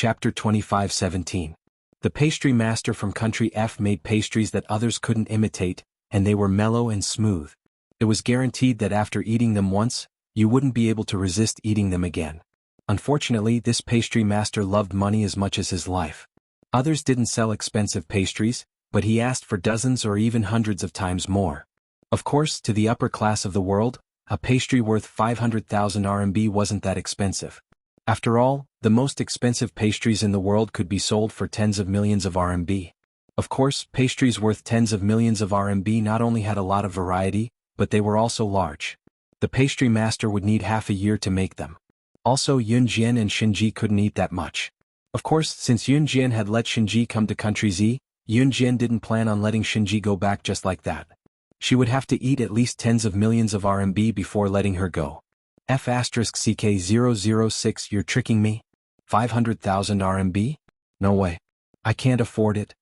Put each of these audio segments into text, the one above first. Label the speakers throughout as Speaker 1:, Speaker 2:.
Speaker 1: Chapter 25:17. The pastry master from Country F made pastries that others couldn't imitate, and they were mellow and smooth. It was guaranteed that after eating them once, you wouldn't be able to resist eating them again. Unfortunately, this pastry master loved money as much as his life. Others didn't sell expensive pastries, but he asked for dozens or even hundreds of times more. Of course, to the upper class of the world, a pastry worth 500,000 RMB wasn't that expensive. After all, the most expensive pastries in the world could be sold for tens of millions of RMB. Of course, pastries worth tens of millions of RMB not only had a lot of variety, but they were also large. The pastry master would need half a year to make them. Also, Yun Jian and Shinji couldn't eat that much. Of course, since Yun Jian had let Shinji come to Country Z, Yun Jian didn't plan on letting Shinji go back just like that. She would have to eat at least tens of millions of RMB before letting her go. F*CK006 You're tricking me? 500,000 RMB? No way. I can't afford it.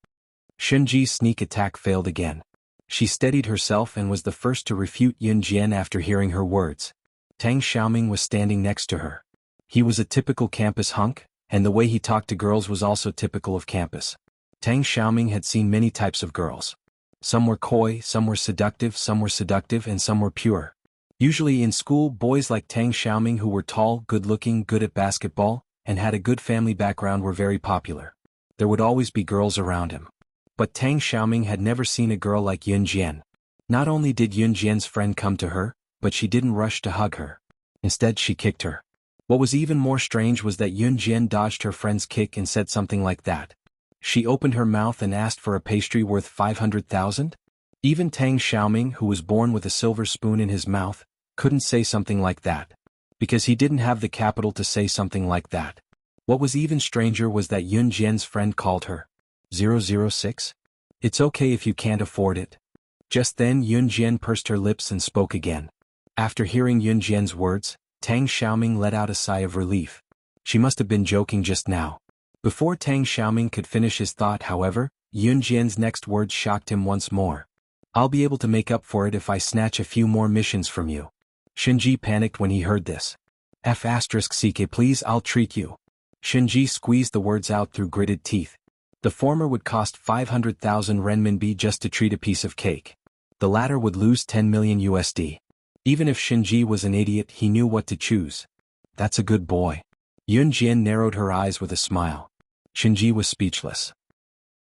Speaker 1: Shinji's sneak attack failed again. She steadied herself and was the first to refute Yun Jian after hearing her words. Tang Xiaoming was standing next to her. He was a typical campus hunk, and the way he talked to girls was also typical of campus. Tang Xiaoming had seen many types of girls. Some were coy, some were seductive, and some were pure. Usually in school, boys like Tang Xiaoming who were tall, good-looking, good at basketball, and had a good family background were very popular. There would always be girls around him. But Tang Xiaoming had never seen a girl like Yun Jian. Not only did Yun Jian's friend come to her, but she didn't rush to hug her. Instead, she kicked her. What was even more strange was that Yun Jian dodged her friend's kick and said something like that. She opened her mouth and asked for a pastry worth 500,000? Even Tang Xiaoming, who was born with a silver spoon in his mouth, couldn't say something like that. Because he didn't have the capital to say something like that. What was even stranger was that Yun Jian's friend called her 006? It's okay if you can't afford it. Just then Yun Jian pursed her lips and spoke again. After hearing Yun Jian's words, Tang Xiaoming let out a sigh of relief. She must have been joking just now. Before Tang Xiaoming could finish his thought, however, Yun Jian's next words shocked him once more. I'll be able to make up for it if I snatch a few more missions from you. Shinji panicked when he heard this. F*CK please, I'll treat you. Shinji squeezed the words out through gritted teeth. The former would cost 500,000 renminbi just to treat a piece of cake. The latter would lose 10 million USD. Even if Shinji was an idiot, he knew what to choose. That's a good boy. Yun Jian narrowed her eyes with a smile. Shinji was speechless.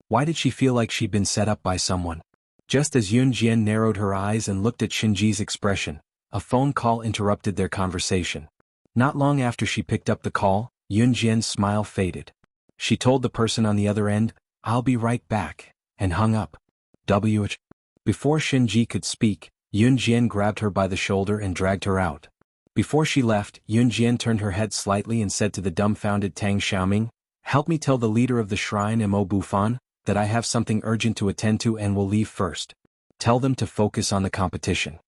Speaker 1: Why did she feel like she'd been set up by someone? Just as Yun Jian narrowed her eyes and looked at Shinji's expression, a phone call interrupted their conversation. Not long after she picked up the call, Yun Jian's smile faded. She told the person on the other end, I'll be right back, and hung up. Before Shinji could speak, Yun Jian grabbed her by the shoulder and dragged her out. Before she left, Yun Jian turned her head slightly and said to the dumbfounded Tang Xiaoming, help me tell the leader of the shrine Mo Bufan that I have something urgent to attend to and will leave first. Tell them to focus on the competition.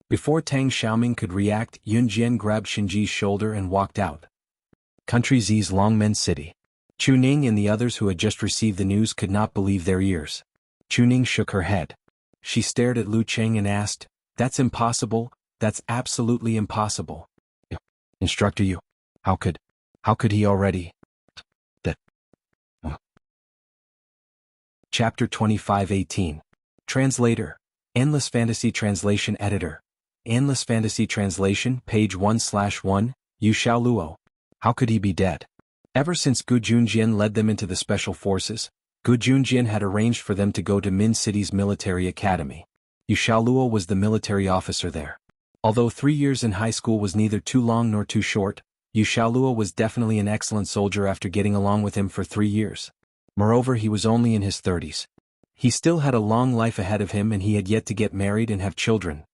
Speaker 1: Before Tang Xiaoming could react, Yun Jian grabbed Shinji's shoulder and walked out. Country Z's Longmen City. Chu Ning and the others who had just received the news could not believe their ears. Chu Ning shook her head. She stared at Lu Cheng and asked, that's impossible, that's absolutely impossible. Instructor Yu, how could he already? Chapter 25:18. Translator. Endless Fantasy Translation Editor. Endless Fantasy Translation, page 1/1, Yu Xiaoluo. How could he be dead? Ever since Gu Junjian led them into the special forces, Gu Junjian had arranged for them to go to Min City's military academy. Yu Xiaoluo was the military officer there. Although 3 years in high school was neither too long nor too short, Yu Xiaoluo was definitely an excellent soldier after getting along with him for 3 years. Moreover, he was only in his 30s. He still had a long life ahead of him and he had yet to get married and have children.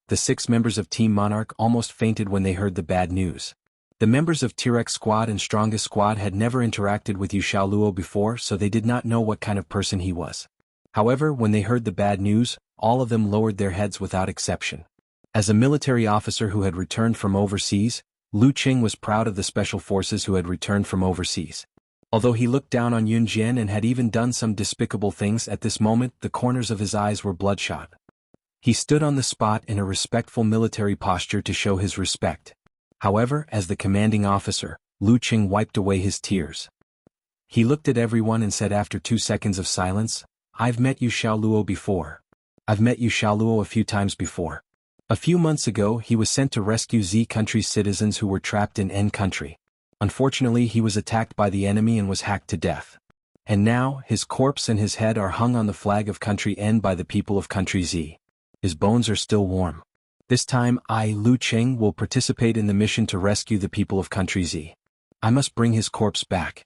Speaker 1: The 6 members of Team Monarch almost fainted when they heard the bad news. The members of T-Rex Squad and Strongest Squad had never interacted with Yu Xiaoluo before, so they did not know what kind of person he was. However, when they heard the bad news, all of them lowered their heads without exception. As a military officer who had returned from overseas, Lu Qing was proud of the special forces who had returned from overseas. Although he looked down on Yun Jian and had even done some despicable things at this moment, the corners of his eyes were bloodshot. He stood on the spot in a respectful military posture to show his respect. However, as the commanding officer, Lu Qing wiped away his tears. He looked at everyone and said after 2 seconds of silence, "I've met Yu Xiaoluo before. I've met Yu Xiaoluo a few times before. A few months ago he was sent to rescue Z country's citizens who were trapped in N country. Unfortunately he was attacked by the enemy and was hacked to death. And now, his corpse and his head are hung on the flag of country N by the people of country Z. His bones are still warm. This time I, Lu Qing, will participate in the mission to rescue the people of country Z. I must bring his corpse back."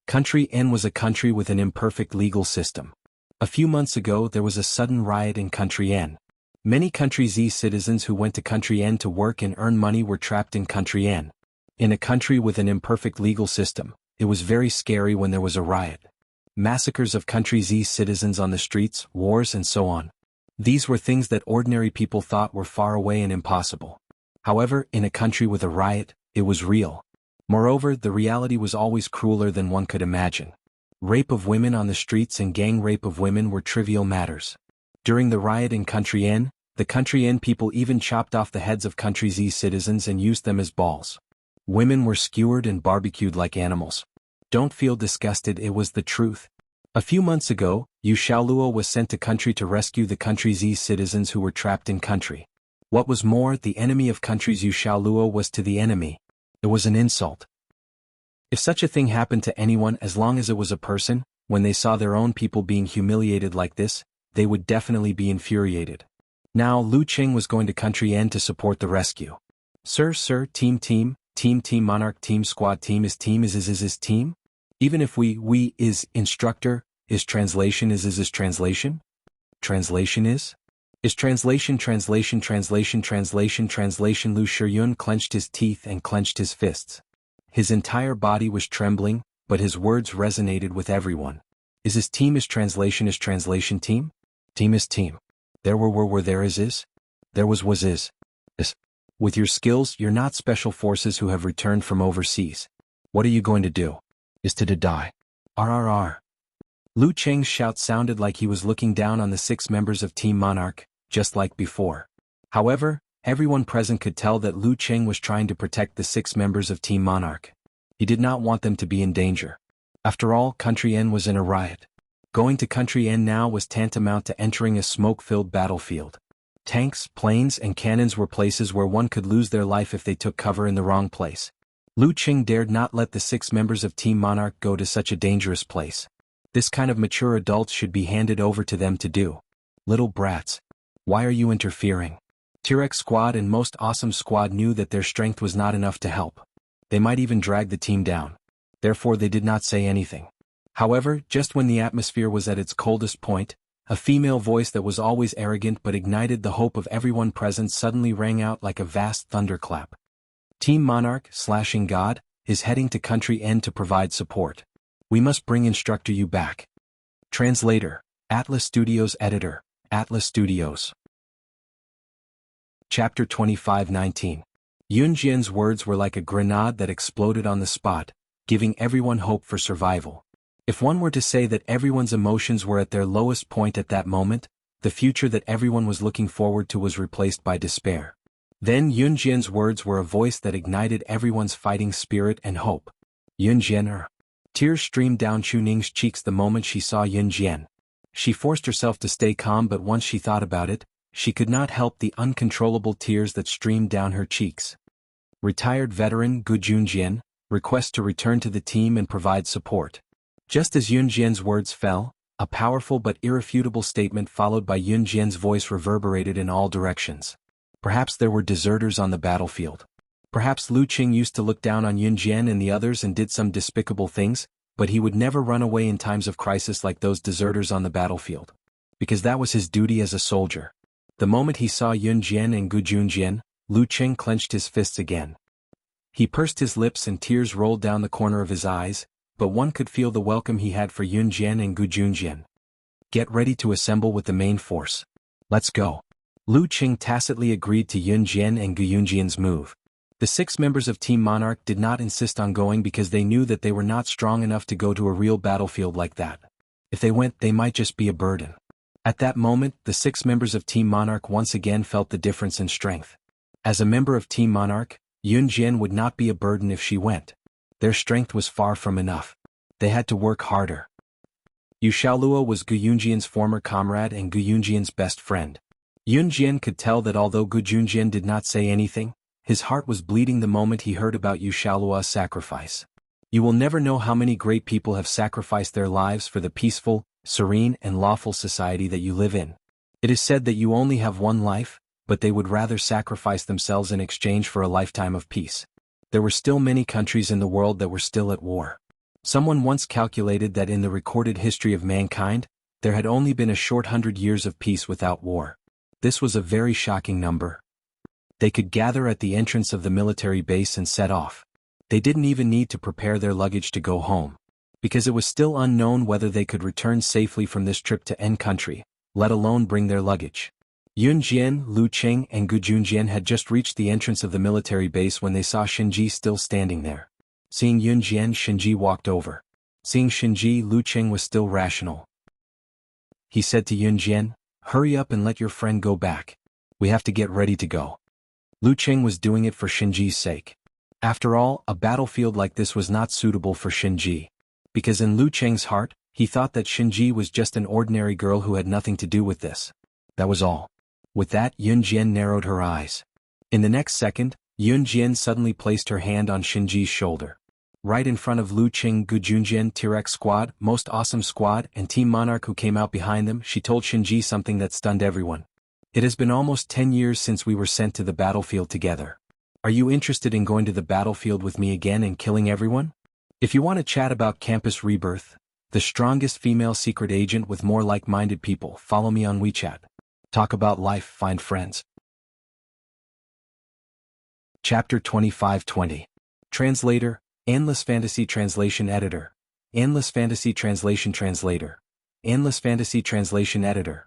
Speaker 1: Country N was a country with an imperfect legal system. A few months ago there was a sudden riot in country N. Many country Z citizens who went to country N to work and earn money were trapped in country N. In a country with an imperfect legal system, it was very scary when there was a riot. Massacres of country Z citizens on the streets, wars and so on. These were things that ordinary people thought were far away and impossible. However, in a country with a riot, it was real. Moreover, the reality was always crueler than one could imagine. Rape of women on the streets and gang rape of women were trivial matters. During the riot in country N, the country N people even chopped off the heads of country Z citizens and used them as balls. Women were skewered and barbecued like animals. Don't feel disgusted, it was the truth. A few months ago, Yu Xiaoluo was sent to country to rescue the country Z citizens who were trapped in country. What was more, the enemy of country's Yu Xiaoluo was to the enemy. It was an insult. If such a thing happened to anyone, as long as it was a person, when they saw their own people being humiliated like this, they would definitely be infuriated. Now Lu Qing was going to country N to support the rescue. Sir, team, monarch, team, squad, team is team? Even if we is instructor, is translation is translation? Translation is? Is translation. Lu Shiyun clenched his teeth and clenched his fists. His entire body was trembling, but his words resonated with everyone. Is his team is translation team? Team is team. There were there is? There was is. With your skills, you're not special forces who have returned from overseas. What are you going to do? Is to die. RRR. Lu Qing's shout sounded like he was looking down on the 6 members of Team Monarch, just like before. However, everyone present could tell that Lu Qing was trying to protect the 6 members of Team Monarch. He did not want them to be in danger. After all, country N was in a riot. Going to country N now was tantamount to entering a smoke-filled battlefield. Tanks, planes, and cannons were places where one could lose their life if they took cover in the wrong place. Lu Qing dared not let the 6 members of Team Monarch go to such a dangerous place. This kind of mature adults should be handed over to them to do. Little brats. Why are you interfering? T-Rex Squad and Most Awesome Squad knew that their strength was not enough to help. They might even drag the team down. Therefore they did not say anything. However, just when the atmosphere was at its coldest point, a female voice that was always arrogant but ignited the hope of everyone present suddenly rang out like a vast thunderclap. Team Monarch, slashing God, is heading to country N to provide support. We must bring Instructor Yu back. Translator, Atlas Studios Editor, Atlas Studios. Chapter 25:19. Yun Jian's words were like a grenade that exploded on the spot, giving everyone hope for survival. If one were to say that everyone's emotions were at their lowest point at that moment, the future that everyone was looking forward to was replaced by despair. Then Yun Jian's words were a voice that ignited everyone's fighting spirit and hope. Yun Jian. Tears streamed down Chu Ning's cheeks the moment she saw Yun Jian. She forced herself to stay calm, but once she thought about it, she could not help the uncontrollable tears that streamed down her cheeks. Retired veteran Gu Junjian, request to return to the team and provide support. Just as Yun Jian's words fell, a powerful but irrefutable statement followed by Yun Jian's voice reverberated in all directions. Perhaps there were deserters on the battlefield. Perhaps Lu Qing used to look down on Yun Jian and the others and did some despicable things, but he would never run away in times of crisis like those deserters on the battlefield. Because that was his duty as a soldier. The moment he saw Yun Jian and Gu Junjian, Lu Qing clenched his fists again. He pursed his lips and tears rolled down the corner of his eyes, but one could feel the welcome he had for Yun Jian and Gu Junjian. Get ready to assemble with the main force. Let's go. Lu Qing tacitly agreed to Yun Jian and Gu Junjian's move. The 6 members of Team Monarch did not insist on going because they knew that they were not strong enough to go to a real battlefield like that. If they went, they might just be a burden. At that moment, the 6 members of Team Monarch once again felt the difference in strength. As a member of Team Monarch, Yun Jian would not be a burden if she went. Their strength was far from enough. They had to work harder. Yu Xiaoluo was Gu Yunjian's former comrade and Gu Yunjian's best friend. Yun Jian could tell that although Gu Junjian did not say anything, his heart was bleeding the moment he heard about Yu Xiaoluo's sacrifice. You will never know how many great people have sacrificed their lives for the peaceful, serene and lawful society that you live in. It is said that you only have one life, but they would rather sacrifice themselves in exchange for a lifetime of peace. There were still many countries in the world that were still at war. Someone once calculated that in the recorded history of mankind, there had only been a short 100 years of peace without war. This was a very shocking number. They could gather at the entrance of the military base and set off. They didn't even need to prepare their luggage to go home, because it was still unknown whether they could return safely from this trip to N country, let alone bring their luggage. Yun Jian, Lu Qing and Gu Junjian had just reached the entrance of the military base when they saw Shinji still standing there. Seeing Yun Jian, Shinji walked over. Seeing Shinji, Lu Qing was still rational. He said to Yun Jian, "Hurry up and let your friend go back. We have to get ready to go." Lu Qing was doing it for Shinji's sake. After all, a battlefield like this was not suitable for Shinji. Because in Lu Qing's heart, he thought that Shinji was just an ordinary girl who had nothing to do with this. That was all. With that, Yun Jian narrowed her eyes. In the next second, Yun Jian suddenly placed her hand on Shinji's shoulder. Right in front of Lu Qing, Gu Junjian, T-Rex Squad, Most Awesome Squad, and Team Monarch who came out behind them, she told Shinji something that stunned everyone. "It has been almost 10 years since we were sent to the battlefield together. Are you interested in going to the battlefield with me again and killing everyone? If you want to chat about campus rebirth, the strongest female secret agent with more like-minded people, follow me on WeChat. Talk about life, find friends." Chapter 25-20. Translator, Endless Fantasy Translation Editor. Endless Fantasy Translation Translator. Endless Fantasy Translation Editor.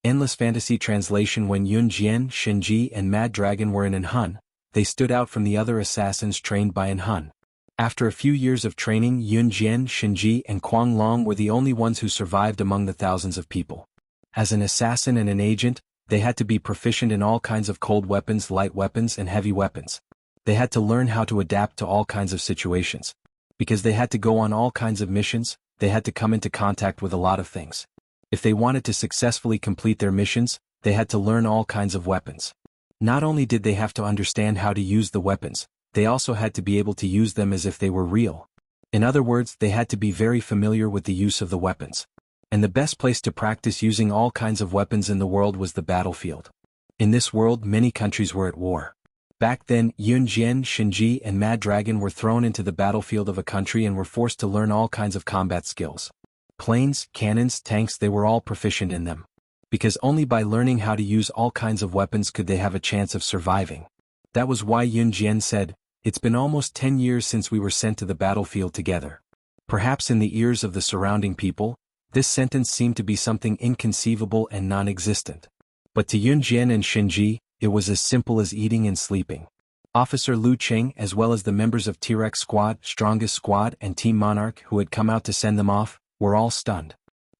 Speaker 1: Endless Fantasy Translation. When Yun Jian, Shinji and Mad Dragon were in Anhun, they stood out from the other assassins trained by Anhun. After a few years of training, Yun Jian, Shinji and Quang Long were the only ones who survived among the thousands of people. As an assassin and an agent, they had to be proficient in all kinds of cold weapons, light weapons and heavy weapons. They had to learn how to adapt to all kinds of situations. Because they had to go on all kinds of missions, they had to come into contact with a lot of things. If they wanted to successfully complete their missions, they had to learn all kinds of weapons. Not only did they have to understand how to use the weapons, they also had to be able to use them as if they were real. In other words, they had to be very familiar with the use of the weapons. And the best place to practice using all kinds of weapons in the world was the battlefield. In this world, many countries were at war. Back then, Yun Jian, Shinji and Mad Dragon were thrown into the battlefield of a country and were forced to learn all kinds of combat skills. Planes, cannons, tanks, they were all proficient in them. Because only by learning how to use all kinds of weapons could they have a chance of surviving. That was why Yun Jian said, "It's been almost 10 years since we were sent to the battlefield together." Perhaps in the ears of the surrounding people, this sentence seemed to be something inconceivable and non-existent. But to Yun Jian and Shinji, it was as simple as eating and sleeping. Officer Lu Qing, as well as the members of T-Rex Squad, Strongest Squad and Team Monarch who had come out to send them off, were all stunned.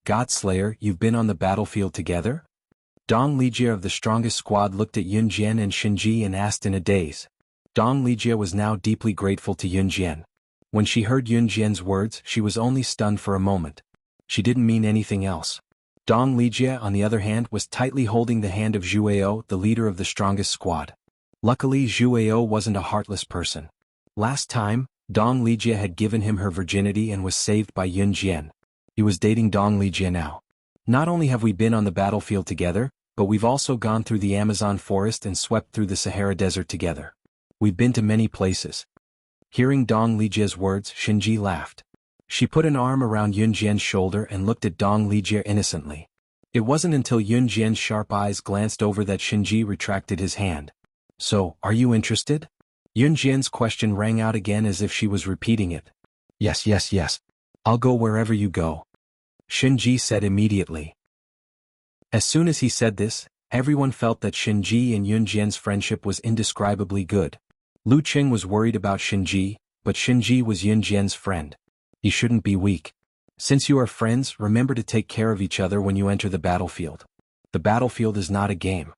Speaker 1: "Godslayer, you've been on the battlefield together?" Dong Lijia of the Strongest Squad looked at Yun Jian and Shinji and asked in a daze. Dong Lijia was now deeply grateful to Yun Jian. When she heard Yun Jian's words, she was only stunned for a moment. She didn't mean anything else. Dong Lijia, on the other hand, was tightly holding the hand of Zhuao, the leader of the Strongest Squad. Luckily, Zhuao wasn't a heartless person. Last time, Dong Lijia had given him her virginity and was saved by Yun Jian. He was dating Dong Lijia now. "Not only have we been on the battlefield together, but we've also gone through the Amazon forest and swept through the Sahara Desert together. We've been to many places." Hearing Dong Lijia's words, Shinji laughed. She put an arm around Yun Jian's shoulder and looked at Dong Lijia innocently. It wasn't until Yun Jian's sharp eyes glanced over that Shinji retracted his hand. "So, are you interested?" Yun Jian's question rang out again as if she was repeating it. Yes. I'll go wherever you go," Shinji said immediately. As soon as he said this, everyone felt that Shinji and Yun Jian's friendship was indescribably good. Lu Qing was worried about Shinji, but Shinji was Yun Jian's friend. He shouldn't be weak. Since you are friends, remember to take care of each other when you enter the battlefield. The battlefield is not a game.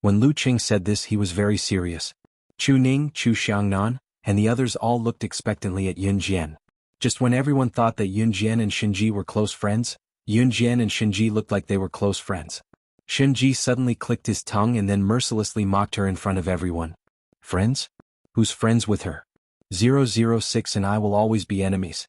Speaker 1: When Lu Qing said this, he was very serious. Chu Ning, Chu Xiangnan, and the others all looked expectantly at Yun Jian. Just when everyone thought that Yun Jian and Shinji were close friends, Yun Jian and Shinji looked like they were close friends. Shinji suddenly clicked his tongue and then mercilessly mocked her in front of everyone. Friends? Who's friends with her? 006 and I will always be enemies.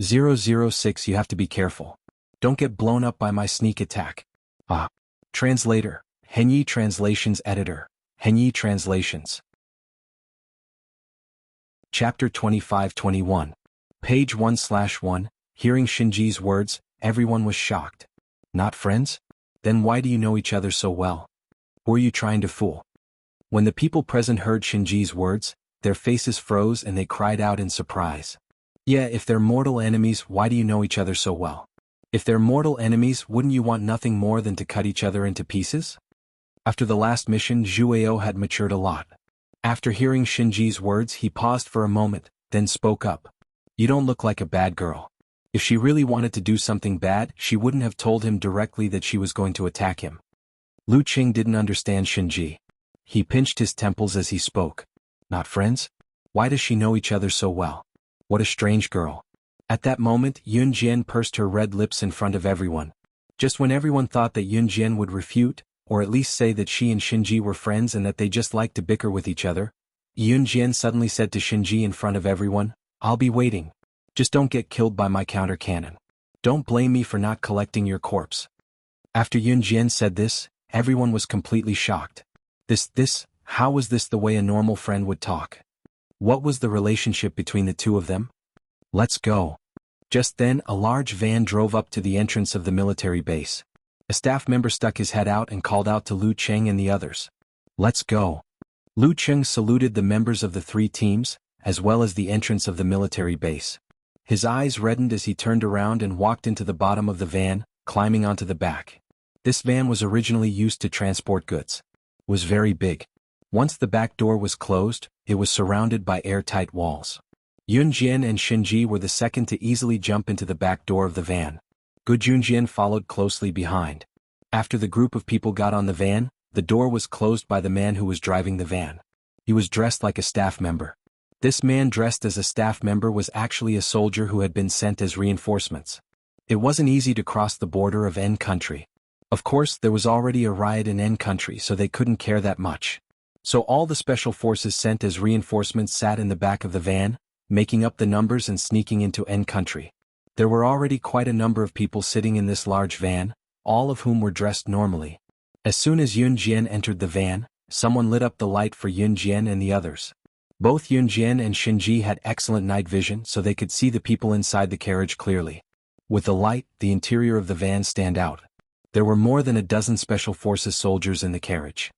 Speaker 1: 006, you have to be careful. Don't get blown up by my sneak attack. Ah. Translator, Henyi Translations Editor, Henyi Translations. Chapter 25-21. Page 1/1. Hearing Shinji's words, everyone was shocked. Not friends? Then why do you know each other so well? Who are you trying to fool? When the people present heard Shinji's words, their faces froze and they cried out in surprise. Yeah, if they're mortal enemies, why do you know each other so well? If they're mortal enemies, wouldn't you want nothing more than to cut each other into pieces? After the last mission, Zhuao had matured a lot. After hearing Shinji's words, he paused for a moment, then spoke up. You don't look like a bad girl. If she really wanted to do something bad, she wouldn't have told him directly that she was going to attack him. Lu Qing didn't understand Shinji. He pinched his temples as he spoke. Not friends? Why does she know each other so well? What a strange girl. At that moment, Yun Jian pursed her red lips in front of everyone. Just when everyone thought that Yun Jian would refute, or at least say that she and Shinji were friends and that they just liked to bicker with each other, Yun Jian suddenly said to Shinji in front of everyone, I'll be waiting. Just don't get killed by my counter cannon. Don't blame me for not collecting your corpse. After Yun Jian said this, everyone was completely shocked. How was this the way a normal friend would talk? What was the relationship between the two of them? Let's go. Just then, a large van drove up to the entrance of the military base. A staff member stuck his head out and called out to Lu Qing and the others. Let's go. Lu Qing saluted the members of the three teams, as well as the entrance of the military base. His eyes reddened as he turned around and walked into the bottom of the van, climbing onto the back. This van was originally used to transport goods. It was very big. Once the back door was closed, it was surrounded by airtight walls. Yun Jian and Shinji were the second to easily jump into the back door of the van. Good Yun Jian followed closely behind. After the group of people got on the van, the door was closed by the man who was driving the van. He was dressed like a staff member. This man dressed as a staff member was actually a soldier who had been sent as reinforcements. It wasn't easy to cross the border of N country. Of course, there was already a riot in N country, so they couldn't care that much. So all the special forces sent as reinforcements sat in the back of the van, making up the numbers and sneaking into N country. There were already quite a number of people sitting in this large van, all of whom were dressed normally. As soon as Yun Jian entered the van, someone lit up the light for Yun Jian and the others. Both Yun Jian and Shinji had excellent night vision, so they could see the people inside the carriage clearly. With the light, the interior of the van stand out. There were more than a dozen special forces soldiers in the carriage.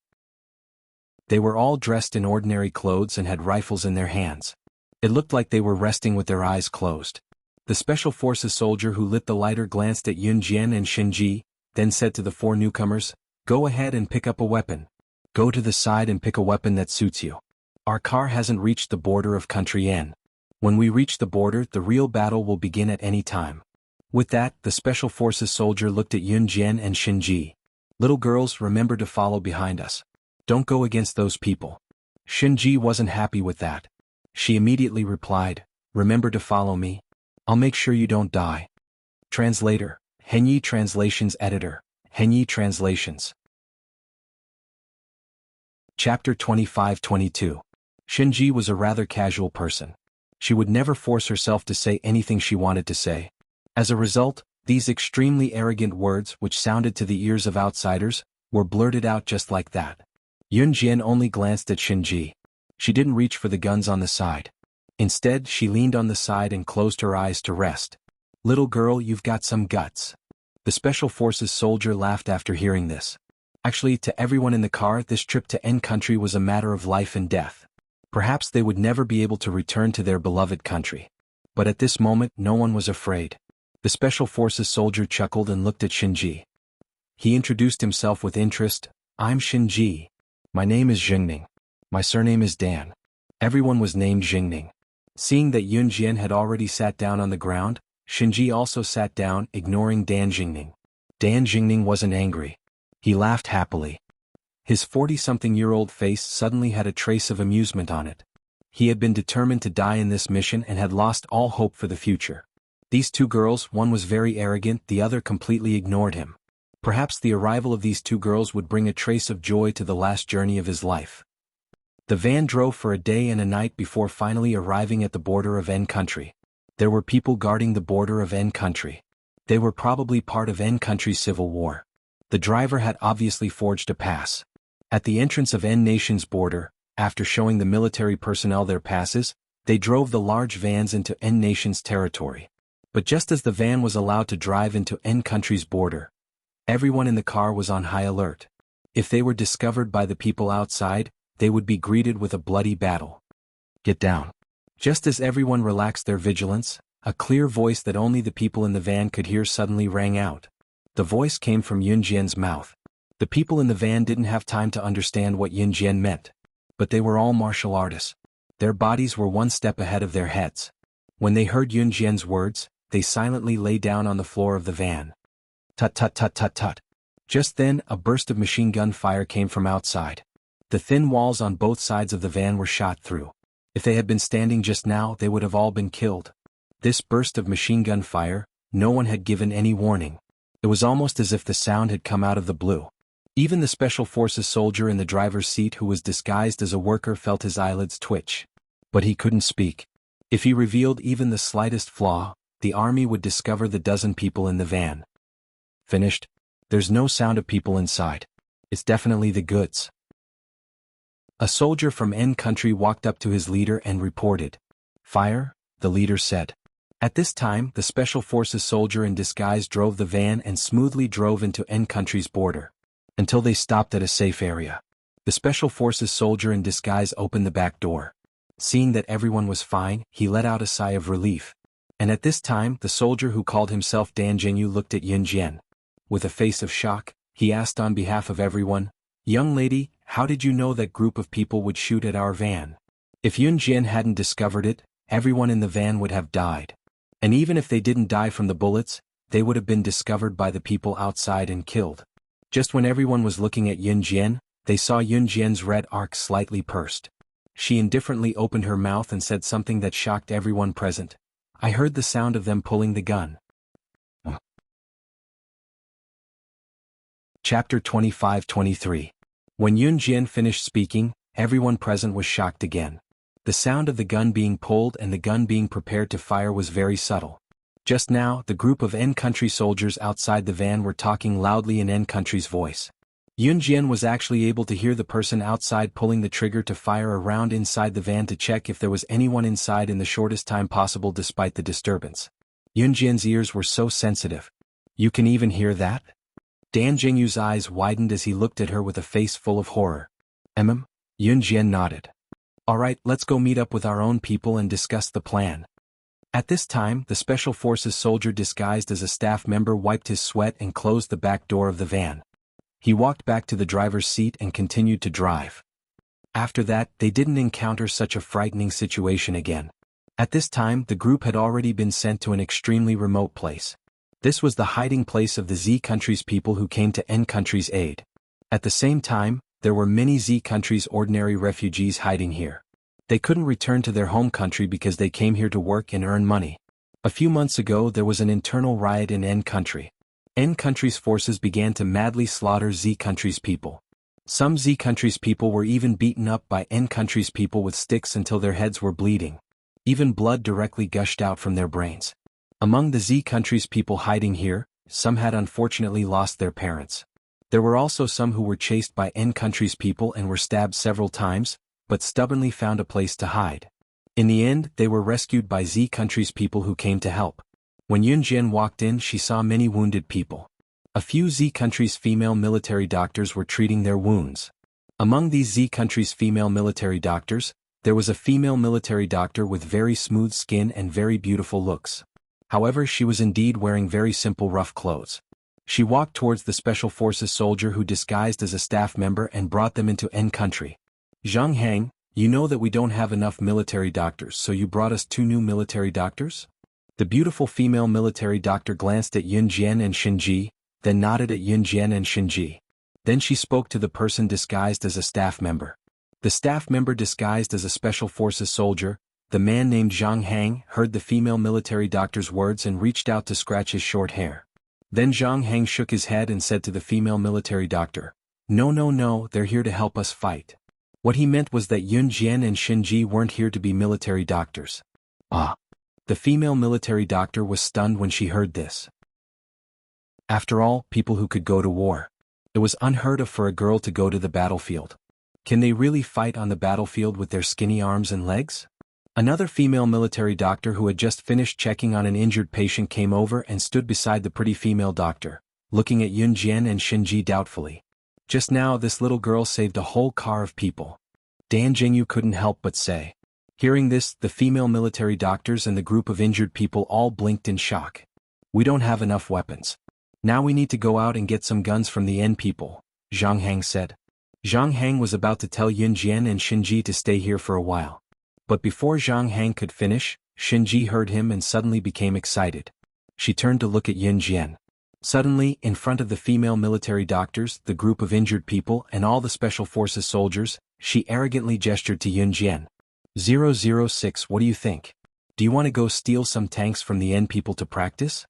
Speaker 1: They were all dressed in ordinary clothes and had rifles in their hands. It looked like they were resting with their eyes closed. The special forces soldier who lit the lighter glanced at Yun Jian and Shinji, then said to the four newcomers, "Go ahead and pick up a weapon. Go to the side and pick a weapon that suits you. Our car hasn't reached the border of country N. When we reach the border, the real battle will begin at any time." With that, the special forces soldier looked at Yun Jian and Shinji. "Little girls, remember to follow behind us. Don't go against those people." Shinji wasn't happy with that. She immediately replied, "Remember to follow me. I'll make sure you don't die." Translator, Henyi Translations Editor, Henyi Translations. Chapter 25-22. Shinji was a rather casual person. She would never force herself to say anything she wanted to say. As a result, these extremely arrogant words, which sounded to the ears of outsiders, were blurted out just like that. Yun Jian only glanced at Shinji. She didn't reach for the guns on the side. Instead, she leaned on the side and closed her eyes to rest. "Little girl, you've got some guts." The special forces soldier laughed after hearing this. Actually, to everyone in the car, this trip to N country was a matter of life and death. Perhaps they would never be able to return to their beloved country. But at this moment, no one was afraid. The special forces soldier chuckled and looked at Shinji. He introduced himself with interest. "I'm Shinji. My name is Jingning. My surname is Dan." Everyone was named Jingning. Seeing that Yun Jian had already sat down on the ground, Shinji also sat down, ignoring Dan Jingning. Dan Jingning wasn't angry. He laughed happily. His 40-something-year-old face suddenly had a trace of amusement on it. He had been determined to die in this mission and had lost all hope for the future. These two girls, one was very arrogant, the other completely ignored him. Perhaps the arrival of these two girls would bring a trace of joy to the last journey of his life. The van drove for a day and a night before finally arriving at the border of N country. There were people guarding the border of N country. They were probably part of N country's civil war. The driver had obviously forged a pass. At the entrance of N nation's border, after showing the military personnel their passes, they drove the large vans into N nation's territory. But just as the van was allowed to drive into N country's border, everyone in the car was on high alert. If they were discovered by the people outside, they would be greeted with a bloody battle. Get down. Just as everyone relaxed their vigilance, a clear voice that only the people in the van could hear suddenly rang out. The voice came from Yun Jian's mouth. The people in the van didn't have time to understand what Yun Jian meant. But they were all martial artists. Their bodies were one step ahead of their heads. When they heard Yun Jian's words, they silently lay down on the floor of the van. Tut tut tut tut tut. Just then, a burst of machine gun fire came from outside. The thin walls on both sides of the van were shot through. If they had been standing just now, they would have all been killed. This burst of machine gun fire, no one had given any warning. It was almost as if the sound had come out of the blue. Even the Special Forces soldier in the driver's seat who was disguised as a worker felt his eyelids twitch. But he couldn't speak. If he revealed even the slightest flaw, the army would discover the dozen people in the van. Finished? There's no sound of people inside. It's definitely the goods. A soldier from N country walked up to his leader and reported. Fire, the leader said. At this time, the Special Forces soldier in disguise drove the van and smoothly drove into N country's border. Until they stopped at a safe area. The Special Forces soldier in disguise opened the back door. Seeing that everyone was fine, he let out a sigh of relief. And at this time, the soldier who called himself Dan Jianghu looked at Yun Jian. With a face of shock, he asked on behalf of everyone, "Young lady, how did you know that group of people would shoot at our van?" If Yun Jian hadn't discovered it, everyone in the van would have died. And even if they didn't die from the bullets, they would have been discovered by the people outside and killed. Just when everyone was looking at Yun Jian, they saw Yun Jian's red arc slightly pursed. She indifferently opened her mouth and said something that shocked everyone present. I heard the sound of them pulling the gun. Chapter 25-23. When Yun Jian finished speaking, everyone present was shocked again. The sound of the gun being pulled and the gun being prepared to fire was very subtle. Just now, the group of N country soldiers outside the van were talking loudly in N country's voice. Yun Jian was actually able to hear the person outside pulling the trigger to fire a round inside the van to check if there was anyone inside in the shortest time possible despite the disturbance. Yun Jian's ears were so sensitive. You can even hear that? Dan Jingyu's eyes widened as he looked at her with a face full of horror. Yun Jian nodded. Alright, let's go meet up with our own people and discuss the plan. At this time, the Special Forces soldier disguised as a staff member wiped his sweat and closed the back door of the van. He walked back to the driver's seat and continued to drive. After that, they didn't encounter such a frightening situation again. At this time, the group had already been sent to an extremely remote place. This was the hiding place of the Z country's people who came to N country's aid. At the same time, there were many Z country's ordinary refugees hiding here. They couldn't return to their home country because they came here to work and earn money. A few months ago there was an internal riot in N country. N country's forces began to madly slaughter Z country's people. Some Z country's people were even beaten up by N country's people with sticks until their heads were bleeding. Even blood directly gushed out from their brains. Among the Z country's people hiding here, some had unfortunately lost their parents. There were also some who were chased by N country's people and were stabbed several times, but stubbornly found a place to hide. In the end, they were rescued by Z country's people who came to help. When Yun Jian walked in, she saw many wounded people. A few Z country's female military doctors were treating their wounds. Among these Z country's female military doctors, there was a female military doctor with very smooth skin and very beautiful looks. However, she was indeed wearing very simple rough clothes. She walked towards the Special Forces soldier who disguised as a staff member and brought them into N country. Zhang Hang, you know that we don't have enough military doctors, so you brought us 2 new military doctors? The beautiful female military doctor glanced at Yun Jian and Shinji, then nodded at Yun Jian and Shinji. Then she spoke to the person disguised as a staff member. The staff member disguised as a special forces soldier, the man named Zhang Hang, heard the female military doctor's words and reached out to scratch his short hair. Then Zhang Hang shook his head and said to the female military doctor, "No, no, no, they're here to help us fight." What he meant was that Yun Jian and Xin Ji weren't here to be military doctors. Ah! The female military doctor was stunned when she heard this. After all, people who could go to war. It was unheard of for a girl to go to the battlefield. Can they really fight on the battlefield with their skinny arms and legs? Another female military doctor who had just finished checking on an injured patient came over and stood beside the pretty female doctor, looking at Yun Jian and Xin Ji doubtfully. Just now this little girl saved a whole car of people. Dan Jianghu couldn't help but say. Hearing this, the female military doctors and the group of injured people all blinked in shock. "We don't have enough weapons. Now we need to go out and get some guns from the N people," Zhang Hang said. Zhang Hang was about to tell Yun Jian and Xin Ji to stay here for a while. But before Zhang Hang could finish, Xin Ji heard him and suddenly became excited. She turned to look at Yun Jian. Suddenly, in front of the female military doctors, the group of injured people, and all the special forces soldiers, she arrogantly gestured to Yun Jian. 006, what do you think? Do you want to go steal some tanks from the N people to practice?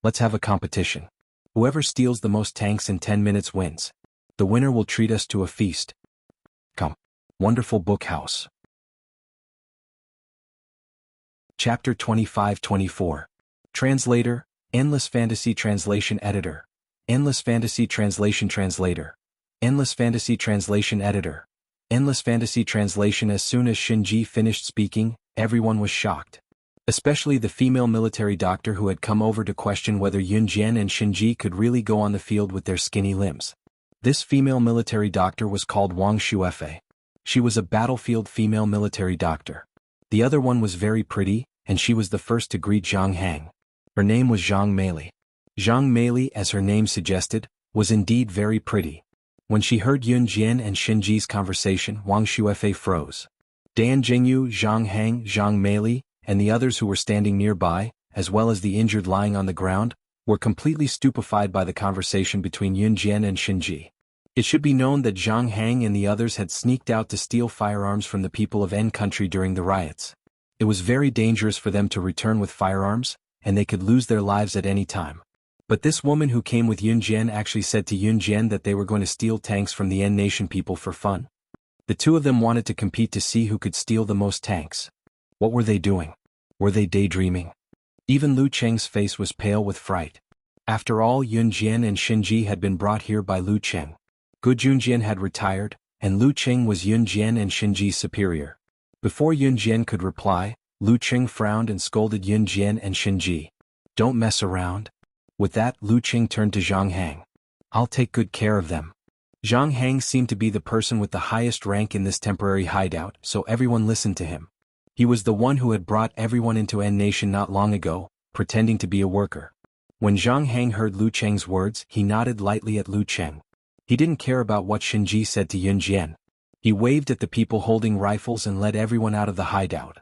Speaker 1: Let's have a competition. Whoever steals the most tanks in 10 minutes wins. The winner will treat us to a feast. Come. Wonderful book house. Chapter 25-24. Translator, Endless Fantasy Translation Editor. Endless Fantasy Translation Translator. Endless Fantasy Translation Editor. Endless Fantasy Translation. As soon as Xin Ji finished speaking, everyone was shocked. Especially the female military doctor who had come over to question whether Yun Jian and Xin Ji could really go on the field with their skinny limbs. This female military doctor was called Wang Xuefei. She was a battlefield female military doctor. The other one was very pretty, and she was the first to greet Zhang Hang. Her name was Zhang Meili. Zhang Meili, as her name suggested, was indeed very pretty. When she heard Yun Jian and Xin Ji's conversation, Wang Xuefei froze. Dan Jianghu, Zhang Hang, Zhang Meili, and the others who were standing nearby, as well as the injured lying on the ground, were completely stupefied by the conversation between Yun Jian and Xin Ji. It should be known that Zhang Hang and the others had sneaked out to steal firearms from the people of N country during the riots. It was very dangerous for them to return with firearms, and they could lose their lives at any time. But this woman who came with Yun Jian actually said to Yun Jian that they were going to steal tanks from the N nation people for fun. The two of them wanted to compete to see who could steal the most tanks. What were they doing? Were they daydreaming? Even Lu Cheng's face was pale with fright. After all, Yun Jian and Xin Ji had been brought here by Lu Cheng. Good Yun Jian had retired, and Lu Cheng was Yun Jian and Xin Ji's superior. Before Yun Jian could reply, Lu Cheng frowned and scolded Yun Jian and Xin Ji. "Don't mess around." With that, Lu Cheng turned to Zhang Hang. "I'll take good care of them." Zhang Hang seemed to be the person with the highest rank in this temporary hideout, so everyone listened to him. He was the one who had brought everyone into N Nation not long ago, pretending to be a worker. When Zhang Hang heard Lu Cheng's words, he nodded lightly at Lu Cheng. He didn't care about what Xin Ji said to Yun Jian. He waved at the people holding rifles and led everyone out of the hideout.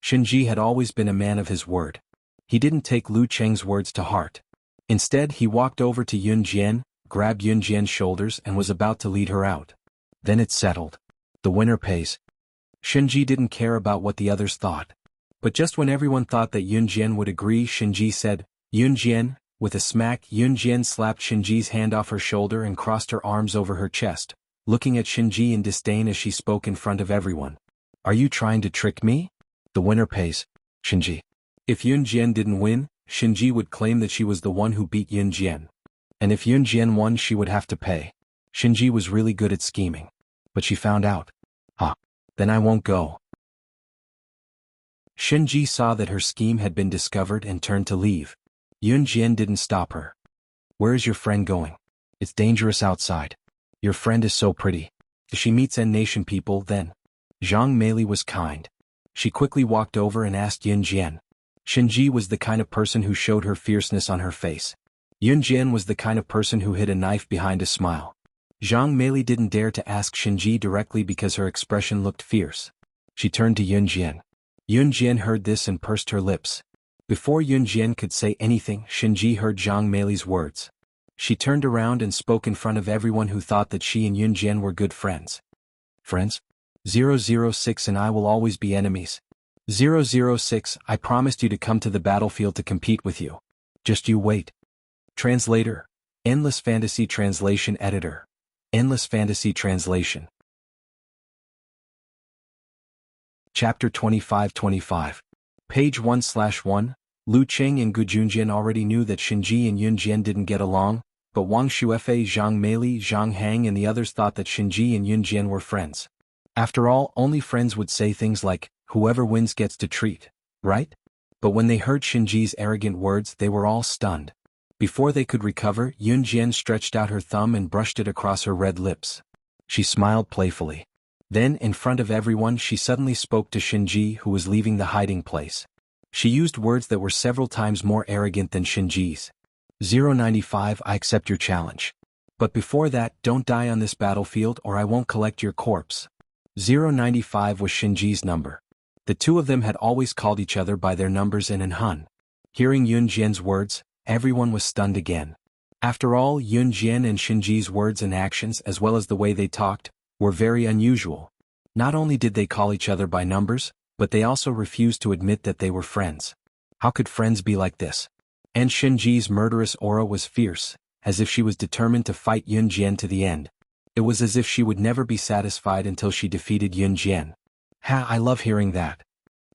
Speaker 1: Xin Ji had always been a man of his word. He didn't take Lu Cheng's words to heart. Instead, he walked over to Yun Jian, grabbed Yun Jian's shoulders and was about to lead her out. Then it settled. The winner pays. Xin Ji didn't care about what the others thought. But just when everyone thought that Yun Jian would agree, Xin Ji said, "Yun Jian." With a smack, Yun Jian slapped Xin Ji's hand off her shoulder and crossed her arms over her chest, looking at Xin Ji in disdain as she spoke in front of everyone. "Are you trying to trick me? The winner pays. Xin Ji." If Yun Jian didn't win, Xin Ji would claim that she was the one who beat Yun Jian. And if Yun Jian won, she would have to pay. Xin Ji was really good at scheming. But she found out. Then I won't go. Xin Ji saw that her scheme had been discovered and turned to leave. Yun Jian didn't stop her. "Where is your friend going? It's dangerous outside. Your friend is so pretty. If she meets N Nation people, then..." Zhang Meili was kind. She quickly walked over and asked Yun Jian. Xin Ji was the kind of person who showed her fierceness on her face. Yun Jian was the kind of person who hid a knife behind a smile. Zhang Meili didn't dare to ask Xin Ji directly because her expression looked fierce. She turned to Yun Jian. Yun Jian heard this and pursed her lips. Before Yun Jian could say anything, Xin Ji heard Zhang Meili's words. She turned around and spoke in front of everyone who thought that she and Yun Jian were good friends. "Friends? 006 and I will always be enemies. 006, I promised you to come to the battlefield to compete with you. Just you wait. Translator. Endless Fantasy Translation Editor. Endless Fantasy Translation. Chapter 25-25. Page 1/1. Lu Qing and Gu Junjian already knew that Shinji and Yun Jian didn't get along, but Wang Shuefei, Zhang Meili, Zhang Hang and the others thought that Shinji and Yun Jian were friends. After all, only friends would say things like, whoever wins gets to treat, right? But when they heard Shinji's arrogant words, they were all stunned. Before they could recover, Yun Jian stretched out her thumb and brushed it across her red lips. She smiled playfully. Then, in front of everyone, she suddenly spoke to Shinji, who was leaving the hiding place. She used words that were several times more arrogant than Shinji's. 095, I accept your challenge. But before that, don't die on this battlefield or I won't collect your corpse. 095 was Shinji's number. The two of them had always called each other by their numbers in Han. Hearing Yun Jian's words, everyone was stunned again. After all, Yun Jian and Shinji's words and actions, as well as the way they talked, were very unusual. Not only did they call each other by numbers, but they also refused to admit that they were friends. How could friends be like this? And Shinji's murderous aura was fierce, as if she was determined to fight Yun Jian to the end. It was as if she would never be satisfied until she defeated Yun Jian. Ha, I love hearing that.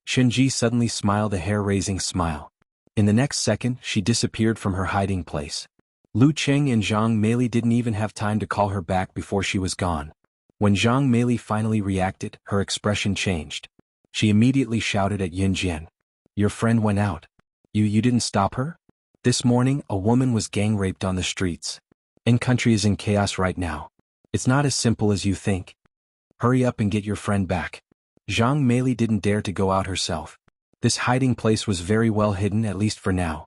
Speaker 1: Shinji suddenly smiled a hair-raising smile. In the next second, she disappeared from her hiding place. Lu Qing and Zhang Meili didn't even have time to call her back before she was gone. When Zhang Meili finally reacted, her expression changed. She immediately shouted at Yun Jian. Your friend went out. You didn't stop her? This morning, a woman was gang-raped on the streets. Country is in chaos right now. It's not as simple as you think. Hurry up and get your friend back. Zhang Meili didn't dare to go out herself. This hiding place was very well hidden, at least for now.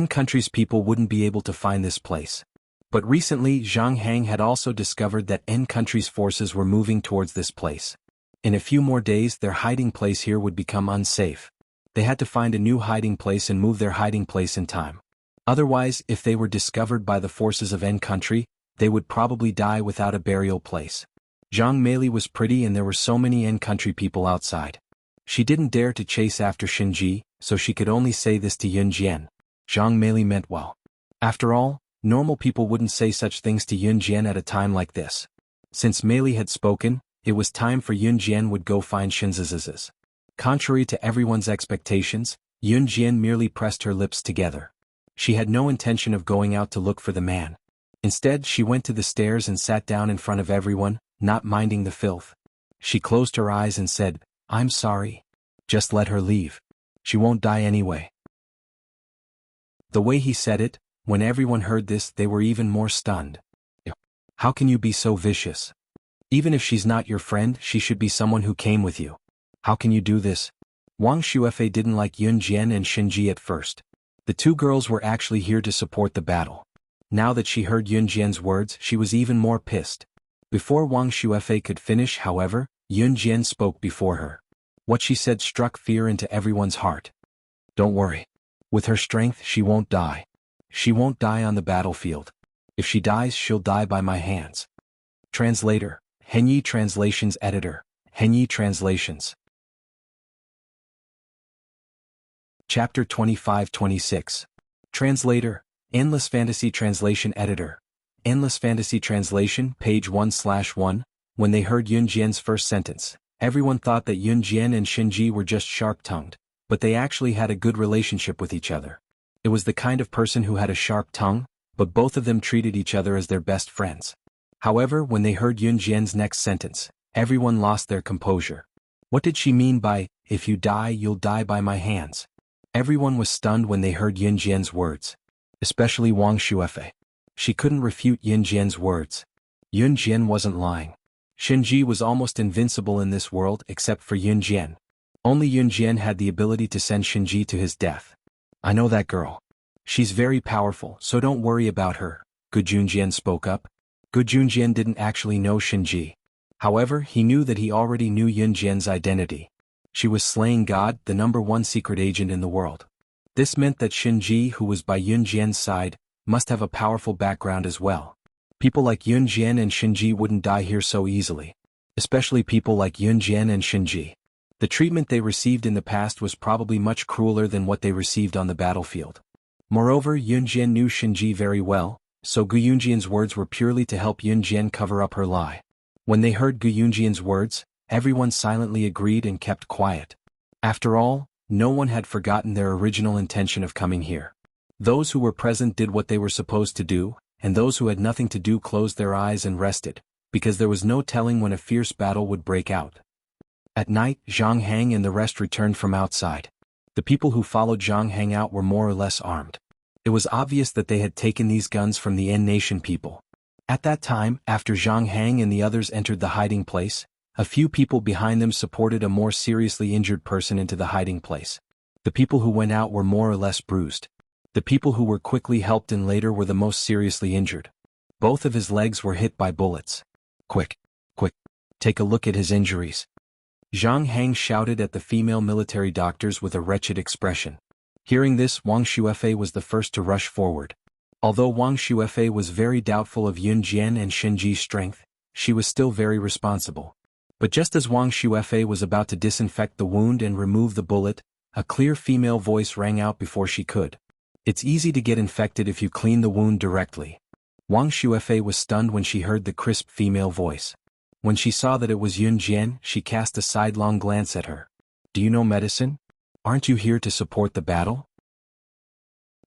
Speaker 1: Country's people wouldn't be able to find this place. But recently, Zhang Hang had also discovered that Country's forces were moving towards this place. In a few more days, their hiding place here would become unsafe. They had to find a new hiding place and move their hiding place in time. Otherwise, if they were discovered by the forces of Country, they would probably die without a burial place. Zhang Meili was pretty and there were so many Country people outside. She didn't dare to chase after Shinji, so she could only say this to Yun Jian. Zhang Meili meant well. After all, normal people wouldn't say such things to Yun Jian at a time like this. Since Meili had spoken, it was time for Yun Jian would go find Shinzazazaz. Contrary to everyone's expectations, Yun Jian merely pressed her lips together. She had no intention of going out to look for the man. Instead, she went to the stairs and sat down in front of everyone, not minding the filth. She closed her eyes and said, I'm sorry. Just let her leave. She won't die anyway. The way he said it, when everyone heard this, they were even more stunned. How can you be so vicious? Even if she's not your friend, she should be someone who came with you. How can you do this? Wang Shuefei didn't like Yun Jian and Shinji at first. The two girls were actually here to support the battle. Now that she heard Yun Jian's words, she was even more pissed. Before Wang Shuefei could finish, however, Yun Jian spoke before her. What she said struck fear into everyone's heart. Don't worry. With her strength, she won't die. She won't die on the battlefield. If she dies, she'll die by my hands. Translator. Henyi Translations Editor. Henyi Translations. Chapter 25-26. Translator. Endless Fantasy Translation Editor. Endless Fantasy Translation, page 1/1. When they heard Yun Jian's first sentence, everyone thought that Yun Jian and Shinji were just sharp-tongued, but they actually had a good relationship with each other. It was the kind of person who had a sharp tongue, but both of them treated each other as their best friends. However, when they heard Yun Jian's next sentence, everyone lost their composure. What did she mean by, if you die, you'll die by my hands? Everyone was stunned when they heard Yun Jian's words. Especially Wang Shuefei. She couldn't refute Yun Jian's words. Yun Jian wasn't lying. Shinji was almost invincible in this world except for Yun Jian. Only Yun Jian had the ability to send Shinji to his death. I know that girl. She's very powerful, so don't worry about her, Gu Junjian spoke up. Gu Junjian didn't actually know Shinji. However, he knew that he already knew Yun Jian's identity. She was slaying God, the #1 secret agent in the world. This meant that Shinji, who was by Yun Jian's side, must have a powerful background as well. People like Yun Jian and Shinji wouldn't die here so easily. especially people like Yun Jian and Shinji. The treatment they received in the past was probably much crueler than what they received on the battlefield. Moreover, Yun Jian knew Shinji very well, so Gu Yunjian's words were purely to help Yun Jian cover up her lie. When they heard Gu Yunjian's words, everyone silently agreed and kept quiet. After all, no one had forgotten their original intention of coming here. Those who were present did what they were supposed to do, and those who had nothing to do closed their eyes and rested, because there was no telling when a fierce battle would break out. At night, Zhang Hang and the rest returned from outside. The people who followed Zhang Hang out were more or less armed. It was obvious that they had taken these guns from the N Nation people. At that time, after Zhang Hang and the others entered the hiding place, a few people behind them supported a more seriously injured person into the hiding place. The people who went out were more or less bruised. The people who were quickly helped in later were the most seriously injured. Both of his legs were hit by bullets. Quick, take a look at his injuries. Zhang Hang shouted at the female military doctors with a wretched expression. Hearing this, Wang Xuefei was the first to rush forward. Although Wang Xuefei was very doubtful of Yun Jian and Shinji's strength, she was still very responsible. But just as Wang Xuefei was about to disinfect the wound and remove the bullet, a clear female voice rang out before she could. It's easy to get infected if you clean the wound directly. Wang Xuefei was stunned when she heard the crisp female voice. When she saw that it was Yun Jian, she cast a sidelong glance at her. Do you know medicine? Aren't you here to support the battle?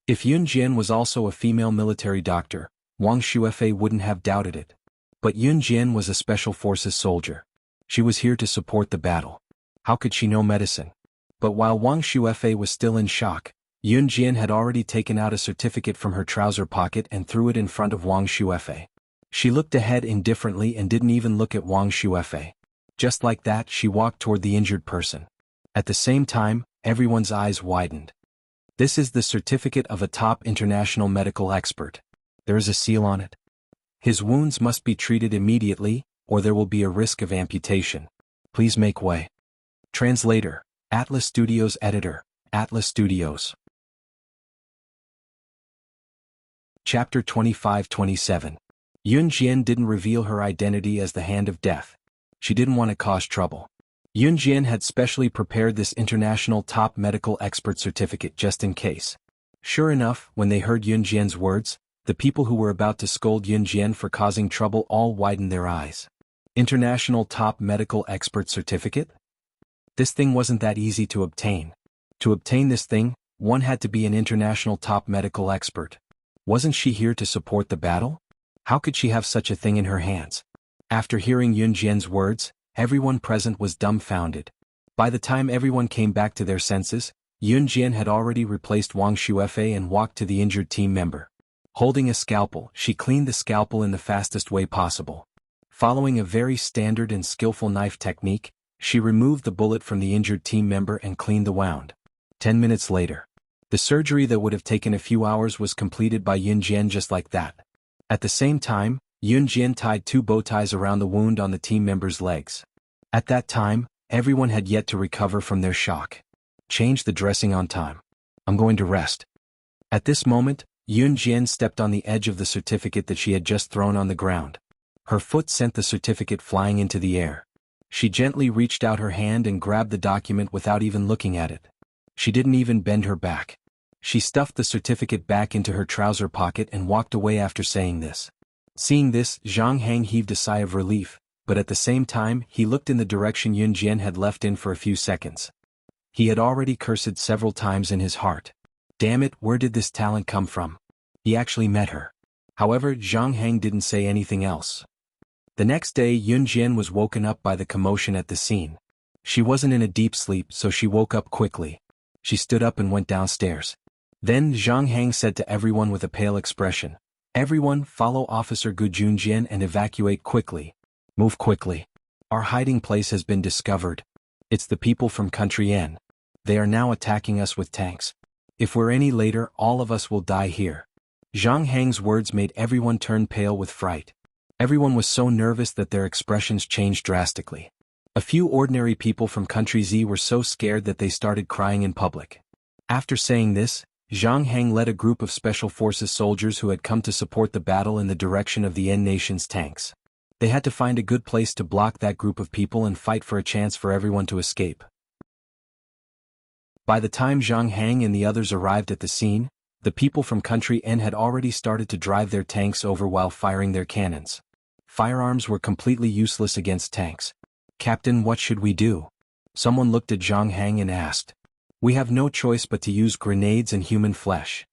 Speaker 1: If Yun Jian was also a female military doctor, Wang Xuefei wouldn't have doubted it. But Yun Jian was a special forces soldier. She was here to support the battle. How could she know medicine? But while Wang Xuefei was still in shock, Yun Jian had already taken out a certificate from her trouser pocket and threw it in front of Wang Xuefei. She looked ahead indifferently and didn't even look at Wang Xuefei. Just like that, she walked toward the injured person. At the same time, everyone's eyes widened. This is the certificate of a top international medical expert. There is a seal on it. His wounds must be treated immediately, or there will be a risk of amputation. Please make way. Translator, Atlas Studios Editor, Atlas Studios. Chapter 25-27. Yun Jian didn't reveal her identity as the Hand of Death. She didn't want to cause trouble. Yun Jian had specially prepared this international top medical expert certificate just in case. Sure enough, when they heard Yun Jian's words, the people who were about to scold Yun Jian for causing trouble all widened their eyes. International top medical expert certificate? This thing wasn't that easy to obtain. To obtain this thing, one had to be an international top medical expert. Wasn't she here to support the battle? How could she have such a thing in her hands? After hearing Yun Jian's words, everyone present was dumbfounded. By the time everyone came back to their senses, Yun Jian had already replaced Wang Xuefei and walked to the injured team member. Holding a scalpel, she cleaned the scalpel in the fastest way possible. Following a very standard and skillful knife technique, she removed the bullet from the injured team member and cleaned the wound. 10 minutes later, the surgery that would have taken a few hours was completed by Yun Jian just like that. At the same time, Yun Jian tied 2 bow ties around the wound on the team member's legs. At that time, everyone had yet to recover from their shock. Change the dressing on time. I'm going to rest. At this moment, Yun Jian stepped on the edge of the certificate that she had just thrown on the ground. Her foot sent the certificate flying into the air. She gently reached out her hand and grabbed the document without even looking at it. She didn't even bend her back. She stuffed the certificate back into her trouser pocket and walked away after saying this. Seeing this, Zhang Hang heaved a sigh of relief, but at the same time, he looked in the direction Yun Jian had left in for a few seconds. He had already cursed several times in his heart. Damn it, where did this talent come from? He actually met her. However, Zhang Hang didn't say anything else. The next day, Yun Jian was woken up by the commotion at the scene. She wasn't in a deep sleep, so she woke up quickly. She stood up and went downstairs. Then Zhang Hang said to everyone with a pale expression, "Everyone, follow Officer Gu Junjian and evacuate quickly. Move quickly. Our hiding place has been discovered. It's the people from Country N. They are now attacking us with tanks. If we're any later, all of us will die here." Zhang Hang's words made everyone turn pale with fright. Everyone was so nervous that their expressions changed drastically. A few ordinary people from Country Z were so scared that they started crying in public. After saying this, Zhang Hang led a group of Special Forces soldiers who had come to support the battle in the direction of the N Nation's tanks. They had to find a good place to block that group of people and fight for a chance for everyone to escape. By the time Zhang Hang and the others arrived at the scene, the people from Country N had already started to drive their tanks over while firing their cannons. Firearms were completely useless against tanks. "Captain, what should we do?" Someone looked at Zhang Hang and asked. "We have no choice but to use grenades and human flesh."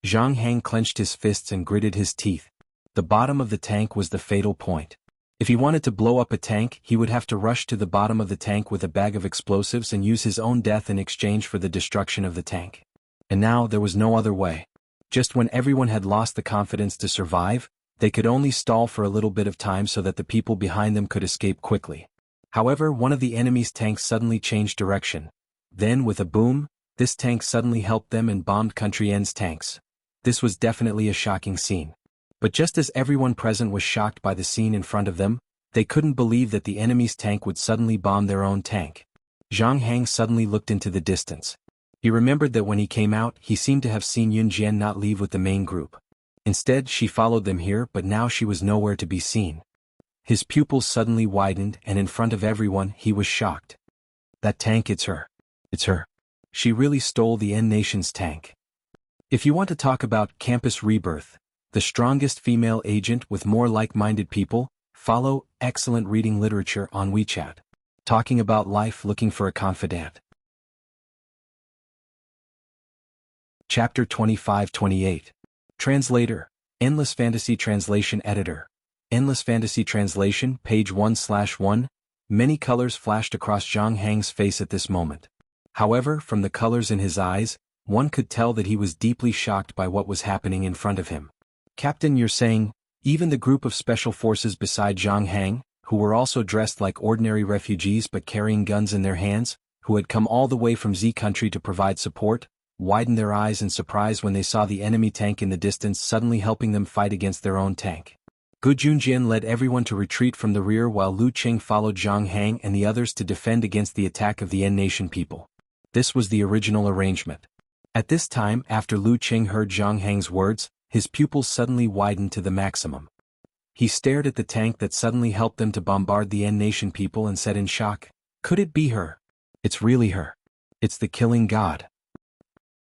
Speaker 1: Zhang Hang clenched his fists and gritted his teeth. The bottom of the tank was the fatal point. If he wanted to blow up a tank, he would have to rush to the bottom of the tank with a bag of explosives and use his own death in exchange for the destruction of the tank. And now there was no other way. Just when everyone had lost the confidence to survive, they could only stall for a little bit of time so that the people behind them could escape quickly. However, one of the enemy's tanks suddenly changed direction. Then, with a boom, this tank suddenly helped them and bombed Country N's tanks. This was definitely a shocking scene. But just as everyone present was shocked by the scene in front of them, they couldn't believe that the enemy's tank would suddenly bomb their own tank. Zhang Hang suddenly looked into the distance. He remembered that when he came out, he seemed to have seen Yun Jian not leave with the main group. Instead, she followed them here, but now she was nowhere to be seen. His pupils suddenly widened, and in front of everyone, he was shocked. "That tank, it's her. It's her. She really stole the N Nation's tank." If you want to talk about campus rebirth, the strongest female agent with more like-minded people, follow Excellent Reading Literature on WeChat. Talking about life, looking for a confidant. Chapter 25-28. Translator. Endless Fantasy Translation Editor. Endless Fantasy Translation, page 1/1. Many colors flashed across Zhang Hang's face at this moment. However, from the colors in his eyes, one could tell that he was deeply shocked by what was happening in front of him. "Captain, you're saying, even the group of special forces beside Zhang Hang, who were also dressed like ordinary refugees but carrying guns in their hands, who had come all the way from Z country to provide support, widened their eyes in surprise when they saw the enemy tank in the distance suddenly helping them fight against their own tank. Gu Junjian led everyone to retreat from the rear while Lu Qing followed Zhang Hang and the others to defend against the attack of the N Nation people. This was the original arrangement." At this time, after Lu Qing heard Zhang Hang's words, his pupils suddenly widened to the maximum. He stared at the tank that suddenly helped them to bombard the N Nation people and said in shock, "Could it be her? It's really her. It's the killing god."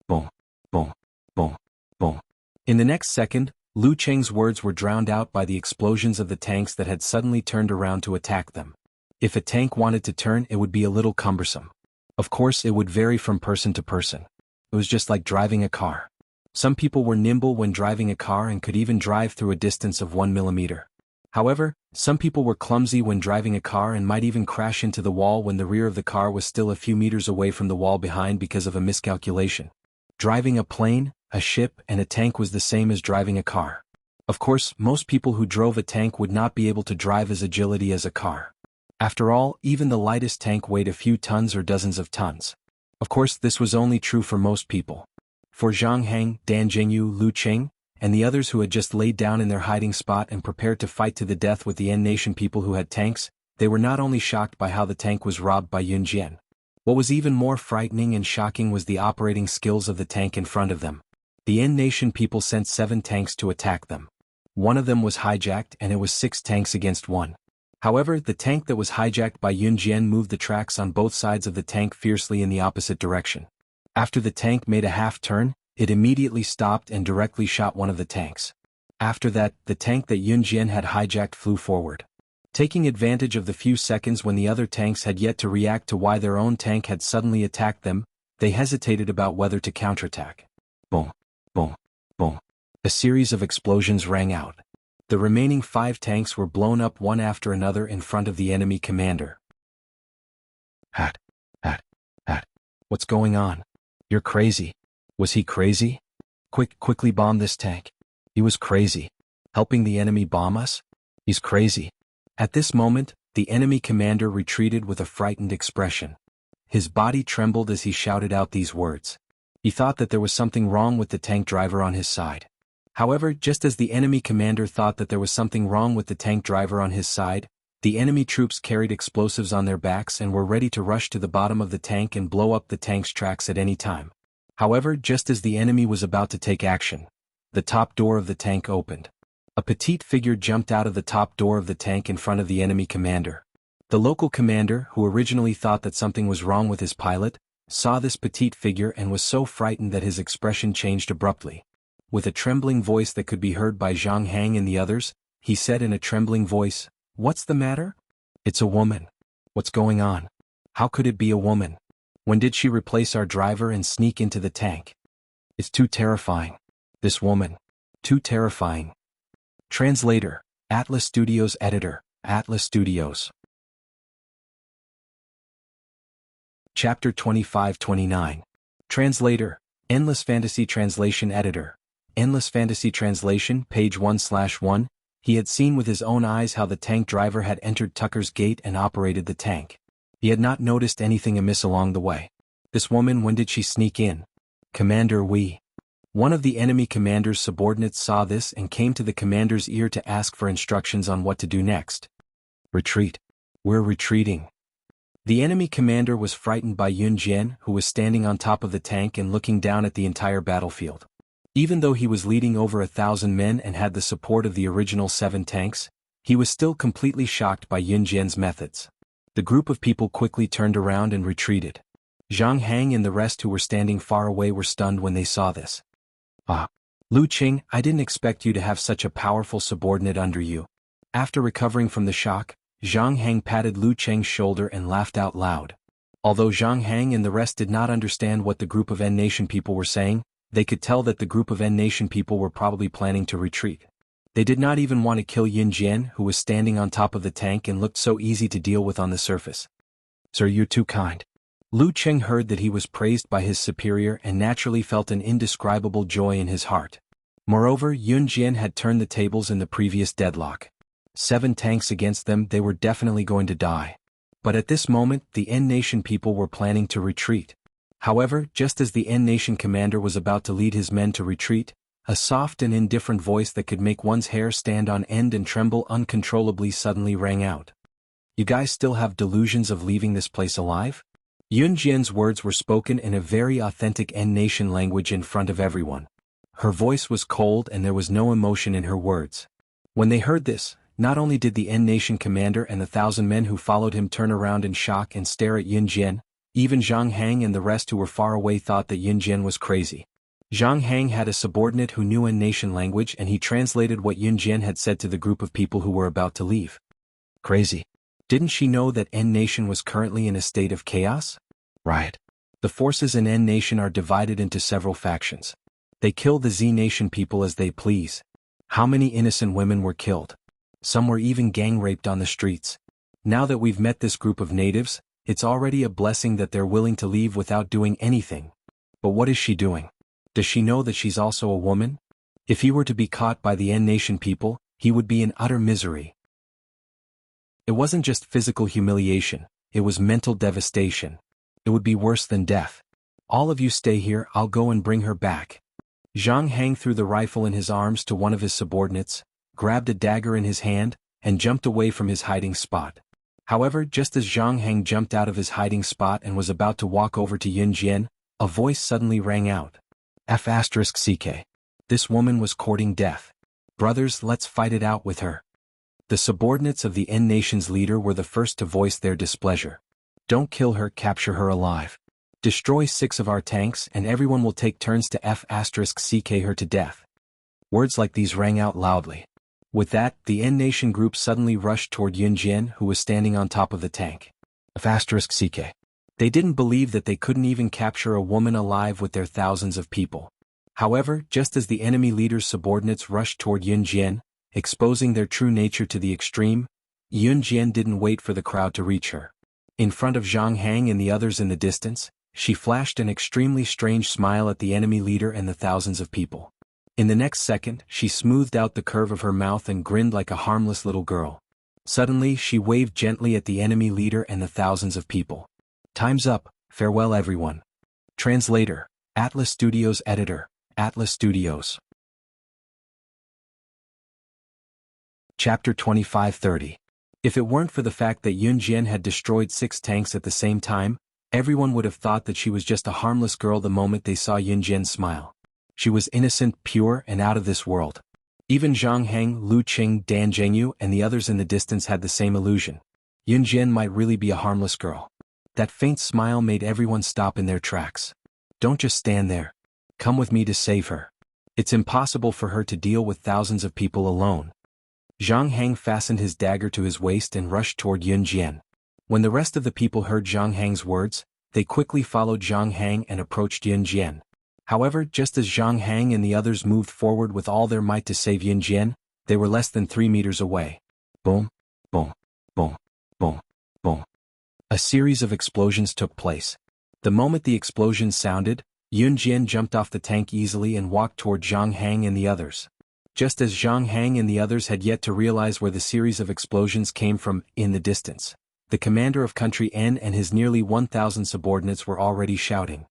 Speaker 1: Boom, boom, boom, boom. In the next second, Lu Qing's words were drowned out by the explosions of the tanks that had suddenly turned around to attack them. If a tank wanted to turn, it would be a little cumbersome. Of course, it would vary from person to person. It was just like driving a car. Some people were nimble when driving a car and could even drive through a distance of 1 millimeter. However, some people were clumsy when driving a car and might even crash into the wall when the rear of the car was still a few meters away from the wall behind because of a miscalculation. Driving a plane, a ship, and a tank was the same as driving a car. Of course, most people who drove a tank would not be able to drive as agility as a car. After all, even the lightest tank weighed a few tons or dozens of tons. Of course, this was only true for most people. For Zhang Hang, Dan Jingyu, Lu Qing, and the others who had just laid down in their hiding spot and prepared to fight to the death with the N Nation people who had tanks, they were not only shocked by how the tank was robbed by Yun Jian. What was even more frightening and shocking was the operating skills of the tank in front of them. The N Nation people sent 7 tanks to attack them. One of them was hijacked and it was 6 tanks against 1. However, the tank that was hijacked by Yun Jian moved the tracks on both sides of the tank fiercely in the opposite direction. After the tank made a half-turn, it immediately stopped and directly shot one of the tanks. After that, the tank that Yun Jian had hijacked flew forward. Taking advantage of the few seconds when the other tanks had yet to react to why their own tank had suddenly attacked them, they hesitated about whether to counterattack. Boom, boom, boom. A series of explosions rang out. The remaining 5 tanks were blown up one after another in front of the enemy commander. Hat. What's going on? You're crazy. Was he crazy? Quickly bomb this tank. He was crazy. Helping the enemy bomb us? He's crazy. At this moment, the enemy commander retreated with a frightened expression. His body trembled as he shouted out these words. He thought that there was something wrong with the tank driver on his side. However, just as the enemy commander thought that there was something wrong with the tank driver on his side, the enemy troops carried explosives on their backs and were ready to rush to the bottom of the tank and blow up the tank's tracks at any time. However, just as the enemy was about to take action, the top door of the tank opened. A petite figure jumped out of the top door of the tank in front of the enemy commander. The local commander, who originally thought that something was wrong with his pilot, saw this petite figure and was so frightened that his expression changed abruptly. With a trembling voice that could be heard by Zhang Hang and the others, he said in a trembling voice, "What's the matter?" "It's a woman. What's going on? How could it be a woman? When did she replace our driver and sneak into the tank? It's too terrifying. This woman. Too terrifying." Translator, Atlas Studios Editor, Atlas Studios. Chapter 25-29. Translator, Endless Fantasy Translation Editor, Endless Fantasy Translation, page 1/1. He had seen with his own eyes how the tank driver had entered Tucker's gate and operated the tank. He had not noticed anything amiss along the way. This woman, when did she sneak in? Commander Wei. One of the enemy commander's subordinates saw this and came to the commander's ear to ask for instructions on what to do next. Retreat. We're retreating. The enemy commander was frightened by Yun Jian, who was standing on top of the tank and looking down at the entire battlefield. Even though he was leading over 1,000 men and had the support of the original 7 tanks, he was still completely shocked by Yun Jian's methods. The group of people quickly turned around and retreated. Zhang Hang and the rest who were standing far away were stunned when they saw this. "Ah, Lu Qing, I didn't expect you to have such a powerful subordinate under you." After recovering from the shock, Zhang Hang patted Lu Cheng's shoulder and laughed out loud. Although Zhang Hang and the rest did not understand what the group of N-Nation people were saying, they could tell that the group of N-Nation people were probably planning to retreat. They did not even want to kill Yun Jian, who was standing on top of the tank and looked so easy to deal with on the surface. "Sir, you're too kind." Lu Cheng heard that he was praised by his superior and naturally felt an indescribable joy in his heart. Moreover, Yun Jian had turned the tables in the previous deadlock. 7 tanks against them, they were definitely going to die. But at this moment, the N-Nation people were planning to retreat. However, just as the N-Nation commander was about to lead his men to retreat, a soft and indifferent voice that could make one's hair stand on end and tremble uncontrollably suddenly rang out. "You guys still have delusions of leaving this place alive?" Yun Jian's words were spoken in a very authentic N-Nation language in front of everyone. Her voice was cold and there was no emotion in her words. When they heard this, not only did the N-Nation commander and the 1,000 men who followed him turn around in shock and stare at Yun Jian, even Zhang Hang and the rest who were far away thought that Yun Jian was crazy. Zhang Hang had a subordinate who knew N-Nation language and he translated what Yun Jian had said to the group of people who were about to leave. Crazy. Didn't she know that N-Nation was currently in a state of chaos? Right. The forces in N-Nation are divided into several factions. They kill the Z-Nation people as they please. How many innocent women were killed? Some were even gang-raped on the streets. Now that we've met this group of natives, it's already a blessing that they're willing to leave without doing anything. But what is she doing? Does she know that she's also a woman? If he were to be caught by the N-Nation people, he would be in utter misery. It wasn't just physical humiliation, it was mental devastation. It would be worse than death. "All of you stay here, I'll go and bring her back." Zhang Hang threw the rifle in his arms to one of his subordinates, grabbed a dagger in his hand, and jumped away from his hiding spot. However, just as Zhang Hang jumped out of his hiding spot and was about to walk over to Yun Jian, a voice suddenly rang out. F***CK. This woman was courting death. Brothers, let's fight it out with her. The subordinates of the N-Nation's leader were the first to voice their displeasure. "Don't kill her, capture her alive. Destroy 6 of our tanks and everyone will take turns to F***CK her to death." Words like these rang out loudly. With that, the N-Nation group suddenly rushed toward Yun Jian, who was standing on top of the tank. F***CK. They didn't believe that they couldn't even capture a woman alive with their thousands of people. However, just as the enemy leader's subordinates rushed toward Yun Jian, exposing their true nature to the extreme, Yun Jian didn't wait for the crowd to reach her. In front of Zhang Hang and the others in the distance, she flashed an extremely strange smile at the enemy leader and the thousands of people. In the next second, she smoothed out the curve of her mouth and grinned like a harmless little girl. Suddenly, she waved gently at the enemy leader and the thousands of people. "Time's up, farewell everyone." Translator, Atlas Studios Editor, Atlas Studios. Chapter 25-30. If it weren't for the fact that Yun Jian had destroyed 6 tanks at the same time, everyone would have thought that she was just a harmless girl the moment they saw Yun Jian smile. She was innocent, pure, and out of this world. Even Zhang Heng, Lu Qing, Dan Jianghu, and the others in the distance had the same illusion. Yun Jian might really be a harmless girl. That faint smile made everyone stop in their tracks. Don't just stand there. Come with me to save her. It's impossible for her to deal with thousands of people alone. Zhang Heng fastened his dagger to his waist and rushed toward Yun Jian. When the rest of the people heard Zhang Heng's words, they quickly followed Zhang Heng and approached Yun Jian. However, just as Zhang Heng and the others moved forward with all their might to save Yun Jian, they were less than 3 meters away. Boom, boom, boom, boom, boom. A series of explosions took place. The moment the explosions sounded, Yun Jian jumped off the tank easily and walked toward Zhang Heng and the others. Just as Zhang Heng and the others had yet to realize where the series of explosions came from in the distance, the commander of Country N and his nearly 1,000 subordinates were already shouting.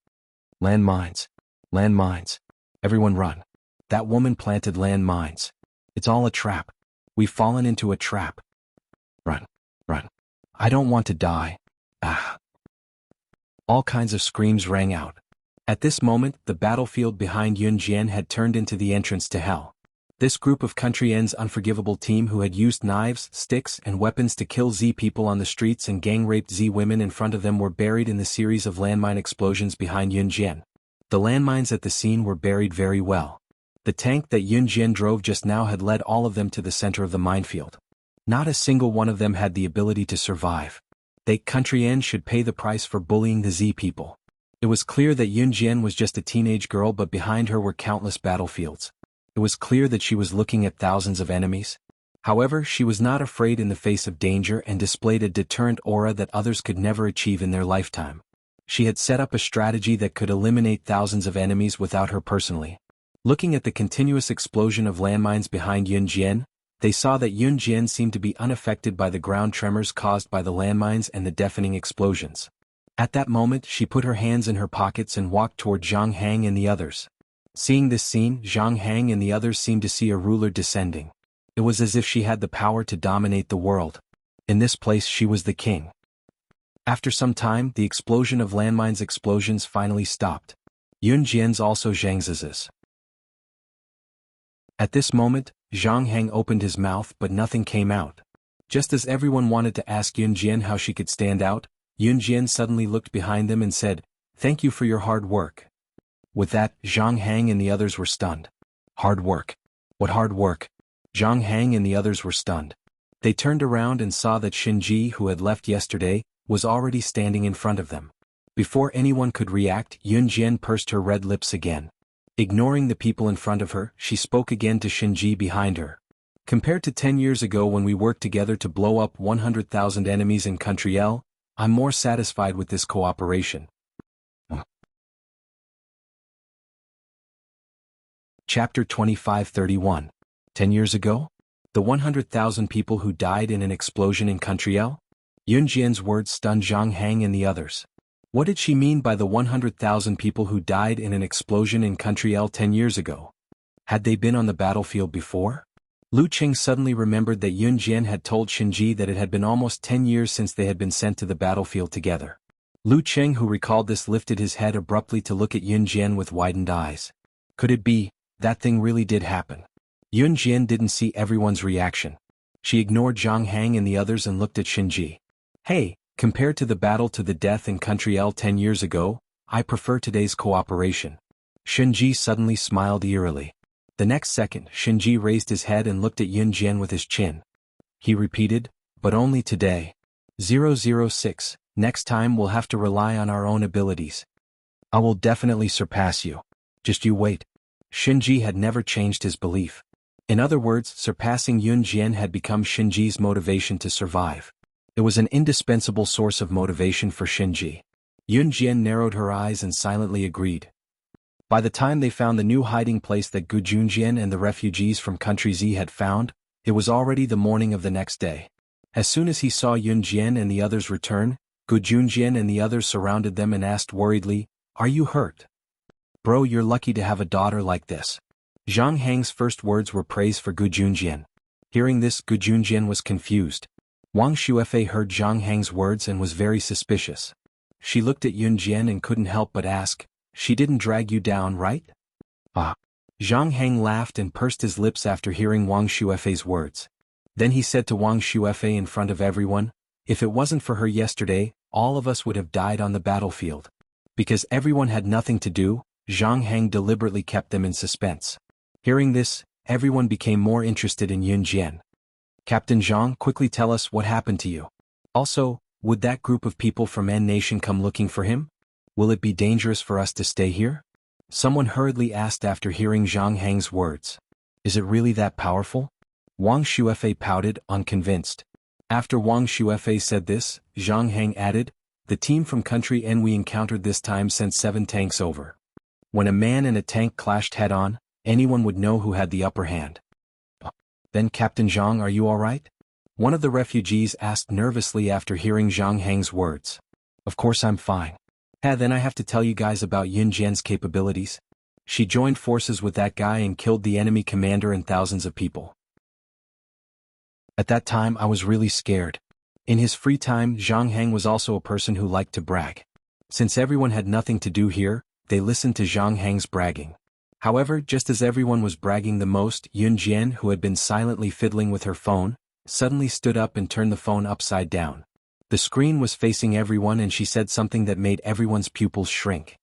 Speaker 1: Landmines! Landmines! Everyone run! That woman planted landmines. It's all a trap. We've fallen into a trap. Run! Run! I don't want to die. Ah! All kinds of screams rang out. At this moment, the battlefield behind Yun Jian had turned into the entrance to hell. This group of Country N's unforgivable team who had used knives, sticks, and weapons to kill Z people on the streets and gang-raped Z women in front of them were buried in the series of landmine explosions behind Yun Jian. The landmines at the scene were buried very well. The tank that Yun Jian drove just now had led all of them to the center of the minefield. Not a single one of them had the ability to survive. They Country N should pay the price for bullying the Z people. It was clear that Yun Jian was just a teenage girl, but behind her were countless battlefields. It was clear that she was looking at thousands of enemies. However, she was not afraid in the face of danger and displayed a deterrent aura that others could never achieve in their lifetime. She had set up a strategy that could eliminate thousands of enemies without her personally. Looking at the continuous explosion of landmines behind Yun Jian, they saw that Yun Jian seemed to be unaffected by the ground tremors caused by the landmines and the deafening explosions. At that moment, she put her hands in her pockets and walked toward Zhang Heng and the others. Seeing this scene, Zhang Heng and the others seemed to see a ruler descending. It was as if she had the power to dominate the world. In this place she was the king. After some time, the explosion of landmines explosions finally stopped. Yun Jian's also Zhang's. At this moment, Zhang Heng opened his mouth but nothing came out. Just as everyone wanted to ask Yun Jian how she could stand out, Yun Jian suddenly looked behind them and said, "Thank you for your hard work." With that, Zhang Heng and the others were stunned. Hard work? What hard work? Zhang Heng and the others were stunned. They turned around and saw that Shinji, who had left yesterday, was already standing in front of them. Before anyone could react, Yun Jian pursed her red lips again. Ignoring the people in front of her, she spoke again to Shinji behind her. Compared to 10 years ago when we worked together to blow up 100,000 enemies in Country L, I'm more satisfied with this cooperation. Chapter 2531. 10 years ago? The 100,000 people who died in an explosion in Country L? Yun Jian's words stunned Zhang Heng and the others. What did she mean by the 100,000 people who died in an explosion in Country L 10 years ago? Had they been on the battlefield before? Lu Qing suddenly remembered that Yun Jian had told Shinji that it had been almost 10 years since they had been sent to the battlefield together. Lu Qing, who recalled this, lifted his head abruptly to look at Yun Jian with widened eyes. Could it be that thing really did happen? Yun Jian didn't see everyone's reaction. She ignored Zhang Heng and the others and looked at Shinji. Hey, compared to the battle to the death in Country L 10 years ago, I prefer today's cooperation. Shinji suddenly smiled eerily. The next second, Shinji raised his head and looked at Yun Jian with his chin. He repeated, but only today. 006, next time we'll have to rely on our own abilities. I will definitely surpass you. Just you wait. Shinji had never changed his belief. In other words, surpassing Yun Jian had become Shinji's motivation to survive. It was an indispensable source of motivation for Shinji. Yun Jian narrowed her eyes and silently agreed. By the time they found the new hiding place that Gu Junjian and the refugees from Country Z had found, it was already the morning of the next day. As soon as he saw Yun Jian and the others return, Gu Junjian and the others surrounded them and asked worriedly, "Are you hurt? Bro, you're lucky to have a daughter like this." Zhang Heng's first words were praise for Gu Junjian. Hearing this, Gu Junjian was confused. Wang Xuefei heard Zhang Heng's words and was very suspicious. She looked at Yun Jian and couldn't help but ask, "She didn't drag you down, right?" "Ah." Zhang Heng laughed and pursed his lips after hearing Wang Xuefei's words. Then he said to Wang Xuefei in front of everyone, "If it wasn't for her yesterday, all of us would have died on the battlefield." Because everyone had nothing to do, Zhang Heng deliberately kept them in suspense. Hearing this, everyone became more interested in Yun Jian. "Captain Zhang, quickly tell us what happened to you. Also, would that group of people from N Nation come looking for him? Will it be dangerous for us to stay here?" Someone hurriedly asked after hearing Zhang Heng's words. "Is it really that powerful?" Wang Xuefei pouted, unconvinced. After Wang Xuefei said this, Zhang Heng added, "The team from country N we encountered this time sent 7 tanks over. When a man and a tank clashed head-on, anyone would know who had the upper hand." "Then Captain Zhang, are you all right?" One of the refugees asked nervously after hearing Zhang Heng's words. "Of course I'm fine. Then I have to tell you guys about Yun Jian's capabilities. She joined forces with that guy and killed the enemy commander and thousands of people. At that time I was really scared." In his free time, Zhang Heng was also a person who liked to brag. Since everyone had nothing to do here, they listened to Zhang Heng's bragging. However, just as everyone was bragging the most, Yun Jian, who had been silently fiddling with her phone, suddenly stood up and turned the phone upside down. The screen was facing everyone and she said something that made everyone's pupils shrink.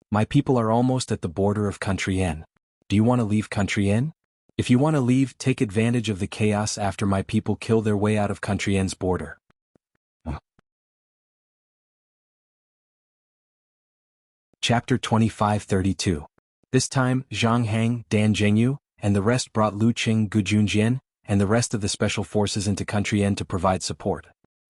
Speaker 1: "My people are almost at the border of country N. Do you want to leave country N? If you want to leave, take advantage of the chaos after my people kill their way out of country N's border." Chapter 2532. This time, Zhang Heng, Dan Zhengyu, and the rest brought Lu Qing, Gu Junjian, and the rest of the special forces into country N to provide support.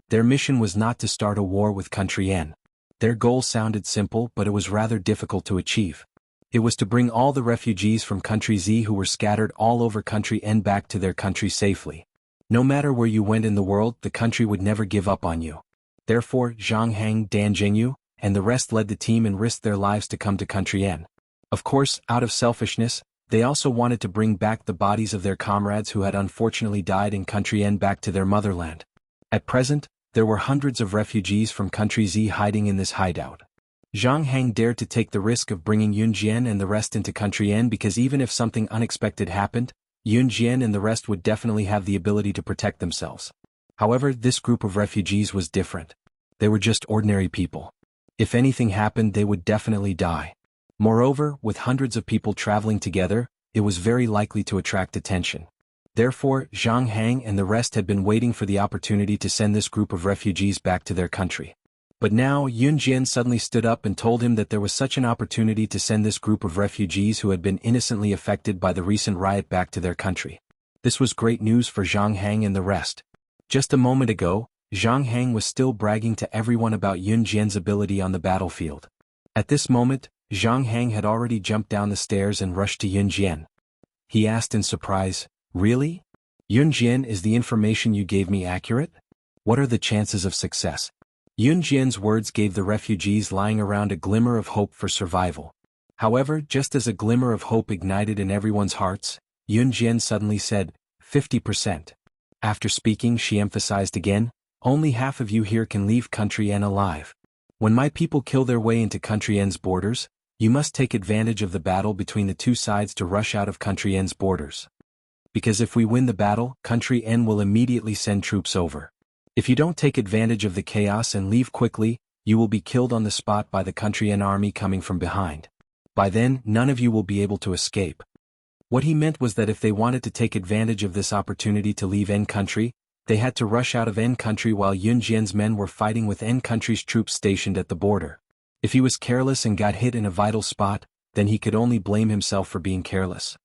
Speaker 1: Their mission was not to start a war with country N. Their goal sounded simple, but it was rather difficult to achieve. It was to bring all the refugees from country Z who were scattered all over country N back to their country safely. No matter where you went in the world, the country would never give up on you. Therefore, Zhang Heng, Dan Zhengyu, and the rest led the team and risked their lives to come to country N. Of course, out of selfishness, they also wanted to bring back the bodies of their comrades who had unfortunately died in country N back to their motherland. At present, there were hundreds of refugees from country Z hiding in this hideout. Zhang Heng dared to take the risk of bringing Yun Jian and the rest into country N because even if something unexpected happened, Yun Jian and the rest would definitely have the ability to protect themselves. However, this group of refugees was different. They were just ordinary people. If anything happened, they would definitely die. Moreover, with hundreds of people traveling together, it was very likely to attract attention. Therefore, Zhang Heng and the rest had been waiting for the opportunity to send this group of refugees back to their country. But now, Yun Jian suddenly stood up and told him that there was such an opportunity to send this group of refugees who had been innocently affected by the recent riot back to their country. This was great news for Zhang Heng and the rest. Just a moment ago, Zhang Heng was still bragging to everyone about Yun Jian's ability on the battlefield. At this moment, Zhang Heng had already jumped down the stairs and rushed to Yun Jian. He asked in surprise, "Really? Yun Jian, is the information you gave me accurate? What are the chances of success?" Yun Jian's words gave the refugees lying around a glimmer of hope for survival. However, just as a glimmer of hope ignited in everyone's hearts, Yun Jian suddenly said, 50%. After speaking, she emphasized again, "Only half of you here can leave country N alive. When my people kill their way into country N's borders, you must take advantage of the battle between the two sides to rush out of country N's borders. Because if we win the battle, country N will immediately send troops over. If you don't take advantage of the chaos and leave quickly, you will be killed on the spot by the country N army coming from behind. By then, none of you will be able to escape." What he meant was that if they wanted to take advantage of this opportunity to leave N country, they had to rush out of N country while Yun Jian's men were fighting with N country's troops stationed at the border. If he was careless and got hit in a vital spot, then he could only blame himself for being careless.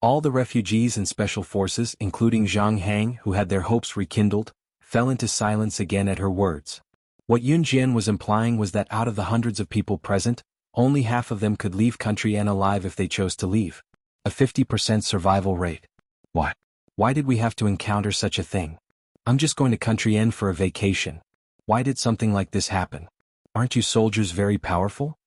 Speaker 1: All the refugees and special forces, including Zhang Heng, who had their hopes rekindled, fell into silence again at her words. What Yun Jian was implying was that out of the hundreds of people present, only half of them could leave country N alive if they chose to leave. A 50% survival rate. Why? Why did we have to encounter such a thing? I'm just going to country N for a vacation. Why did something like this happen? Aren't you soldiers very powerful?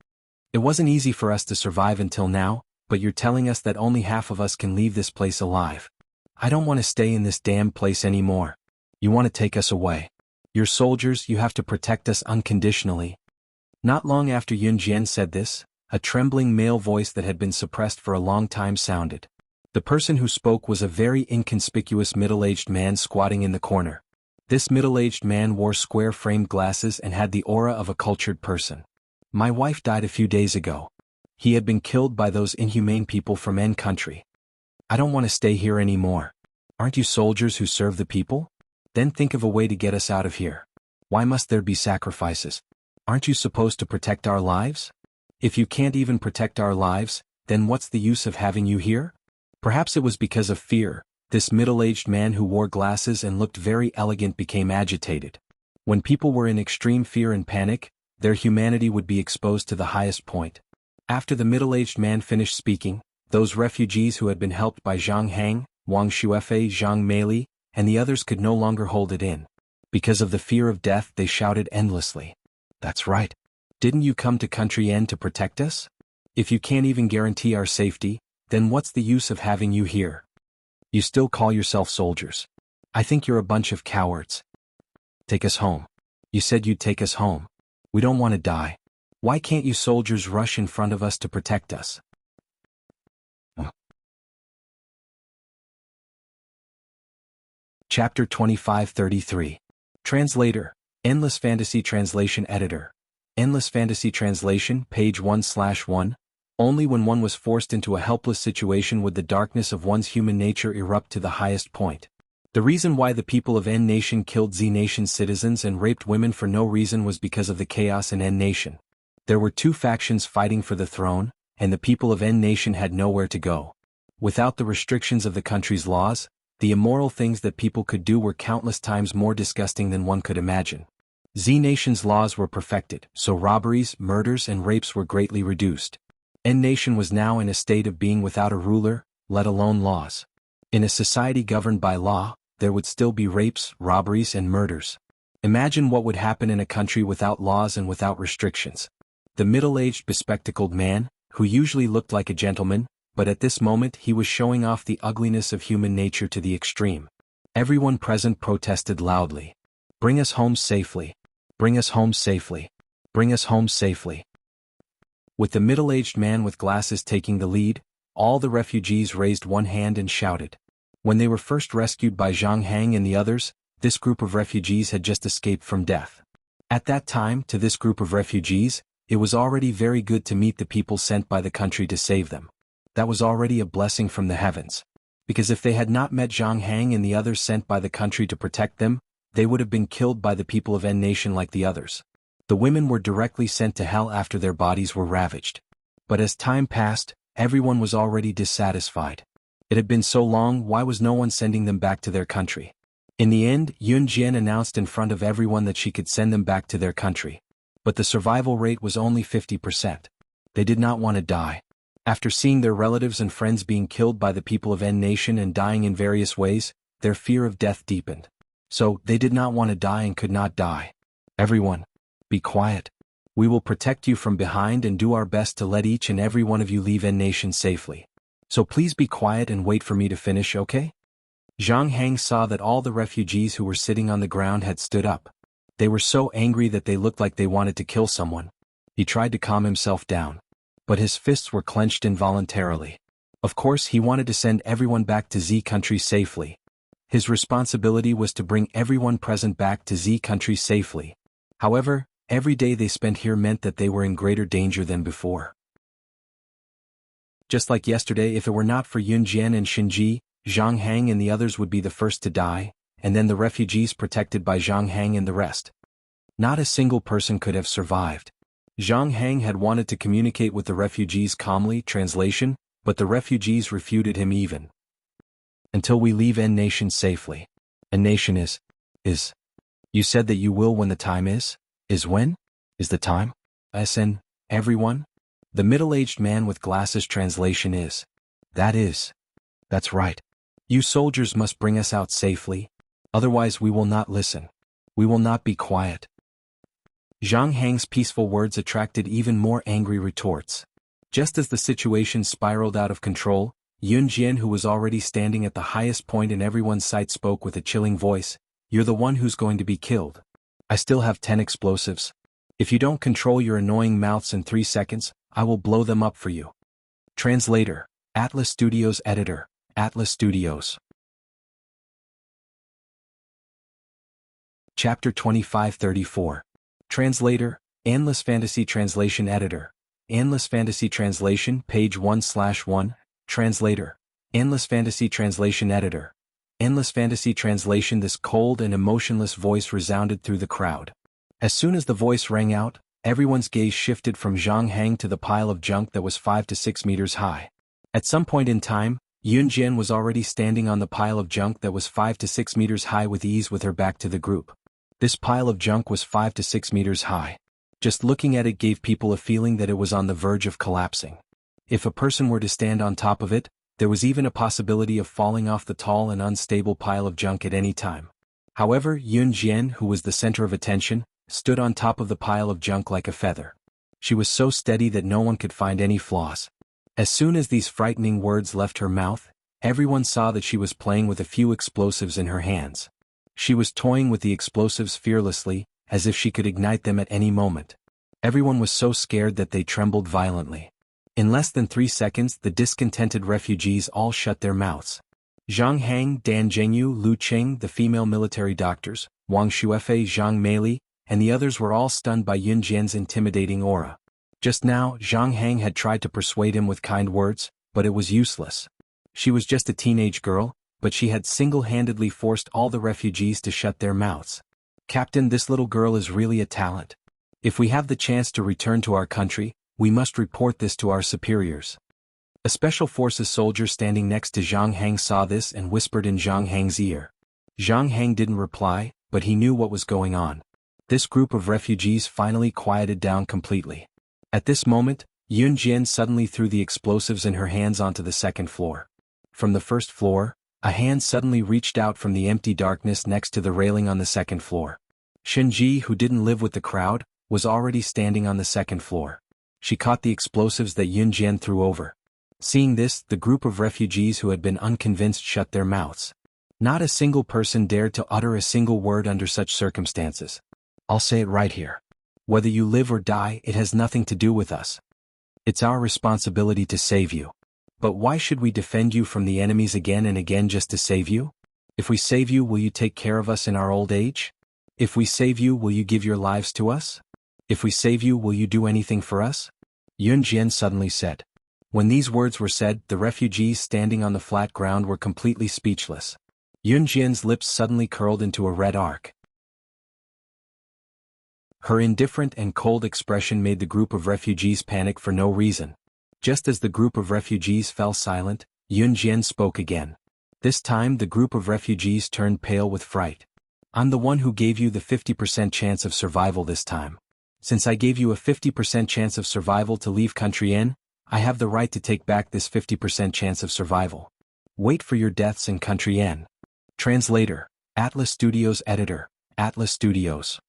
Speaker 1: It wasn't easy for us to survive until now, but you're telling us that only half of us can leave this place alive. I don't want to stay in this damn place anymore. You want to take us away. You're soldiers, you have to protect us unconditionally. Not long after Yun Jian said this, A trembling male voice that had been suppressed for a long time sounded. The person who spoke was a very inconspicuous middle-aged man squatting in the corner. This middle-aged man wore square-framed glasses and had the aura of a cultured person. My wife died a few days ago. He had been killed by those inhumane people from N country. I don't want to stay here anymore. Aren't you soldiers who serve the people? Then think of a way to get us out of here. Why must there be sacrifices? Aren't you supposed to protect our lives? If you can't even protect our lives, then what's the use of having you here? Perhaps it was because of fear. This middle-aged man who wore glasses and looked very elegant became agitated. When people were in extreme fear and panic, their humanity would be exposed to the highest point. After the middle-aged man finished speaking, those refugees who had been helped by Zhang Hang, Wang Xuefei, Zhang Meili, and the others could no longer hold it in. Because of the fear of death, they shouted endlessly. That's right. Didn't you come to Country N to protect us? If you can't even guarantee our safety, then what's the use of having you here? You still call yourself soldiers. I think you're a bunch of cowards. Take us home. You said you'd take us home. We don't want to die. Why can't you soldiers rush in front of us to protect us? Chapter 2533. Translator. Endless Fantasy Translation Editor. Endless Fantasy Translation, page 1/1. Only when one was forced into a helpless situation would the darkness of one's human nature erupt to the highest point. The reason why the people of N Nation killed Z Nation's citizens and raped women for no reason was because of the chaos in N Nation. There were two factions fighting for the throne, and the people of N Nation had nowhere to go. Without the restrictions of the country's laws, the immoral things that people could do were countless times more disgusting than one could imagine. Z Nation's laws were perfected, so robberies, murders, and rapes were greatly reduced. N Nation was now in a state of being without a ruler, let alone laws. In a society governed by law, there would still be rapes, robberies, and murders. Imagine what would happen in a country without laws and without restrictions. The middle-aged bespectacled man, who usually looked like a gentleman, but at this moment he was showing off the ugliness of human nature to the extreme. Everyone present protested loudly. Bring us home safely. Bring us home safely. Bring us home safely. With the middle-aged man with glasses taking the lead, all the refugees raised one hand and shouted. When they were first rescued by Zhang Hang and the others, this group of refugees had just escaped from death. At that time, to this group of refugees, it was already very good to meet the people sent by the country to save them. That was already a blessing from the heavens. Because if they had not met Zhang Hang and the others sent by the country to protect them, they would have been killed by the people of N Nation like the others. The women were directly sent to hell after their bodies were ravaged. But as time passed, everyone was already dissatisfied. It had been so long, why was no one sending them back to their country? In the end, Yun Jian announced in front of everyone that she could send them back to their country. But the survival rate was only 50%. They did not want to die. After seeing their relatives and friends being killed by the people of N Nation and dying in various ways, their fear of death deepened. So, they did not want to die and could not die. Everyone, be quiet. We will protect you from behind and do our best to let each and every one of you leave N Nation safely. So please be quiet and wait for me to finish, okay? Zhang Hang saw that all the refugees who were sitting on the ground had stood up. They were so angry that they looked like they wanted to kill someone. He tried to calm himself down. But his fists were clenched involuntarily. Of course, he wanted to send everyone back to Z country safely. His responsibility was to bring everyone present back to Z country safely. However, every day they spent here meant that they were in greater danger than before. Just like yesterday, if it were not for Yun Jian and Shinji, Zhang Hang and the others would be the first to die, and then the refugees protected by Zhang Hang and the rest. Not a single person could have survived. Zhang Hang had wanted to communicate with the refugees calmly, translation, but the refugees refuted him even. Until we leave N Nation safely. N Nation is. You said that you will when the time is? Is when? Is the time? SN, everyone? The middle-aged man with glasses translation is. That's right. You soldiers must bring us out safely. Otherwise we will not listen. We will not be quiet. Zhang Hang's peaceful words attracted even more angry retorts. Just as the situation spiraled out of control, Yun Jian, who was already standing at the highest point in everyone's sight, spoke with a chilling voice. You're the one who's going to be killed. I still have 10 explosives. If you don't control your annoying mouths in 3 seconds, I will blow them up for you. Translator, Atlas Studios Editor, Atlas Studios. Chapter 2534. Translator, Endless Fantasy Translation Editor. Endless Fantasy Translation, page 1/1. Translator, Endless Fantasy Translation Editor. Endless Fantasy Translation. This cold and emotionless voice resounded through the crowd. As soon as the voice rang out, everyone's gaze shifted from Zhang Hang to the pile of junk that was 5 to 6 meters high. At some point in time, Yun Jian was already standing on the pile of junk that was 5 to 6 meters high with ease with her back to the group. This pile of junk was 5 to 6 meters high. Just looking at it gave people a feeling that it was on the verge of collapsing. If a person were to stand on top of it, there was even a possibility of falling off the tall and unstable pile of junk at any time. However, Yun Jian, who was the center of attention, stood on top of the pile of junk like a feather. She was so steady that no one could find any flaws. As soon as these frightening words left her mouth, everyone saw that she was playing with a few explosives in her hands. She was toying with the explosives fearlessly, as if she could ignite them at any moment. Everyone was so scared that they trembled violently. In less than 3 seconds, the discontented refugees all shut their mouths. Zhang Hang, Dan Zhengyu, Lu Qing, the female military doctors, Wang Shuefei, Zhang Meili, and the others were all stunned by Yun Jian's intimidating aura. Just now, Zhang Hang had tried to persuade him with kind words, but it was useless. She was just a teenage girl, but she had single-handedly forced all the refugees to shut their mouths. Captain, this little girl is really a talent. If we have the chance to return to our country, we must report this to our superiors. A Special Forces soldier standing next to Zhang Hang saw this and whispered in Zhang Hang's ear. Zhang Hang didn't reply, but he knew what was going on. This group of refugees finally quieted down completely. At this moment, Yun Jian suddenly threw the explosives in her hands onto the second floor. From the first floor, a hand suddenly reached out from the empty darkness next to the railing on the second floor. Shenji, who didn't live with the crowd, was already standing on the second floor. She caught the explosives that Yun Jian threw over. Seeing this, the group of refugees who had been unconvinced shut their mouths. Not a single person dared to utter a single word under such circumstances. I'll say it right here. Whether you live or die, it has nothing to do with us. It's our responsibility to save you. But why should we defend you from the enemies again and again just to save you? If we save you, will you take care of us in our old age? If we save you, will you give your lives to us? If we save you, will you do anything for us? Yun Jian suddenly said. When these words were said, the refugees standing on the flat ground were completely speechless. Yun Jian's lips suddenly curled into a red arc. Her indifferent and cold expression made the group of refugees panic for no reason. Just as the group of refugees fell silent, Yun Jian spoke again. This time the group of refugees turned pale with fright. I'm the one who gave you the 50% chance of survival this time. Since I gave you a 50% chance of survival to leave Country N, I have the right to take back this 50% chance of survival. Wait for your deaths in Country N. Translator, Atlas Studios Editor, Atlas Studios.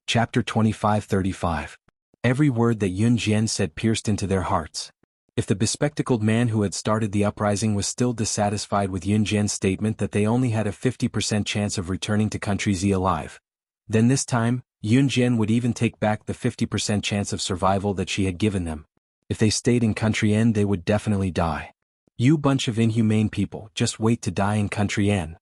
Speaker 1: Chapter 2535. Every word that Yun Jian said pierced into their hearts. If the bespectacled man who had started the uprising was still dissatisfied with Yun Jian's statement that they only had a 50% chance of returning to Country Z alive, then this time, Yun Jian would even take back the 50% chance of survival that she had given them. If they stayed in Country N, they would definitely die. You bunch of inhumane people, just wait to die in Country N.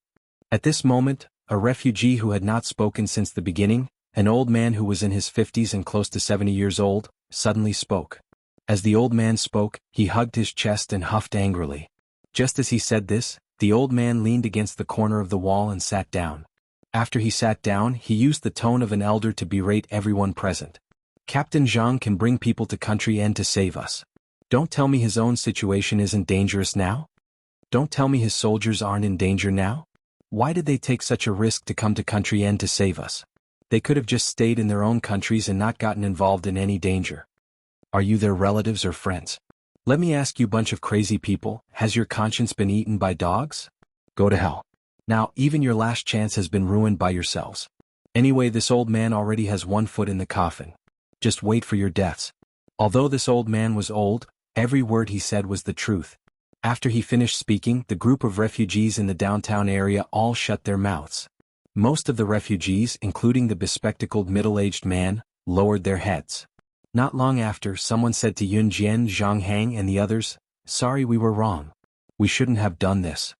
Speaker 1: At this moment, a refugee who had not spoken since the beginning, an old man who was in his 50s and close to 70 years old, suddenly spoke. As the old man spoke, he hugged his chest and huffed angrily. Just as he said this, the old man leaned against the corner of the wall and sat down. After he sat down, he used the tone of an elder to berate everyone present. Captain Zhang can bring people to Country N to save us. Don't tell me his own situation isn't dangerous now? Don't tell me his soldiers aren't in danger now? Why did they take such a risk to come to Country N to save us? They could have just stayed in their own countries and not gotten involved in any danger. Are you their relatives or friends? Let me ask you, bunch of crazy people, has your conscience been eaten by dogs? Go to hell. Now, even your last chance has been ruined by yourselves. Anyway, this old man already has one foot in the coffin. Just wait for your deaths. Although this old man was old, every word he said was the truth. After he finished speaking, the group of refugees in the downtown area all shut their mouths. Most of the refugees, including the bespectacled middle-aged man, lowered their heads. Not long after, someone said to Yun Jian, Zhang Hang and the others, "Sorry, we were wrong. We shouldn't have done this."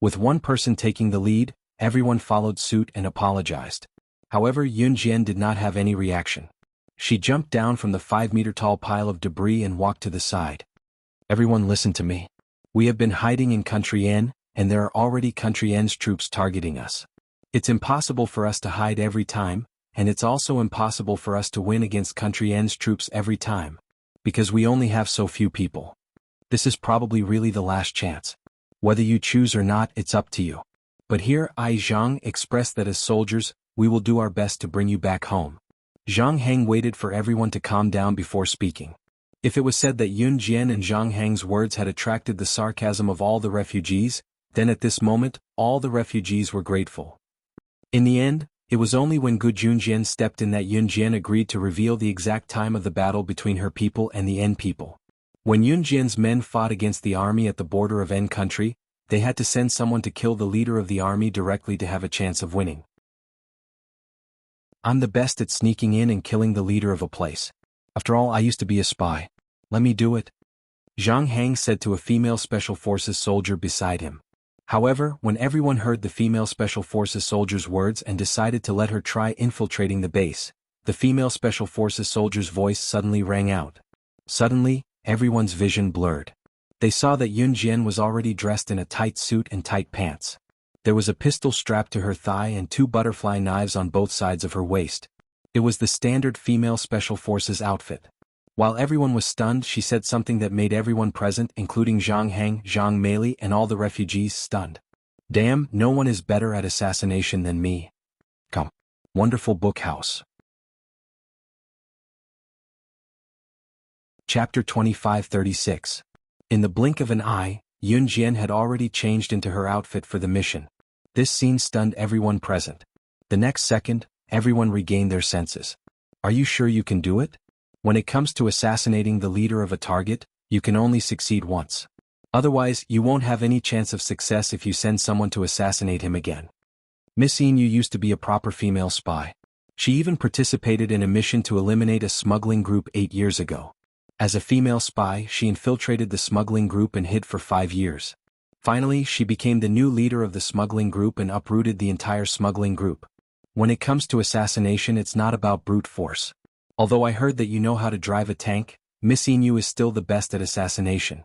Speaker 1: With one person taking the lead, everyone followed suit and apologized. However, Yun Jian did not have any reaction. She jumped down from the 5-meter-tall pile of debris and walked to the side. "Everyone listen to me. We have been hiding in Country N, and there are already Country N's troops targeting us. It's impossible for us to hide every time, and it's also impossible for us to win against Country N's troops every time. Because we only have so few people. This is probably really the last chance. Whether you choose or not, it's up to you. But here I Zhang express that as soldiers, we will do our best to bring you back home." Zhang Hang waited for everyone to calm down before speaking. If it was said that Yun Jian and Zhang Hang's words had attracted the sarcasm of all the refugees, then at this moment, all the refugees were grateful. In the end, it was only when Gu Junjian stepped in that Yun Jian agreed to reveal the exact time of the battle between her people and the N people. When Yun Jian's men fought against the army at the border of N country, they had to send someone to kill the leader of the army directly to have a chance of winning. "I'm the best at sneaking in and killing the leader of a place. After all, I used to be a spy. Let me do it," Zhang Hang said to a female Special Forces soldier beside him. However, when everyone heard the female Special Forces soldier's words and decided to let her try infiltrating the base, the female Special Forces soldier's voice suddenly rang out. Suddenly, everyone's vision blurred. They saw that Yun Jian was already dressed in a tight suit and tight pants. There was a pistol strapped to her thigh and 2 butterfly knives on both sides of her waist. It was the standard female Special Forces outfit. While everyone was stunned, she said something that made everyone present, including Zhang Hang, Zhang Meili and all the refugees, stunned. "Damn, no one is better at assassination than me. Come. Wonderful book house." Chapter 2536. In the blink of an eye, Yun Jian had already changed into her outfit for the mission. This scene stunned everyone present. The next second, everyone regained their senses. "Are you sure you can do it? When it comes to assassinating the leader of a target, you can only succeed once. Otherwise, you won't have any chance of success if you send someone to assassinate him again." Miss Inu used to be a proper female spy. She even participated in a mission to eliminate a smuggling group 8 years ago. As a female spy, she infiltrated the smuggling group and hid for 5 years. Finally, she became the new leader of the smuggling group and uprooted the entire smuggling group. When it comes to assassination, it's not about brute force. Although I heard that you know how to drive a tank, Miss Inu is still the best at assassination.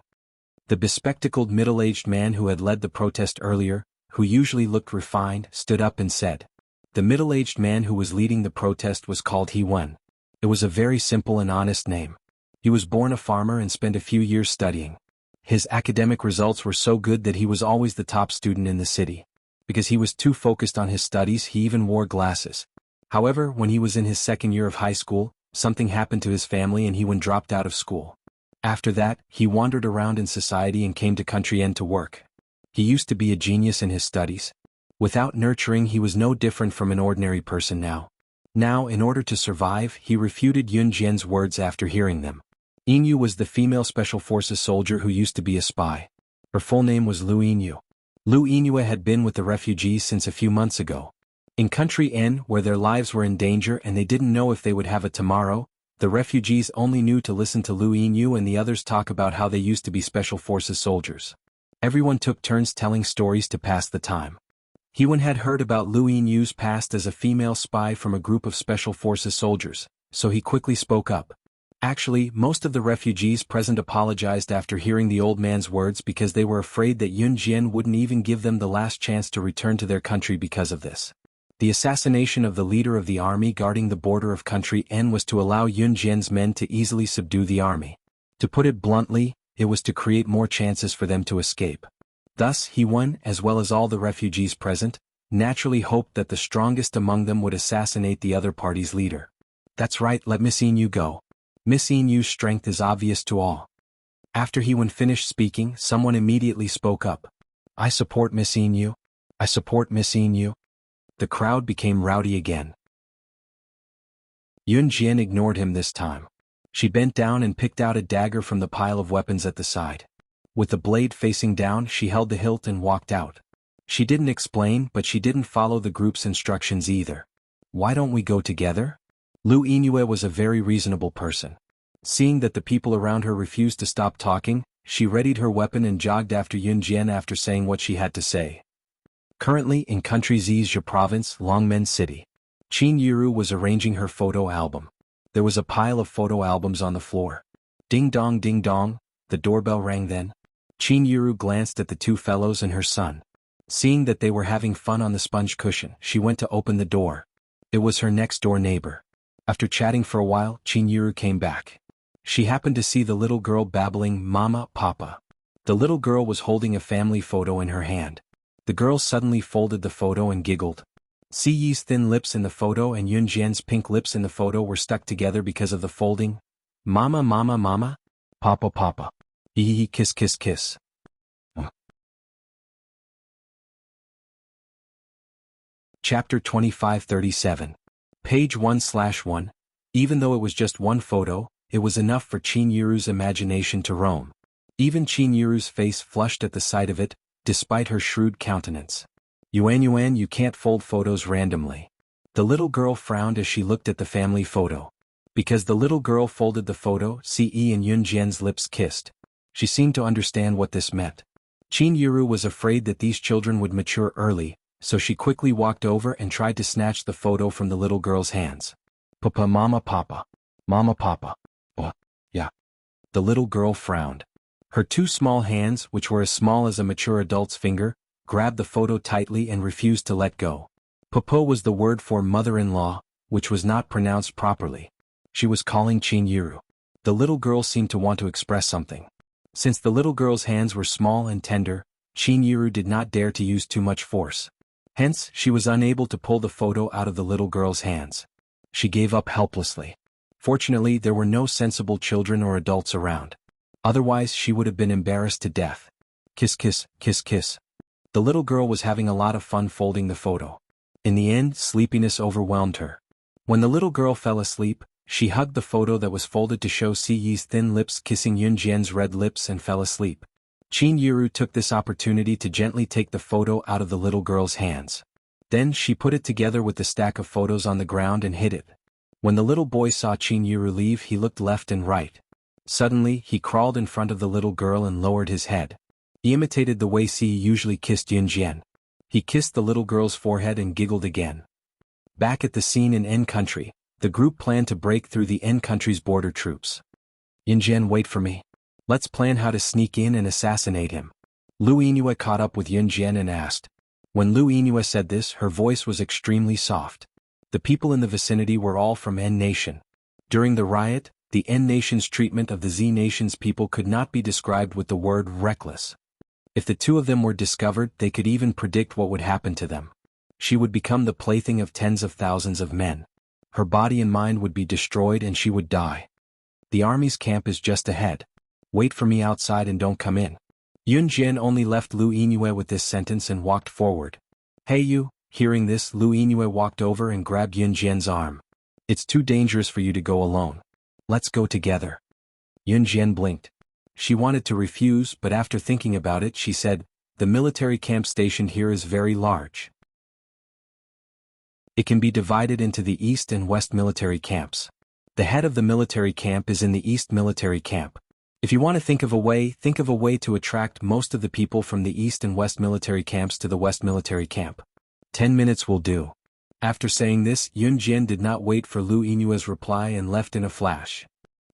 Speaker 1: The bespectacled middle-aged man who had led the protest earlier, who usually looked refined, stood up and said. The middle-aged man who was leading the protest was called He Wen. It was a very simple and honest name. He was born a farmer and spent a few years studying. His academic results were so good that he was always the top student in the city. Because he was too focused on his studies, he even wore glasses. However, when he was in his 2nd year of high school, something happened to his family and He Wen dropped out of school. After that, he wandered around in society and came to Country N to work. He used to be a genius in his studies. Without nurturing, he was no different from an ordinary person now. Now, in order to survive, he refuted Yun Jian's words after hearing them. Inu was the female Special Forces soldier who used to be a spy. Her full name was Lu Inu. Lu Inu had been with the refugees since a few months ago. In Country N, where their lives were in danger and they didn't know if they would have a tomorrow, the refugees only knew to listen to Lu Inu and the others talk about how they used to be Special Forces soldiers. Everyone took turns telling stories to pass the time. He Wen had heard about Lu Inu's past as a female spy from a group of Special Forces soldiers, so he quickly spoke up. Actually, most of the refugees present apologized after hearing the old man's words because they were afraid that Yun Jian wouldn't even give them the last chance to return to their country because of this. The assassination of the leader of the army guarding the border of Country N was to allow Yun Jian's men to easily subdue the army. To put it bluntly, it was to create more chances for them to escape. Thus, He Wen, as well as all the refugees present, naturally hoped that the strongest among them would assassinate the other party's leader. That's right, let Miss Inu go. Miss Inu's strength is obvious to all. After He Wen finished speaking, someone immediately spoke up. I support Miss Inu. I support Miss Inu. The crowd became rowdy again. Yun Jian ignored him this time. She bent down and picked out a dagger from the pile of weapons at the side. With the blade facing down, she held the hilt and walked out. She didn't explain, but she didn't follow the group's instructions either. Why don't we go together? Lu Yinue was a very reasonable person. Seeing that the people around her refused to stop talking, she readied her weapon and jogged after Yun Jian after saying what she had to say. Currently in country Zhejiang province, Longmen City. Qin Yiru was arranging her photo album. There was a pile of photo albums on the floor. Ding dong, the doorbell rang then. Qin Yiru glanced at the two fellows and her son. Seeing that they were having fun on the sponge cushion, she went to open the door. It was her next-door neighbor. After chatting for a while, Qin Yiru came back. She happened to see the little girl babbling, "Mama, Papa." The little girl was holding a family photo in her hand. The girl suddenly folded the photo and giggled. Si Yi's thin lips in the photo and Yun Jian's pink lips in the photo were stuck together because of the folding. "Mama, Mama, Mama. Papa, Papa. Hee kiss, kiss, kiss." Chapter 2537. Page 1/1. Even though it was just one photo, it was enough for Qin Yiru's imagination to roam. Even Qin Yiru's face flushed at the sight of it, despite her shrewd countenance. Yuan, you can't fold photos randomly. The little girl frowned as she looked at the family photo. Because the little girl folded the photo, Ce and Yun Jian's lips kissed. She seemed to understand what this meant. Qin Yiru was afraid that these children would mature early, so she quickly walked over and tried to snatch the photo from the little girl's hands. "Papa, Mama, Papa. Mama, Papa. Oh, yeah." The little girl frowned. Her two small hands, which were as small as a mature adult's finger, grabbed the photo tightly and refused to let go. Papa was the word for mother-in-law, which was not pronounced properly. She was calling Qin Yiru. The little girl seemed to want to express something. Since the little girl's hands were small and tender, Qin Yiru did not dare to use too much force. Hence, she was unable to pull the photo out of the little girl's hands. She gave up helplessly. Fortunately, there were no sensible children or adults around. Otherwise, she would have been embarrassed to death. Kiss, kiss, kiss, kiss. The little girl was having a lot of fun folding the photo. In the end, sleepiness overwhelmed her. When the little girl fell asleep, she hugged the photo that was folded to show Si Yi's thin lips kissing Yun Jian's red lips and fell asleep. Qin Yiru took this opportunity to gently take the photo out of the little girl's hands. Then she put it together with the stack of photos on the ground and hid it. When the little boy saw Qin Yiru leave, he looked left and right. Suddenly, he crawled in front of the little girl and lowered his head. He imitated the way Si Yi usually kissed Yun Jian. He kissed the little girl's forehead and giggled again. Back at the scene in N country, the group planned to break through the N country's border troops. "Yun Jian, wait for me. Let's plan how to sneak in and assassinate him." Lu Yinue caught up with Yun Jian and asked. When Lu Yinue said this, her voice was extremely soft. The people in the vicinity were all from N Nation. During the riot, the N Nation's treatment of the Z Nation's people could not be described with the word reckless. If the two of them were discovered, they could even predict what would happen to them. She would become the plaything of tens of thousands of men. Her body and mind would be destroyed and she would die. "The army's camp is just ahead. Wait for me outside and don't come in." Yun Jian only left Lu Yinue with this sentence and walked forward. "Hey you." Hearing this, Lu Yinue walked over and grabbed Yun Jian's arm. "It's too dangerous for you to go alone. Let's go together." Yun Jian blinked. She wanted to refuse, but after thinking about it, she said, "The military camp stationed here is very large. It can be divided into the East and West military camps. The head of the military camp is in the East military camp. If you want to think of a way to attract most of the people from the East and West military camps to the West military camp. 10 minutes will do." After saying this, Yun Jian did not wait for Lu Yinue's reply and left in a flash.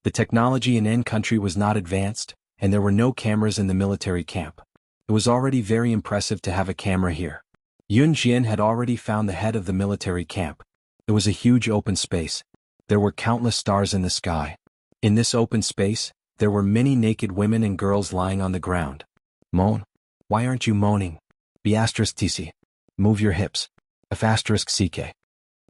Speaker 1: The technology in N country was not advanced, and there were no cameras in the military camp. It was already very impressive to have a camera here. Yun Jian had already found the head of the military camp. It was a huge open space. There were countless stars in the sky. In this open space, there were many naked women and girls lying on the ground. "Moan? Why aren't you moaning? B*tc. Move your hips. F*ck.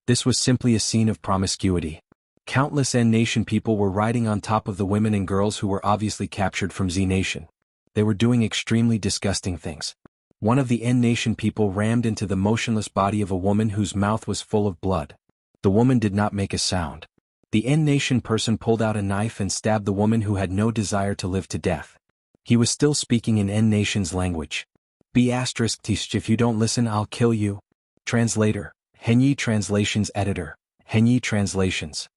Speaker 1: This was simply a scene of promiscuity. Countless N Nation people were riding on top of the women and girls who were obviously captured from Z Nation. They were doing extremely disgusting things. One of the N Nation people rammed into the motionless body of a woman whose mouth was full of blood. The woman did not make a sound. The N Nation person pulled out a knife and stabbed the woman who had no desire to live to death. He was still speaking in N Nation's language. B*tc. If you don't listen, I'll kill you. Translator, Henyi Translations Editor. Henyi Translations.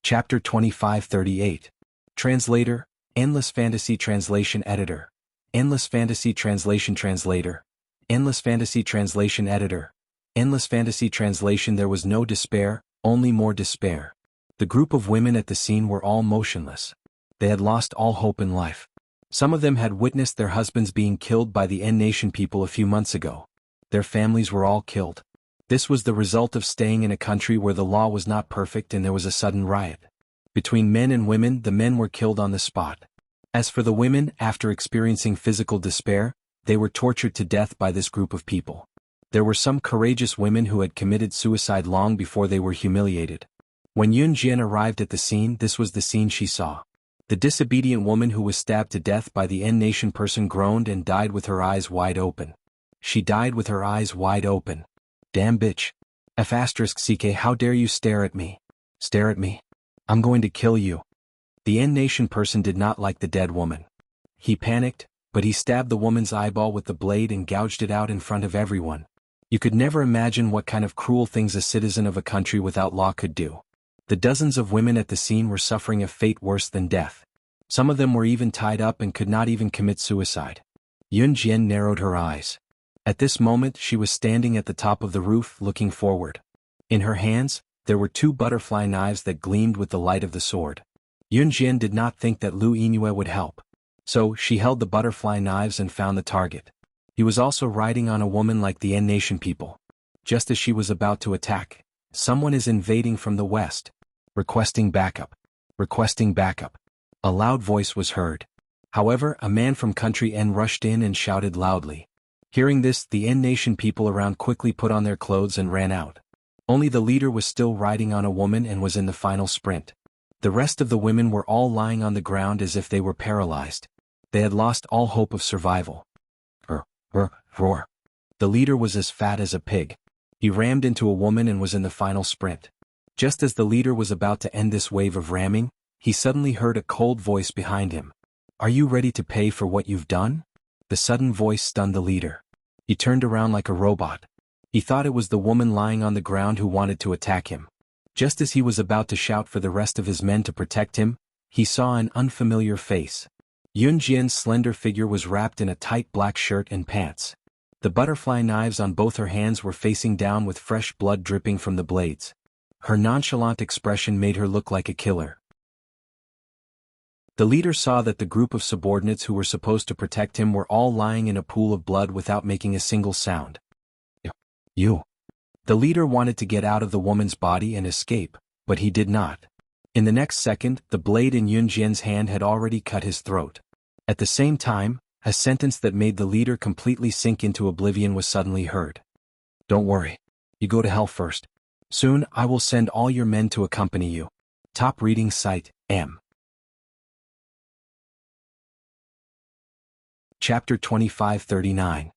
Speaker 1: Chapter 2538. Translator, Endless Fantasy Translation Editor. Endless Fantasy Translation Translator. Endless Fantasy Translation Editor. Endless Fantasy Translation. There was no despair, only more despair. The group of women at the scene were all motionless. They had lost all hope in life. Some of them had witnessed their husbands being killed by the N Nation people a few months ago. Their families were all killed. This was the result of staying in a country where the law was not perfect and there was a sudden riot. Between men and women, the men were killed on the spot. As for the women, after experiencing physical despair, they were tortured to death by this group of people. There were some courageous women who had committed suicide long before they were humiliated. When Yun Jian arrived at the scene, this was the scene she saw. The disobedient woman who was stabbed to death by the N Nation person groaned and died with her eyes wide open. She died with her eyes wide open. Damn bitch. F***ck, how dare you stare at me? Stare at me? I'm going to kill you. The N Nation person did not like the dead woman. He panicked, but he stabbed the woman's eyeball with the blade and gouged it out in front of everyone. You could never imagine what kind of cruel things a citizen of a country without law could do. The dozens of women at the scene were suffering a fate worse than death. Some of them were even tied up and could not even commit suicide. Yun Jian narrowed her eyes. At this moment she was standing at the top of the roof looking forward. In her hands, there were 2 butterfly knives that gleamed with the light of the sword. Yun Jian did not think that Lu Yinue would help. So, she held the butterfly knives and found the target. He was also riding on a woman like the N Nation people. Just as she was about to attack, someone is invading from the west. Requesting backup. Requesting backup. A loud voice was heard. However, a man from country N rushed in and shouted loudly. Hearing this, the N Nation people around quickly put on their clothes and ran out. Only the leader was still riding on a woman and was in the final sprint. The rest of the women were all lying on the ground as if they were paralyzed. They had lost all hope of survival. Roar. The leader was as fat as a pig. He rammed into a woman and was in the final sprint. Just as the leader was about to end this wave of ramming, he suddenly heard a cold voice behind him. Are you ready to pay for what you've done? The sudden voice stunned the leader. He turned around like a robot. He thought it was the woman lying on the ground who wanted to attack him. Just as he was about to shout for the rest of his men to protect him, he saw an unfamiliar face. Yun Jian's slender figure was wrapped in a tight black shirt and pants. The butterfly knives on both her hands were facing down with fresh blood dripping from the blades. Her nonchalant expression made her look like a killer. The leader saw that the group of subordinates who were supposed to protect him were all lying in a pool of blood without making a single sound. You. The leader wanted to get out of the woman's body and escape, but he did not. In the next second, the blade in Yun Jian's hand had already cut his throat. At the same time, a sentence that made the leader completely sink into oblivion was suddenly heard. Don't worry. You go to hell first. Soon, I will send all your men to accompany you. Top reading site, M. Chapter 2539.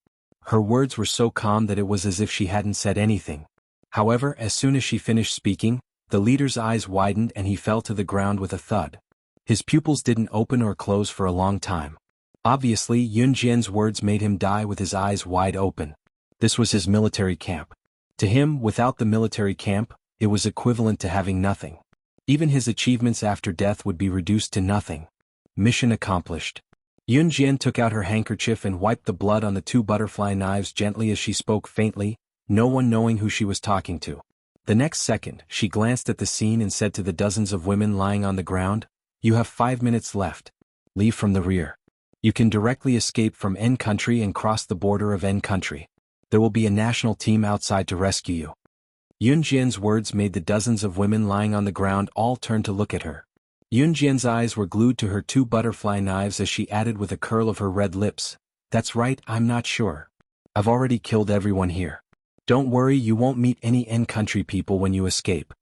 Speaker 1: Her words were so calm that it was as if she hadn't said anything. However, as soon as she finished speaking, the leader's eyes widened and he fell to the ground with a thud. His pupils didn't open or close for a long time. Obviously, Yun Jian's words made him die with his eyes wide open. This was his military camp. To him, without the military camp, it was equivalent to having nothing. Even his achievements after death would be reduced to nothing. Mission accomplished. Yun Jian took out her handkerchief and wiped the blood on the 2 butterfly knives gently as she spoke faintly, no one knowing who she was talking to. The next second, she glanced at the scene and said to the dozens of women lying on the ground, You have 5 minutes left. Leave from the rear. You can directly escape from N country and cross the border of N country. There will be a national team outside to rescue you. Yun Jian's words made the dozens of women lying on the ground all turn to look at her. Yun Jian's eyes were glued to her 2 butterfly knives as she added with a curl of her red lips, That's right, I'm not sure. I've already killed everyone here. Don't worry, you won't meet any N country people when you escape.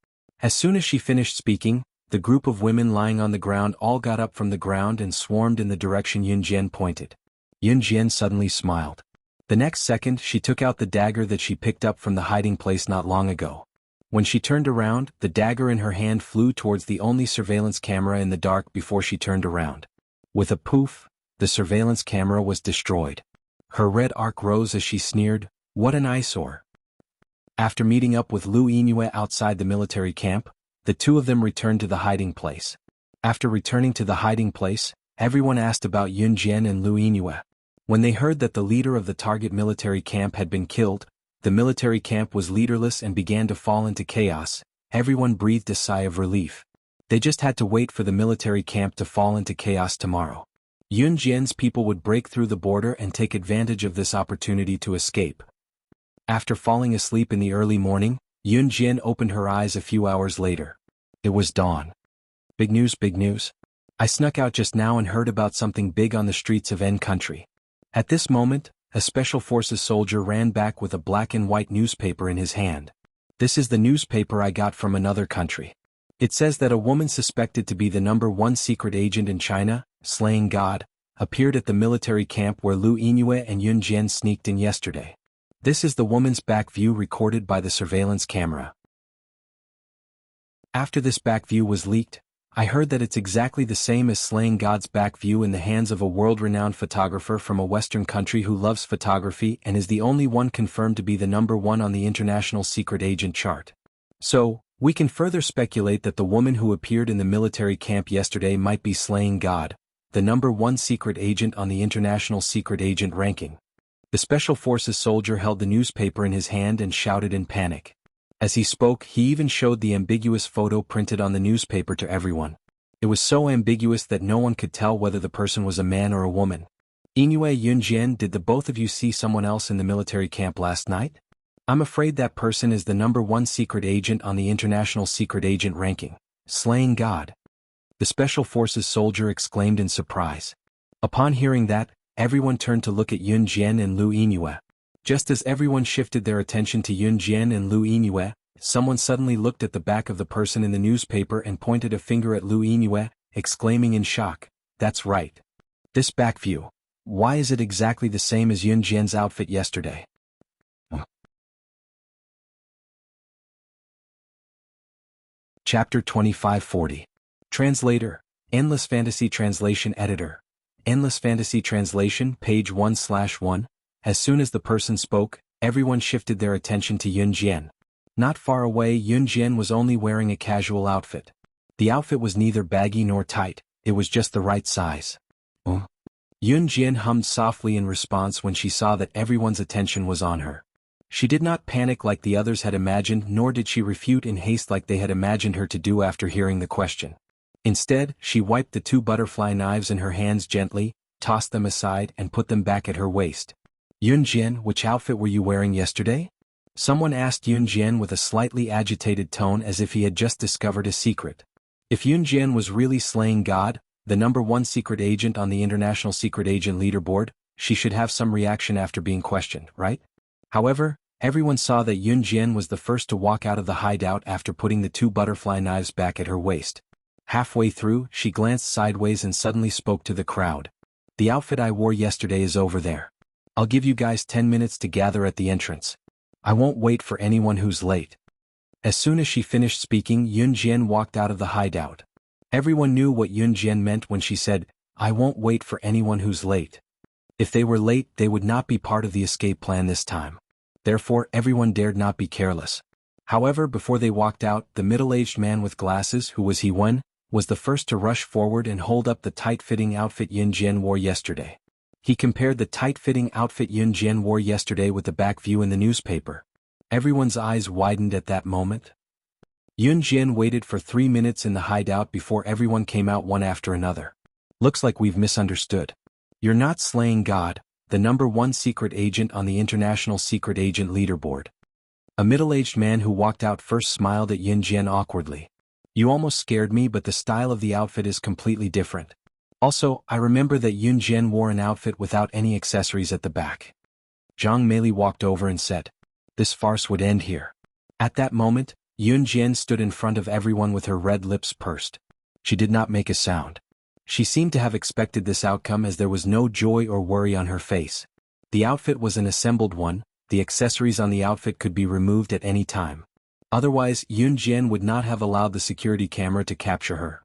Speaker 1: As soon as she finished speaking, the group of women lying on the ground all got up from the ground and swarmed in the direction Yun Jian pointed. Yun Jian suddenly smiled. The next second, she took out the dagger that she picked up from the hiding place not long ago. When she turned around, the dagger in her hand flew towards the only surveillance camera in the dark before she turned around. With a poof, the surveillance camera was destroyed. Her red arc rose as she sneered, What an eyesore. After meeting up with Lu Yingyue outside the military camp, the two of them returned to the hiding place. After returning to the hiding place, everyone asked about Yun Jian and Lu Yingyue. When they heard that the leader of the target military camp had been killed, the military camp was leaderless and began to fall into chaos. Everyone breathed a sigh of relief. They just had to wait for the military camp to fall into chaos tomorrow. Yun Jian's people would break through the border and take advantage of this opportunity to escape. After falling asleep in the early morning, Yun Jian opened her eyes a few hours later. It was dawn. Big news, big news. I snuck out just now and heard about something big on the streets of N country. At this moment, a special forces soldier ran back with a black and white newspaper in his hand. This is the newspaper I got from another country. It says that a woman suspected to be the #1 secret agent in China, slaying God, appeared at the military camp where Lu Yingyue and Yun Jian sneaked in yesterday. This is the woman's back view recorded by the surveillance camera. After this back view was leaked, I heard that it's exactly the same as slaying God's back view in the hands of a world-renowned photographer from a Western country who loves photography and is the only one confirmed to be the #1 on the international secret agent chart. So, we can further speculate that the woman who appeared in the military camp yesterday might be slaying God, the #1 secret agent on the international secret agent ranking. The special forces soldier held the newspaper in his hand and shouted in panic. As he spoke, he even showed the ambiguous photo printed on the newspaper to everyone. It was so ambiguous that no one could tell whether the person was a man or a woman. Yingyue, Yun Jian, did the both of you see someone else in the military camp last night? I'm afraid that person is the #1 secret agent on the international secret agent ranking, slaying God. The special forces soldier exclaimed in surprise. Upon hearing that, everyone turned to look at Yun Jian and Lu Yingyue. Just as everyone shifted their attention to Yun Jian and Lu Yingyue, someone suddenly looked at the back of the person in the newspaper and pointed a finger at Lu Yingyue, exclaiming in shock, "That's right. This back view. Why is it exactly the same as Yun Jian's outfit yesterday?" Chapter 2540. Translator, Endless Fantasy Translation Editor. Endless Fantasy Translation, page 1/1. As soon as the person spoke, everyone shifted their attention to Yun Jian. Not far away, Yun Jian was only wearing a casual outfit. The outfit was neither baggy nor tight, it was just the right size. Yun Jian hummed softly in response when she saw that everyone's attention was on her. She did not panic like the others had imagined, nor did she refute in haste like they had imagined her to do after hearing the question. Instead, she wiped the 2 butterfly knives in her hands gently, tossed them aside and put them back at her waist. "Yun Jian, which outfit were you wearing yesterday?" Someone asked Yun Jian with a slightly agitated tone as if he had just discovered a secret. If Yun Jian was really slaying God, the #1 secret agent on the international secret agent leaderboard, she should have some reaction after being questioned, right? However, everyone saw that Yun Jian was the first to walk out of the hideout after putting the 2 butterfly knives back at her waist. Halfway through, she glanced sideways and suddenly spoke to the crowd. "The outfit I wore yesterday is over there. I'll give you guys 10 minutes to gather at the entrance. I won't wait for anyone who's late." As soon as she finished speaking, Yun Jian walked out of the hideout. Everyone knew what Yun Jian meant when she said, "I won't wait for anyone who's late." If they were late, they would not be part of the escape plan this time. Therefore, everyone dared not be careless. However, before they walked out, the middle-aged man with glasses, who was he one, was the first to rush forward and hold up the tight-fitting outfit Yun Jian wore yesterday. He compared the tight-fitting outfit Yun Jian wore yesterday with the back view in the newspaper. Everyone's eyes widened at that moment. Yun Jian waited for 3 minutes in the hideout before everyone came out one after another. "Looks like we've misunderstood. You're not slaying God, the #1 secret agent on the international secret agent leaderboard." A middle-aged man who walked out first smiled at Yun Jian awkwardly. "You almost scared me, but the style of the outfit is completely different. Also, I remember that Yun Jian wore an outfit without any accessories at the back." Zhang Meili walked over and said, "This farce would end here." At that moment, Yun Jian stood in front of everyone with her red lips pursed. She did not make a sound. She seemed to have expected this outcome as there was no joy or worry on her face. The outfit was an assembled one, the accessories on the outfit could be removed at any time. Otherwise, Yun Jian would not have allowed the security camera to capture her.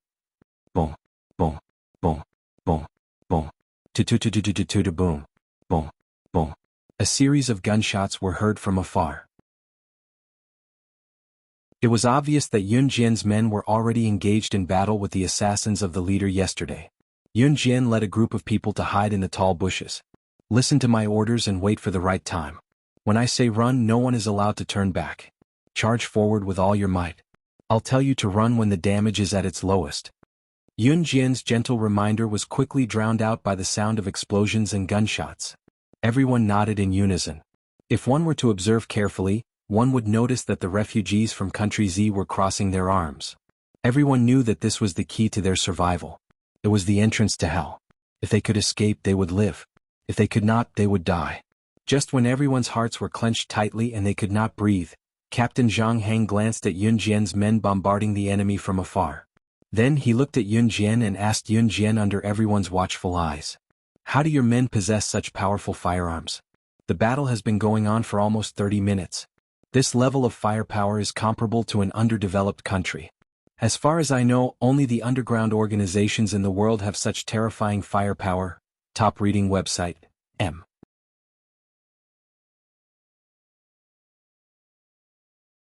Speaker 1: Boom, boom, boom, boom, boom, boom, boom, boom. A series of gunshots were heard from afar. It was obvious that Yun Jian's men were already engaged in battle with the assassins of the leader yesterday. Yun Jian led a group of people to hide in the tall bushes. Listen to my orders and wait for the right time. When I say run, no one is allowed to turn back. Charge forward with all your might. I'll tell you to run when the damage is at its lowest. Yun Jian's gentle reminder was quickly drowned out by the sound of explosions and gunshots. Everyone nodded in unison. If one were to observe carefully, one would notice that the refugees from Country Z were crossing their arms. Everyone knew that this was the key to their survival. It was the entrance to hell. If they could escape, they would live. If they could not, they would die. Just when everyone's hearts were clenched tightly and they could not breathe, Captain Zhang Heng glanced at Yun Jian's men bombarding the enemy from afar. Then he looked at Yun Jian and asked Yun Jian under everyone's watchful eyes. How do your men possess such powerful firearms? The battle has been going on for almost 30 minutes. This level of firepower is comparable to an underdeveloped country. As far as I know, only the underground organizations in the world have such terrifying firepower. Top reading website, M.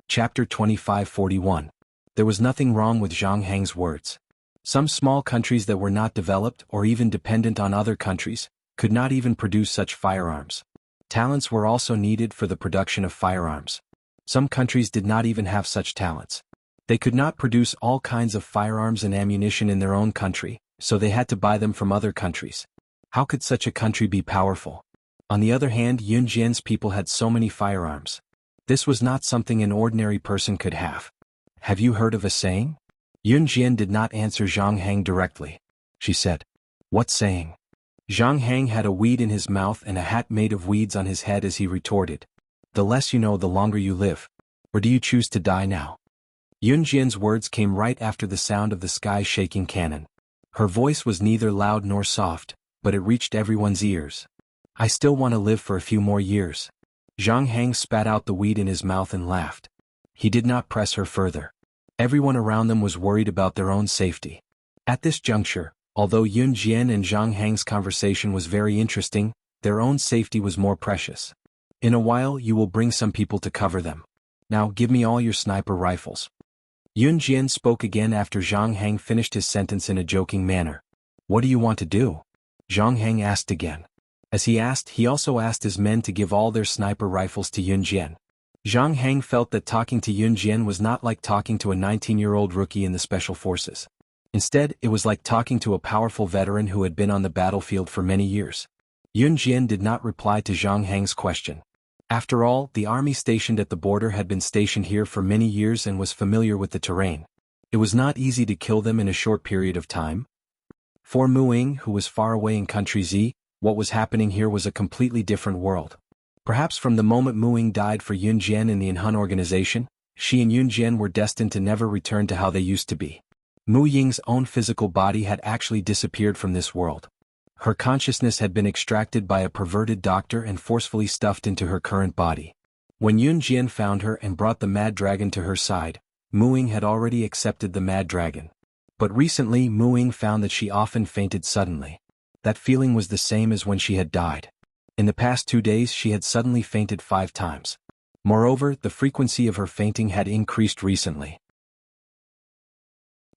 Speaker 1: Chapter 2541. There was nothing wrong with Zhang Heng's words. Some small countries that were not developed or even dependent on other countries could not even produce such firearms. Talents were also needed for the production of firearms. Some countries did not even have such talents. They could not produce all kinds of firearms and ammunition in their own country, so they had to buy them from other countries. How could such a country be powerful? On the other hand, Yun Jian's people had so many firearms. This was not something an ordinary person could have. Have you heard of a saying? Yun Jian did not answer Zhang Heng directly. She said, "What saying?" Zhang Heng had a weed in his mouth and a hat made of weeds on his head as he retorted, "The less you know, the longer you live. Or do you choose to die now?" Yun Jian's words came right after the sound of the sky-shaking cannon. Her voice was neither loud nor soft, but it reached everyone's ears. "I still want to live for a few more years." Zhang Heng spat out the weed in his mouth and laughed. He did not press her further. Everyone around them was worried about their own safety. At this juncture, although Yun Jian and Zhang Heng's conversation was very interesting, their own safety was more precious. "In a while you will bring some people to cover them. Now give me all your sniper rifles." Yun Jian spoke again after Zhang Heng finished his sentence in a joking manner. "What do you want to do?" Zhang Heng asked again. As he asked, he also asked his men to give all their sniper rifles to Yun Jian. Zhang Heng felt that talking to Yun Jian was not like talking to a 19-year-old rookie in the special forces. Instead, it was like talking to a powerful veteran who had been on the battlefield for many years. Yun Jian did not reply to Zhang Heng's question. After all, the army stationed at the border had been stationed here for many years and was familiar with the terrain. It was not easy to kill them in a short period of time. For Mu Ying, who was far away in Country Z, what was happening here was a completely different world. Perhaps from the moment Mu Ying died for Yun Jian in the Inhun organization, she and Yun Jian were destined to never return to how they used to be. Mu Ying's own physical body had actually disappeared from this world. Her consciousness had been extracted by a perverted doctor and forcefully stuffed into her current body. When Yun Jian found her and brought the Mad Dragon to her side, Mu Ying had already accepted the Mad Dragon. But recently Mu Ying found that she often fainted suddenly. That feeling was the same as when she had died. In the past 2 days she had suddenly fainted 5 times. Moreover, the frequency of her fainting had increased recently.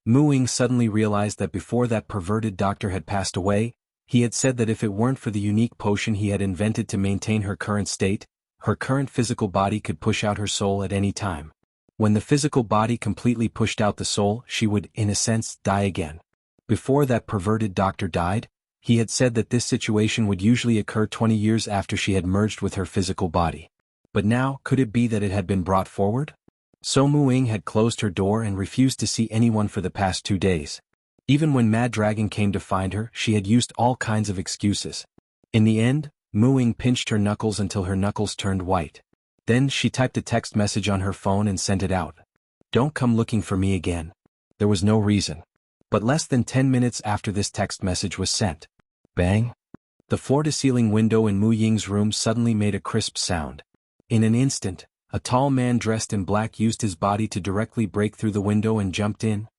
Speaker 1: Mu Ying suddenly realized that before that perverted doctor had passed away, he had said that if it weren't for the unique potion he had invented to maintain her current state, her current physical body could push out her soul at any time. When the physical body completely pushed out the soul, she would, in a sense, die again. Before that perverted doctor died, he had said that this situation would usually occur 20 years after she had merged with her physical body. But now, could it be that it had been brought forward? So Mu Ying had closed her door and refused to see anyone for the past 2 days. Even when Mad Dragon came to find her, she had used all kinds of excuses. In the end, Mu Ying pinched her knuckles until her knuckles turned white. Then she typed a text message on her phone and sent it out. "Don't come looking for me again." There was no reason. But less than 10 minutes after this text message was sent, bang! The floor-to-ceiling window in Mu Ying's room suddenly made a crisp sound. In an instant, a tall man dressed in black used his body to directly break through the window and jumped in.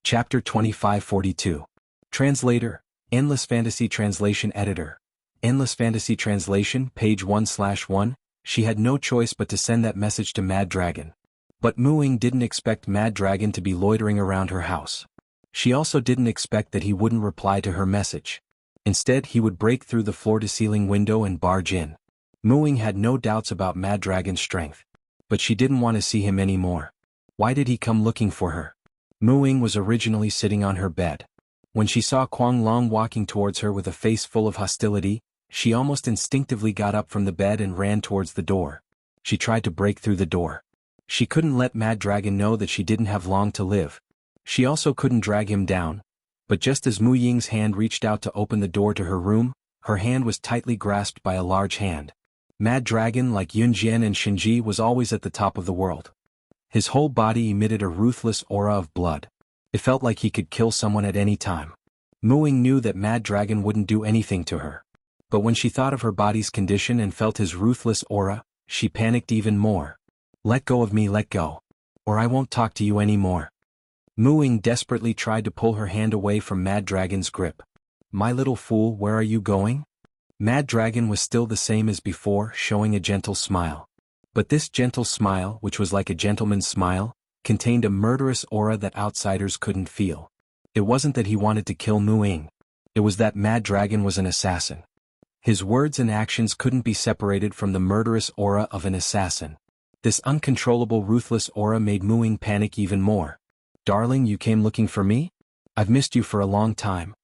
Speaker 1: Chapter 2542. Translator, Endless Fantasy Translation Editor, Endless Fantasy Translation, page 1/1, she had no choice but to send that message to Mad Dragon. But Mu Ying didn't expect Mad Dragon to be loitering around her house. She also didn't expect that he wouldn't reply to her message. Instead, he would break through the floor-to-ceiling window and barge in. Mu Ying had no doubts about Mad Dragon's strength. But she didn't want to see him anymore. Why did he come looking for her? Mu Ying was originally sitting on her bed. When she saw Kuang Long walking towards her with a face full of hostility, she almost instinctively got up from the bed and ran towards the door. She tried to break through the door. She couldn't let Mad Dragon know that she didn't have long to live. She also couldn't drag him down. But just as Mu Ying's hand reached out to open the door to her room, her hand was tightly grasped by a large hand. Mad Dragon, like Yun Jian and Shinji, was always at the top of the world. His whole body emitted a ruthless aura of blood. It felt like he could kill someone at any time. Mu Ying knew that Mad Dragon wouldn't do anything to her. But when she thought of her body's condition and felt his ruthless aura, she panicked even more. "Let go of me, let go. Or I won't talk to you anymore." Mu Ying desperately tried to pull her hand away from Mad Dragon's grip. "My little fool, where are you going?" Mad Dragon was still the same as before, showing a gentle smile. But this gentle smile, which was like a gentleman's smile, contained a murderous aura that outsiders couldn't feel. It wasn't that he wanted to kill Mu Ying. It was that Mad Dragon was an assassin. His words and actions couldn't be separated from the murderous aura of an assassin. This uncontrollable ruthless aura made Mu Ying panic even more. "Darling, you came looking for me? I've missed you for a long time."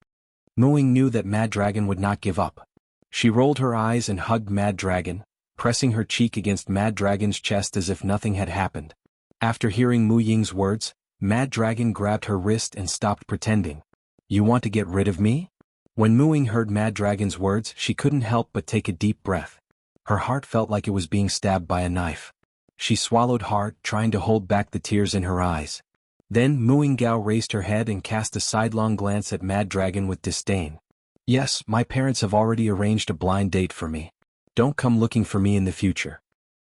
Speaker 1: Mu Ying knew that Mad Dragon would not give up. She rolled her eyes and hugged Mad Dragon, pressing her cheek against Mad Dragon's chest as if nothing had happened. After hearing Mu Ying's words, Mad Dragon grabbed her wrist and stopped pretending. "You want to get rid of me?" When Mu Ying heard Mad Dragon's words, she couldn't help but take a deep breath. Her heart felt like it was being stabbed by a knife. She swallowed hard, trying to hold back the tears in her eyes. Then Mu Ying Gao raised her head and cast a sidelong glance at Mad Dragon with disdain. "Yes, my parents have already arranged a blind date for me. Don't come looking for me in the future.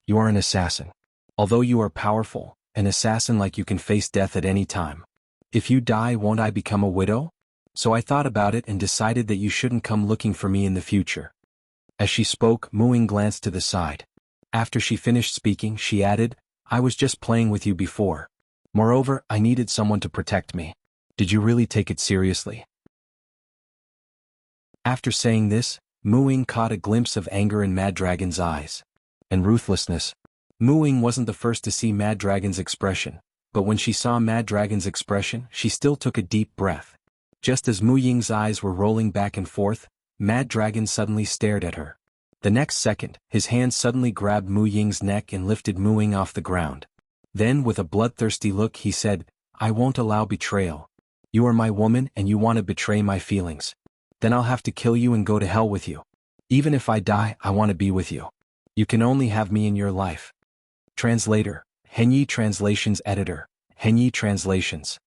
Speaker 1: You are an assassin. Although you are powerful, an assassin like you can face death at any time. If you die, won't I become a widow? So I thought about it and decided that you shouldn't come looking for me in the future." As she spoke, Mu Ying glanced to the side. After she finished speaking, she added, "I was just playing with you before. Moreover, I needed someone to protect me. Did you really take it seriously?" After saying this, Mu Ying caught a glimpse of anger in Mad Dragon's eyes. And ruthlessness. Mu Ying wasn't the first to see Mad Dragon's expression, but when she saw Mad Dragon's expression, she still took a deep breath. Just as Mu Ying's eyes were rolling back and forth, Mad Dragon suddenly stared at her. The next second, his hand suddenly grabbed Mu Ying's neck and lifted Mu Ying off the ground. Then, with a bloodthirsty look, he said, "I won't allow betrayal. You are my woman and you want to betray my feelings. Then I'll have to kill you and go to hell with you. Even if I die, I want to be with you. You can only have me in your life." Translator, Henyi Translations Editor, Henyi Translations.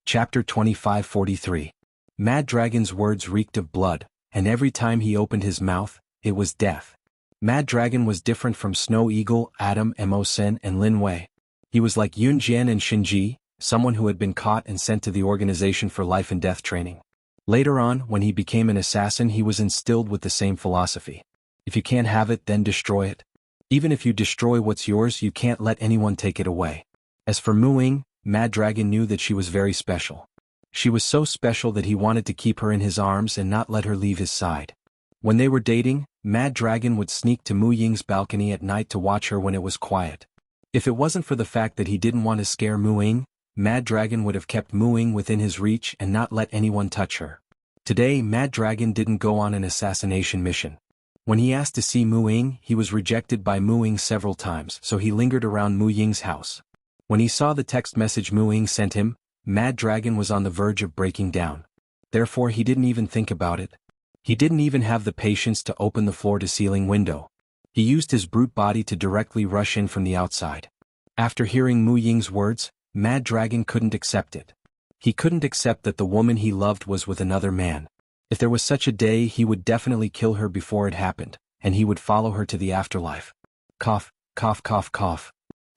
Speaker 1: Chapter 2543. Mad Dragon's words reeked of blood, and every time he opened his mouth, it was death. Mad Dragon was different from Snow Eagle, Adam, Mo Sen, and Lin Wei. He was like Yun Jian and Shinji, someone who had been caught and sent to the Organization for Life and Death training. Later on, when he became an assassin, he was instilled with the same philosophy. If you can't have it, then destroy it. Even if you destroy what's yours, you can't let anyone take it away. As for Mu Ying, Mad Dragon knew that she was very special. She was so special that he wanted to keep her in his arms and not let her leave his side. When they were dating, Mad Dragon would sneak to Mu Ying's balcony at night to watch her when it was quiet. If it wasn't for the fact that he didn't want to scare Mu Ying, Mad Dragon would have kept Mu Ying within his reach and not let anyone touch her. Today, Mad Dragon didn't go on an assassination mission. When he asked to see Mu Ying, he was rejected by Mu Ying several times, so he lingered around Mu Ying's house. When he saw the text message Mu Ying sent him, Mad Dragon was on the verge of breaking down. Therefore, he didn't even think about it. He didn't even have the patience to open the floor-to-ceiling window. He used his brute body to directly rush in from the outside. After hearing Mu Ying's words, Mad Dragon couldn't accept it. He couldn't accept that the woman he loved was with another man. If there was such a day, he would definitely kill her before it happened, and he would follow her to the afterlife. Cough, cough, cough, cough.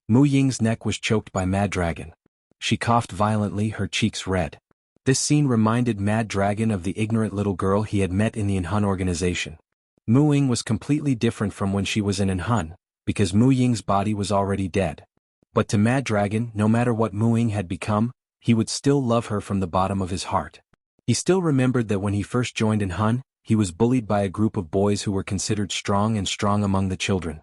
Speaker 1: Mu Ying's neck was choked by Mad Dragon. She coughed violently, her cheeks red. This scene reminded Mad Dragon of the ignorant little girl he had met in the Inhun organization. Mu Ying was completely different from when she was in Inhun, because Mu Ying's body was already dead. But to Mad Dragon, no matter what Mu Ying had become, he would still love her from the bottom of his heart. He still remembered that when he first joined Inhun, he was bullied by a group of boys who were considered strong among the children.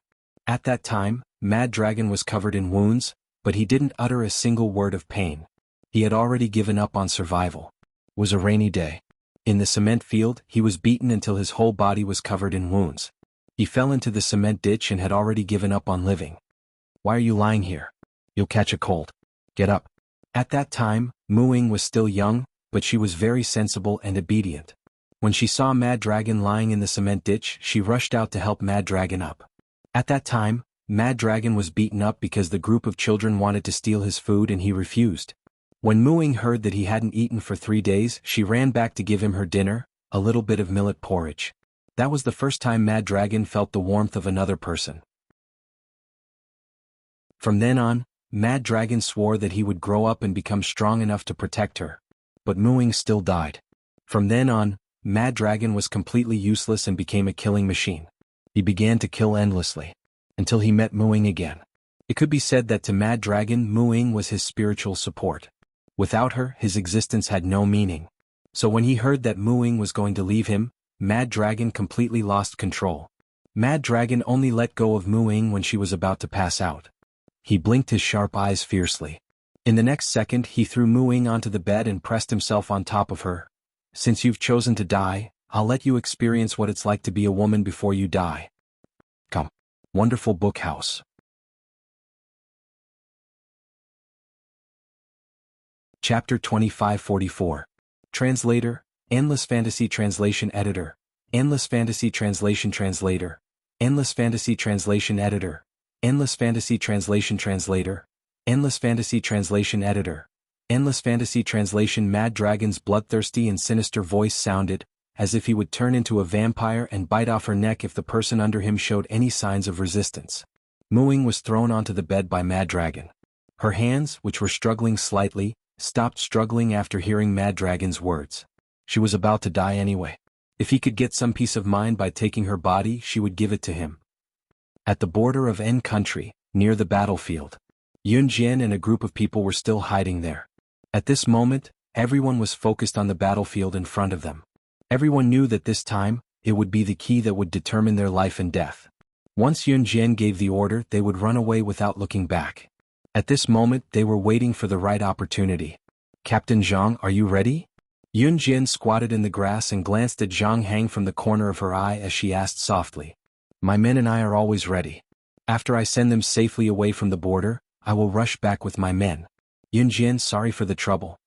Speaker 1: At that time, Mad Dragon was covered in wounds, but he didn't utter a single word of pain. He had already given up on survival. It was a rainy day. In the cement field, he was beaten until his whole body was covered in wounds. He fell into the cement ditch and had already given up on living. "Why are you lying here? You'll catch a cold. Get up." At that time, Mu Ying was still young, but she was very sensible and obedient. When she saw Mad Dragon lying in the cement ditch, she rushed out to help Mad Dragon up. At that time, Mad Dragon was beaten up because the group of children wanted to steal his food and he refused. When Mu Ying heard that he hadn't eaten for 3 days, she ran back to give him her dinner, a little bit of millet porridge. That was the first time Mad Dragon felt the warmth of another person. From then on, Mad Dragon swore that he would grow up and become strong enough to protect her. But Mu Ying still died. From then on, Mad Dragon was completely useless and became a killing machine. He began to kill endlessly. Until he met Mu Ying again. It could be said that to Mad Dragon, Mu Ying was his spiritual support. Without her, his existence had no meaning. So when he heard that Mu Ying was going to leave him, Mad Dragon completely lost control. Mad Dragon only let go of Mu Ying when she was about to pass out. He blinked his sharp eyes fiercely. In the next second, he threw Mu Ying onto the bed and pressed himself on top of her. "Since you've chosen to die, I'll let you experience what it's like to be a woman before you die. Come." Wonderful Book House. Chapter 2544. Translator, Endless Fantasy Translation Editor, Endless Fantasy Translation Translator, Endless Fantasy Translation Editor, Endless Fantasy Translation Translator, Endless Fantasy Translation Editor, Endless Fantasy Translation. Mad Dragon's bloodthirsty and sinister voice sounded as if he would turn into a vampire and bite off her neck if the person under him showed any signs of resistance. Mu Ying was thrown onto the bed by Mad Dragon. Her hands, which were struggling slightly, stopped struggling after hearing Mad Dragon's words. She was about to die anyway. If he could get some peace of mind by taking her body, she would give it to him. At the border of N country, near the battlefield, Yun Jian and a group of people were still hiding there. At this moment, everyone was focused on the battlefield in front of them. Everyone knew that this time, it would be the key that would determine their life and death. Once Yun Jian gave the order, they would run away without looking back. At this moment, they were waiting for the right opportunity. "Captain Zhang, are you ready?" Yun Jian squatted in the grass and glanced at Zhang Hang from the corner of her eye as she asked softly. "My men and I are always ready. After I send them safely away from the border, I will rush back with my men." "Yun Jian, sorry for the trouble."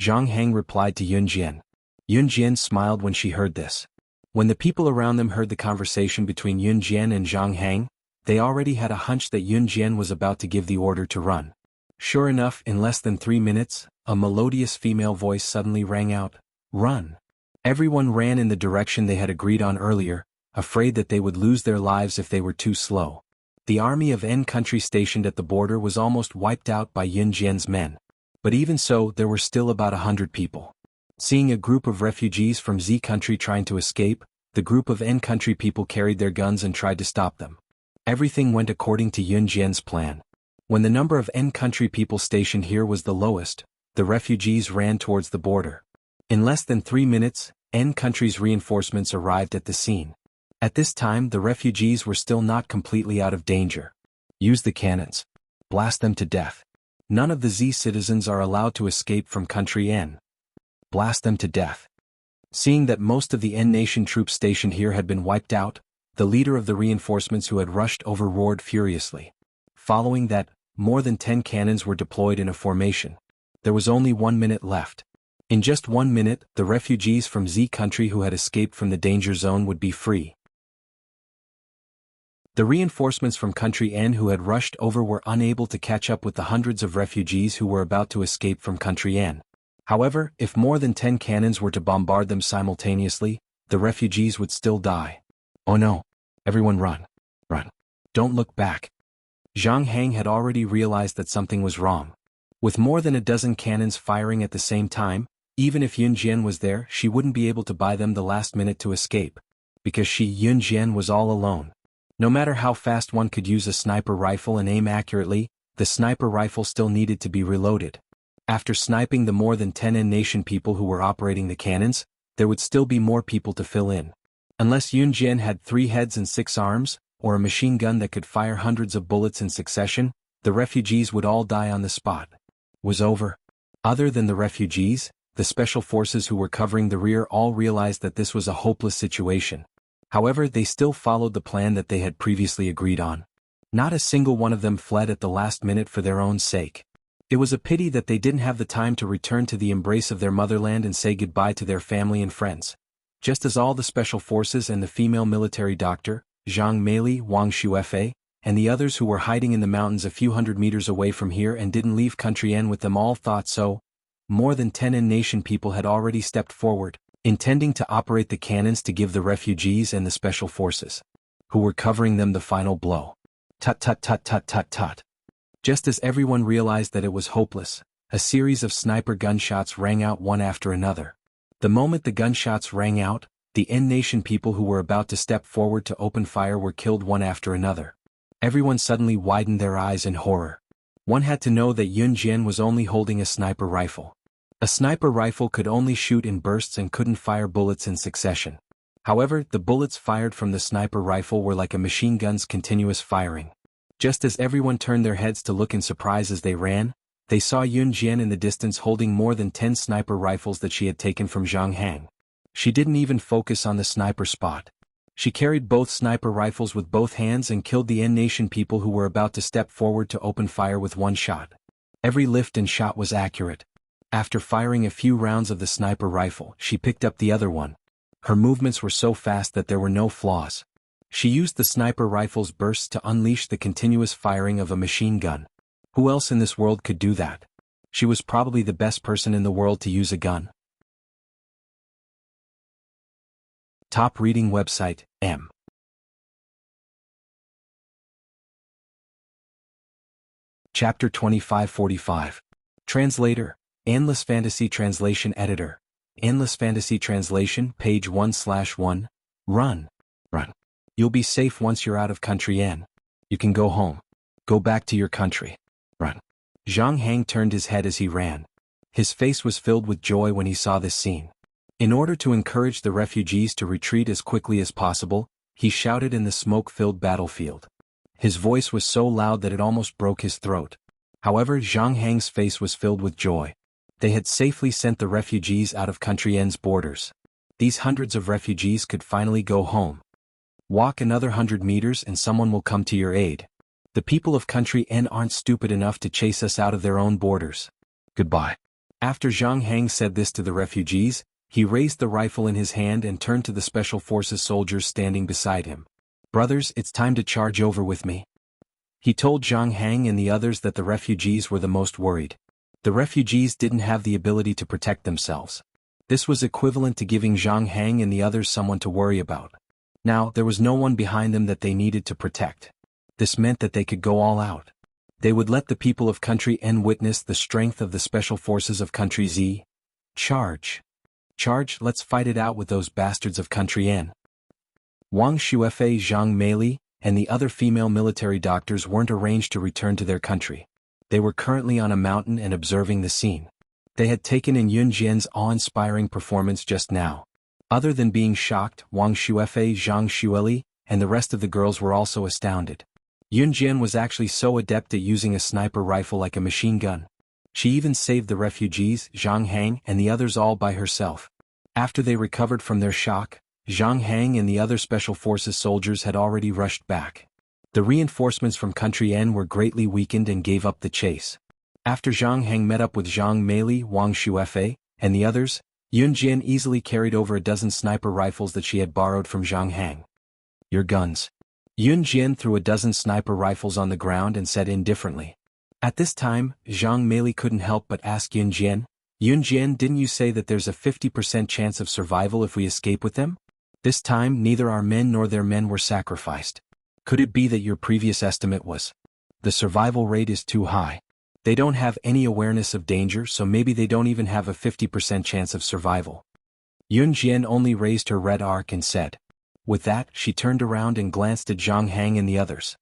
Speaker 1: Zhang Hang replied to Yun Jian. Yun Jian smiled when she heard this. When the people around them heard the conversation between Yun Jian and Zhang Hang, they already had a hunch that Yun Jian was about to give the order to run. Sure enough, in less than 3 minutes, a melodious female voice suddenly rang out, "Run!" Everyone ran in the direction they had agreed on earlier, afraid that they would lose their lives if they were too slow. The army of N country stationed at the border was almost wiped out by Yun Jian's men. But even so, there were still about 100 people. Seeing a group of refugees from Z country trying to escape, the group of N country people carried their guns and tried to stop them. Everything went according to Yun Jian's plan. When the number of N country people stationed here was the lowest, the refugees ran towards the border. In less than 3 minutes, N country's reinforcements arrived at the scene. At this time, the refugees were still not completely out of danger. Use the cannons. Blast them to death. None of the Z citizens are allowed to escape from country N. Blast them to death. Seeing that most of the N nation troops stationed here had been wiped out, the leader of the reinforcements who had rushed over roared furiously. Following that, more than 10 cannons were deployed in a formation. There was only 1 minute left. In just 1 minute, the refugees from Z country who had escaped from the danger zone would be free. The reinforcements from country N who had rushed over were unable to catch up with the hundreds of refugees who were about to escape from country N. However, if more than 10 cannons were to bombard them simultaneously, the refugees would still die. "Oh no! Everyone run! Run! Don't look back!" Zhang Hang had already realized that something was wrong. With more than a dozen cannons firing at the same time, Even if Yun Jian was there, she wouldn't be able to buy them the last minute to escape. Because Yun Jian was all alone. No matter how fast one could use a sniper rifle and aim accurately, the sniper rifle still needed to be reloaded. After sniping the more than 10 N-Nation people who were operating the cannons, there would still be more people to fill in. Unless Yun Jian had 3 heads and 6 arms, or a machine gun that could fire hundreds of bullets in succession, the refugees would all die on the spot. Was over. Other than the refugees, the special forces who were covering the rear all realized that this was a hopeless situation. However, they still followed the plan that they had previously agreed on. Not a single one of them fled at the last minute for their own sake. It was a pity that they didn't have the time to return to the embrace of their motherland and say goodbye to their family and friends. Just as all the special forces and the female military doctor, Zhang Meili, Wang Xuefei, and the others who were hiding in the mountains a few hundred meters away from here and didn't leave Country N with them all thought so, more than 10 N-Nation people had already stepped forward, intending to operate the cannons to give the refugees and the special forces, who were covering them, the final blow. Tut tut tut tut tut tut. Just as everyone realized that it was hopeless, a series of sniper gunshots rang out one after another. The moment the gunshots rang out, the N-Nation people who were about to step forward to open fire were killed one after another. Everyone suddenly widened their eyes in horror. One had to know that Yun Jian was only holding a sniper rifle. A sniper rifle could only shoot in bursts and couldn't fire bullets in succession. However, the bullets fired from the sniper rifle were like a machine gun's continuous firing. Just as everyone turned their heads to look in surprise as they ran, they saw Yun Jian in the distance holding more than 10 sniper rifles that she had taken from Zhang Hang. She didn't even focus on the sniper spot. She carried both sniper rifles with both hands and killed the N-Nation people who were about to step forward to open fire with one shot. Every lift and shot was accurate. After firing a few rounds of the sniper rifle, she picked up the other one. Her movements were so fast that there were no flaws. She used the sniper rifle's bursts to unleash the continuous firing of a machine gun. Who else in this world could do that? She was probably the best person in the world to use a gun. Top reading website, M. Chapter 2545. Translator, Endless Fantasy Translation Editor. Endless Fantasy Translation, page 1/1. Run. Run. You'll be safe once you're out of Country N. You can go home. Go back to your country. Run. Zhang Hang turned his head as he ran. His face was filled with joy when he saw this scene. In order to encourage the refugees to retreat as quickly as possible, he shouted in the smoke-filled battlefield. His voice was so loud that it almost broke his throat. However, Zhang Hang's face was filled with joy. They had safely sent the refugees out of Country N's borders. These hundreds of refugees could finally go home. Walk another 100 meters and someone will come to your aid. The people of Country N aren't stupid enough to chase us out of their own borders. Goodbye. After Zhang Hang said this to the refugees, he raised the rifle in his hand and turned to the Special Forces soldiers standing beside him. Brothers, it's time to charge over with me. He told Zhang Hang and the others that the refugees were the most worried. The refugees didn't have the ability to protect themselves. This was equivalent to giving Zhang Hang and the others someone to worry about. Now, there was no one behind them that they needed to protect. This meant that they could go all out. They would let the people of Country N witness the strength of the Special Forces of Country Z. Charge. Charge, let's fight it out with those bastards of Country N. Wang Xuefei, Zhang Meili, and the other female military doctors weren't arranged to return to their country. They were currently on a mountain and observing the scene. They had taken in Yun Jian's awe-inspiring performance just now. Other than being shocked, Wang Xuefei, Zhang Xueli, and the rest of the girls were also astounded. Yun Jian was actually so adept at using a sniper rifle like a machine gun. She even saved the refugees, Zhang Hang, and the others all by herself. After they recovered from their shock, Zhang Hang and the other Special Forces soldiers had already rushed back. The reinforcements from Country N were greatly weakened and gave up the chase. After Zhang Hang met up with Zhang Meili, Wang Xuefei, and the others, Yun Jian easily carried over a dozen sniper rifles that she had borrowed from Zhang Hang. Your guns. Yun Jian threw a dozen sniper rifles on the ground and said indifferently. At this time, Zhang Meili couldn't help but ask Yun Jian, Yun Jian, didn't you say that there's a 50% chance of survival if we escape with them? This time neither our men nor their men were sacrificed. Could it be that your previous estimate was? The survival rate is too high. They don't have any awareness of danger, so maybe they don't even have a 50% chance of survival. Yun Jian only raised her red arc and said. With that, she turned around and glanced at Zhang Hang and the others.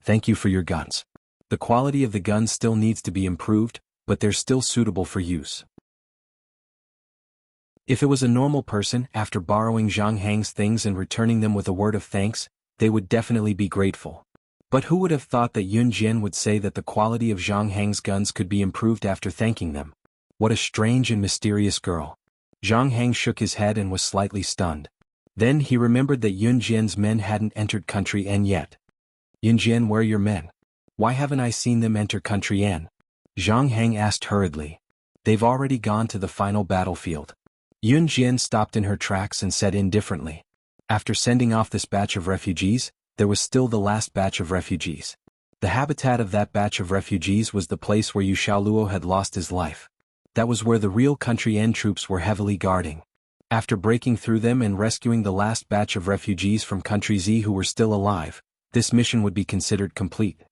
Speaker 1: Thank you for your guns. The quality of the guns still needs to be improved, but they're still suitable for use. If it was a normal person, after borrowing Zhang Hang's things and returning them with a word of thanks, they would definitely be grateful. But who would have thought that Yun Jian would say that the quality of Zhang Hang's guns could be improved after thanking them? What a strange and mysterious girl. Zhang Hang shook his head and was slightly stunned. Then he remembered that Yun Jian's men hadn't entered Country N yet. Yun Jian, where are your men? Why haven't I seen them enter Country N? Zhang Hang asked hurriedly. They've already gone to the final battlefield. Yun Jian stopped in her tracks and said indifferently. After sending off this batch of refugees, there was still the last batch of refugees. The habitat of that batch of refugees was the place where Yu Xiaoluo had lost his life. That was where the real Country N troops were heavily guarding. After breaking through them and rescuing the last batch of refugees from Country Z who were still alive, this mission would be considered complete.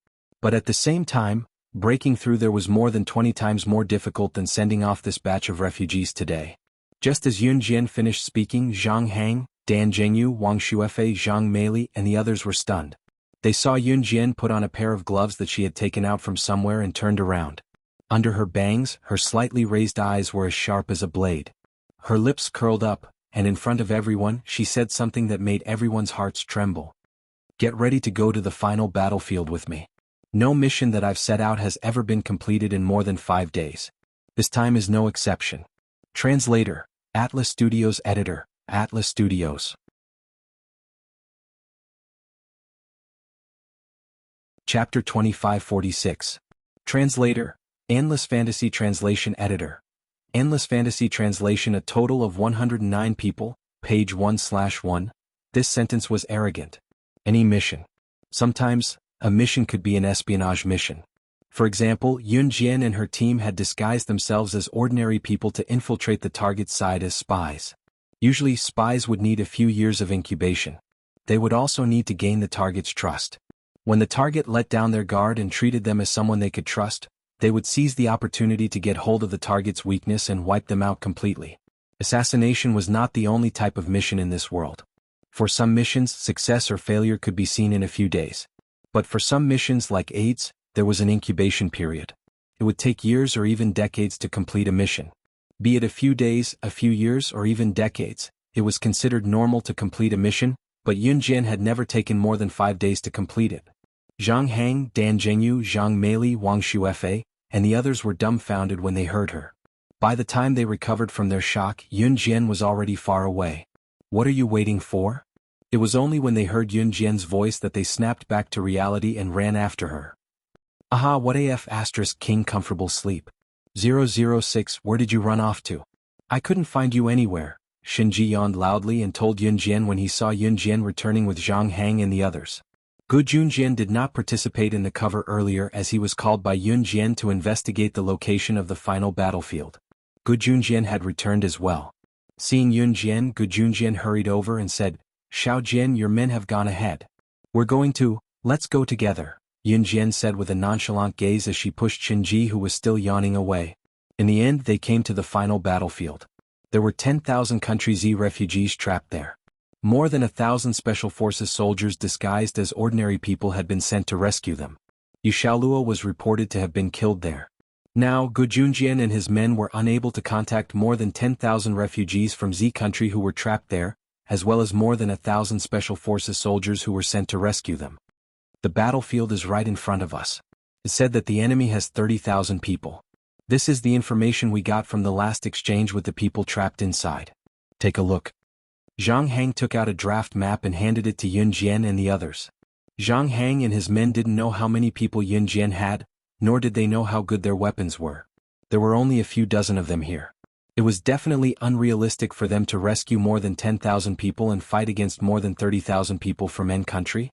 Speaker 1: But at the same time, breaking through there was more than 20 times more difficult than sending off this batch of refugees today. Just as Yun Jian finished speaking, Zhang Hang, Dan Jianghu, Wang Shuefei, Zhang Meili and the others were stunned. They saw Yun Jian put on a pair of gloves that she had taken out from somewhere and turned around. Under her bangs, her slightly raised eyes were as sharp as a blade. Her lips curled up, and in front of everyone, she said something that made everyone's hearts tremble. Get ready to go to the final battlefield with me. No mission that I've set out has ever been completed in more than 5 days. This time is no exception. Translator, Atlas Studios Editor, Atlas Studios. Chapter 2546. Translator, Endless Fantasy Translation Editor. Endless Fantasy Translation. A total of 109 people, page 1/1. This sentence was arrogant. Any mission. Sometimes, a mission could be an espionage mission. For example, Yun Jian and her team had disguised themselves as ordinary people to infiltrate the target's side as spies. Usually spies would need a few years of incubation. They would also need to gain the target's trust. When the target let down their guard and treated them as someone they could trust, they would seize the opportunity to get hold of the target's weakness and wipe them out completely. Assassination was not the only type of mission in this world. For some missions, success or failure could be seen in a few days. But for some missions like AIDS, there was an incubation period. It would take years or even decades to complete a mission. Be it a few days, a few years, or even decades, it was considered normal to complete a mission, but Yun Jian had never taken more than 5 days to complete it. Zhang Hang, Dan Jianghu, Zhang Meili, Wang Shuefei, and the others were dumbfounded when they heard her. By the time they recovered from their shock, Yun Jian was already far away. What are you waiting for? It was only when they heard Yun Jian's voice that they snapped back to reality and ran after her. Aha, what AF * King comfortable sleep. 006, where did you run off to? I couldn't find you anywhere. Shinji yawned loudly and told Yun Jian when he saw Yun Jian returning with Zhang Hang and the others. Gu Junjian did not participate in the cover earlier as he was called by Yun Jian to investigate the location of the final battlefield. Gu Junjian had returned as well. Seeing Yun Jian, Gu Junjian hurried over and said, Xiao Jian, your men have gone ahead. We're going to, let's go together, Yun Jian said with a nonchalant gaze as she pushed Shinji who was still yawning away. In the end they came to the final battlefield. There were 10,000 Country Z refugees trapped there. More than 1,000 Special Forces soldiers disguised as ordinary people had been sent to rescue them. Yu Xiaoluo was reported to have been killed there. Now, Gu Junjian and his men were unable to contact more than 10,000 refugees from Z country who were trapped there, as well as more than 1,000 Special Forces soldiers who were sent to rescue them. The battlefield is right in front of us. It said that the enemy has 30,000 people. This is the information we got from the last exchange with the people trapped inside. Take a look. Zhang Hang took out a draft map and handed it to Yun Jian and the others. Zhang Hang and his men didn't know how many people Yun Jian had, nor did they know how good their weapons were. There were only a few dozen of them here. It was definitely unrealistic for them to rescue more than 10,000 people and fight against more than 30,000 people from N country.